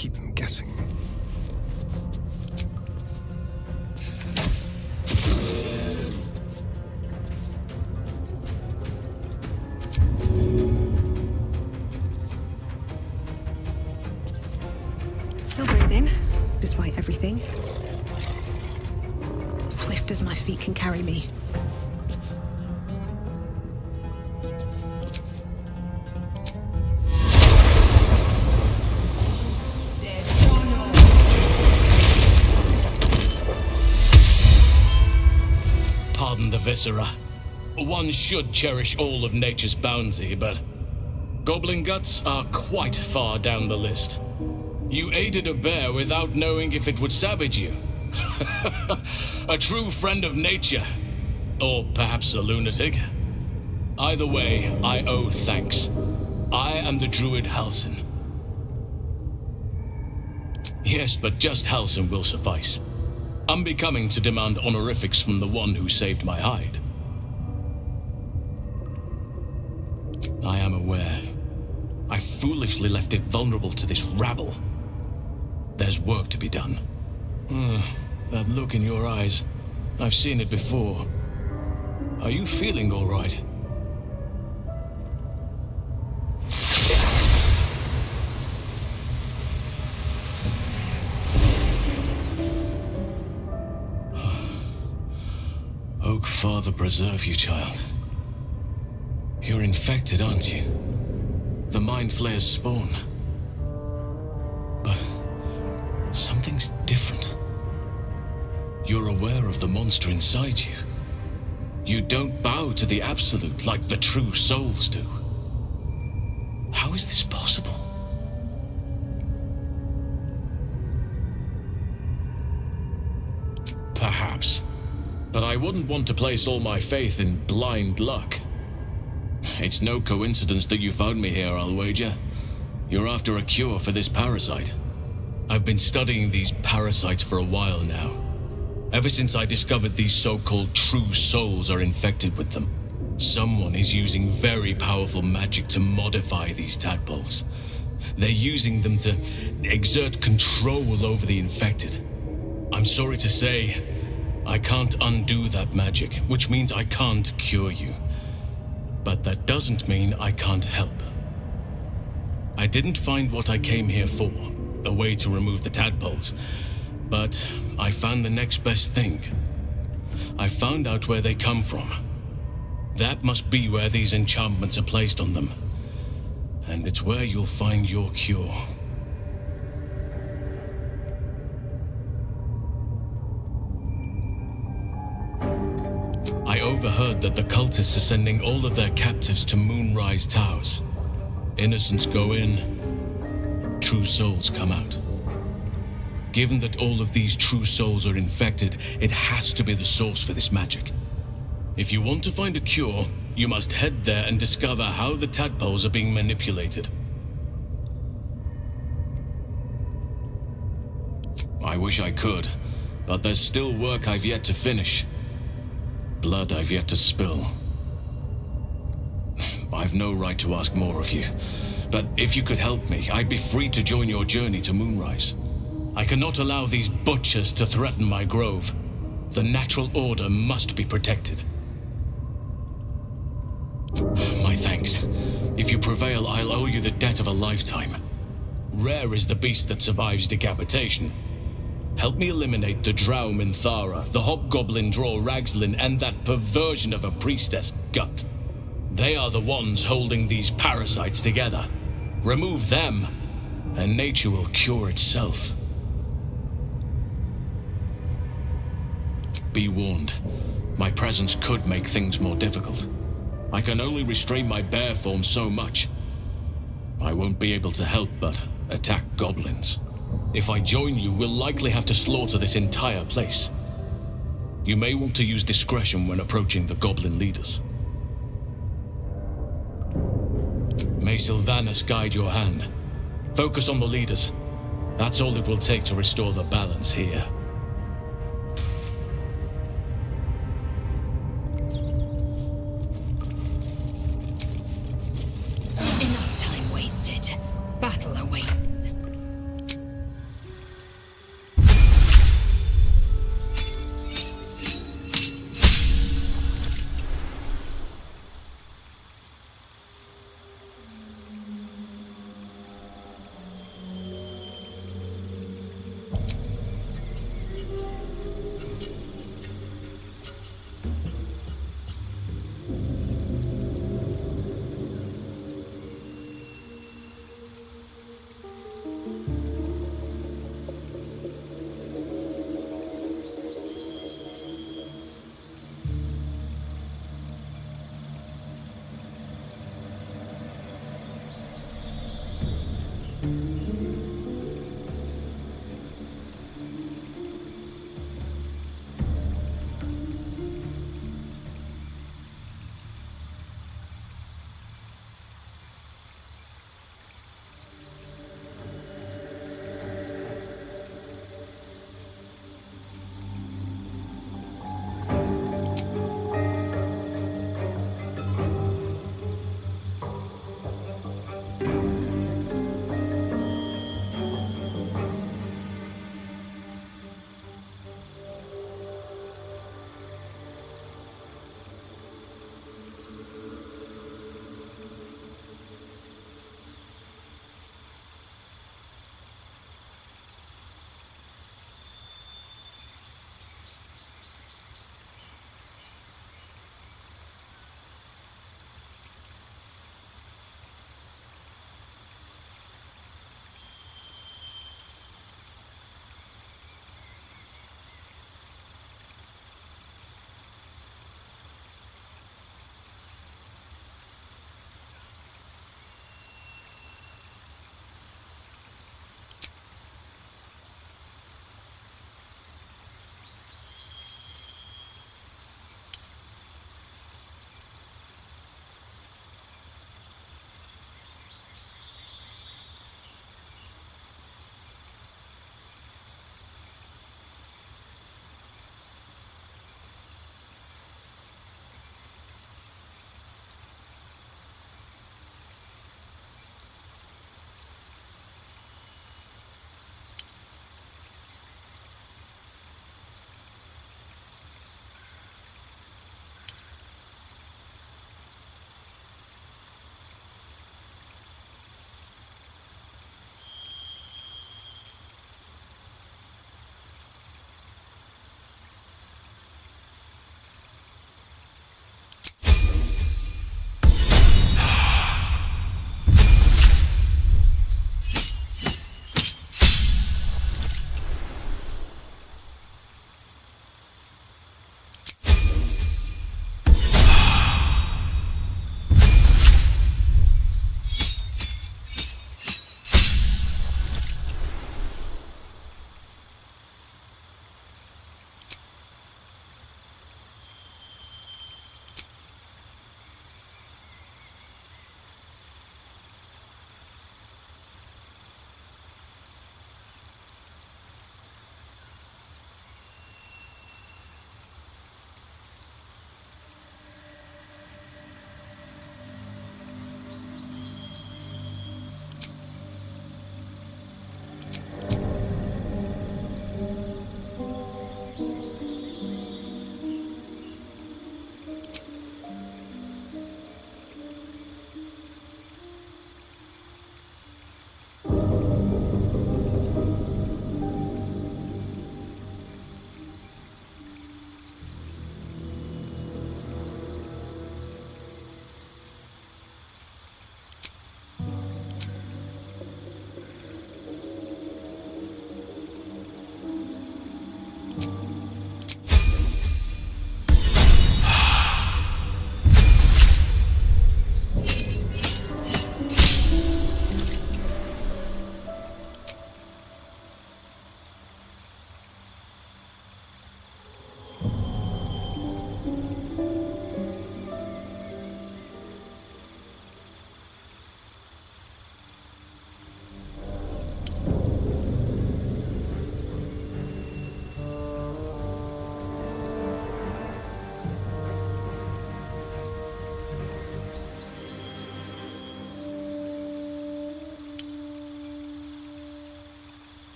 [SPEAKER 13] keep them guessing.
[SPEAKER 14] Still breathing, despite everything. Swift as my feet can carry me.
[SPEAKER 1] Pardon the viscera. One should cherish all of nature's bounty, but goblin guts are quite far down the list. You aided a bear without knowing if it would savage you. A true friend of nature. Or perhaps a lunatic. Either way, I owe thanks. I am the druid Halsin. Yes, but just Halsin will suffice. Unbecoming to demand honorifics from the one who saved my hide. I am aware. I foolishly left it vulnerable to this rabble. There's work to be done. That look in your eyes. I've seen it before. Are you feeling all right? Oak Father preserve you, child. You're infected, aren't you? The Mind Flayer's spawn. But something's different. You're aware of the monster inside you. You don't bow to the Absolute like the true souls do. How is this possible? Perhaps. But I wouldn't want to place all my faith in blind luck. It's no coincidence that you found me here, I'll wager. You're after a cure for this parasite. I've been studying these parasites for a while now. Ever since I discovered these so-called true souls are infected with them. Someone is using very powerful magic to modify these tadpoles. They're using them to exert control over the infected. I'm sorry to say, I can't undo that magic, which means I can't cure you. But that doesn't mean I can't help. I didn't find what I came here for, a way to remove the tadpoles, but I found the next best thing. I found out where they come from. That must be where these enchantments are placed on them. And it's where you'll find your cure. I overheard that the cultists are sending all of their captives to Moonrise Towers. Innocents go in, true souls come out. Given that all of these true souls are infected, it has to be the source for this magic. If you want to find a cure, you must head there and discover how the tadpoles are being manipulated. I wish I could, but there's still work I've yet to finish. Blood I've yet to spill. I've no right to ask more of you, but if you could help me, I'd be free to join your journey to Moonrise. I cannot allow these butchers to threaten my grove. The natural order must be protected. My thanks. If you prevail, I'll owe you the debt of a lifetime. Rare is the beast that survives decapitation. Help me eliminate the Drow Minthara, the Hobgoblin Draw Ragslin, and that perversion of a priestess, Gut. They are the ones holding these parasites together. Remove them, and nature will cure itself. Be warned, my presence could make things more difficult. I can only restrain my bear form so much. I won't be able to help but attack goblins. If I join you, we'll likely have to slaughter this entire place. You may want to use discretion when approaching the goblin leaders. May Sylvanas guide your hand. Focus on the leaders. That's all it will take to restore the balance here.
[SPEAKER 21] Enough time wasted. Battle awaits.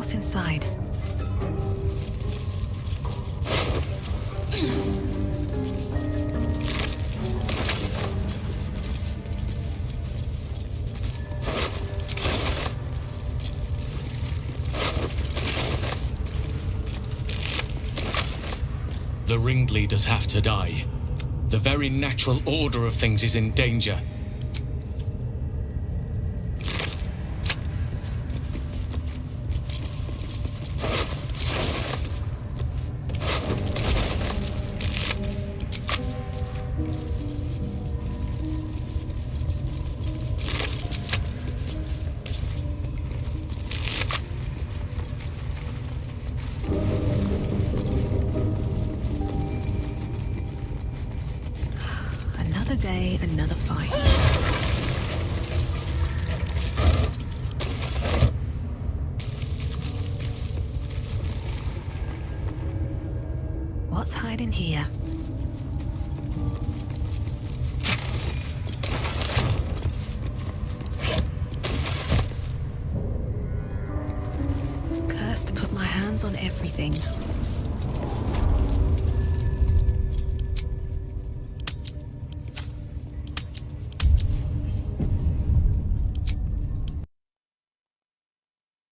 [SPEAKER 14] What's inside?
[SPEAKER 1] The ringleaders have to die. The very natural order of things is in danger.
[SPEAKER 14] Another day, another fight. What's hiding here? Cursed to put my hands on everything.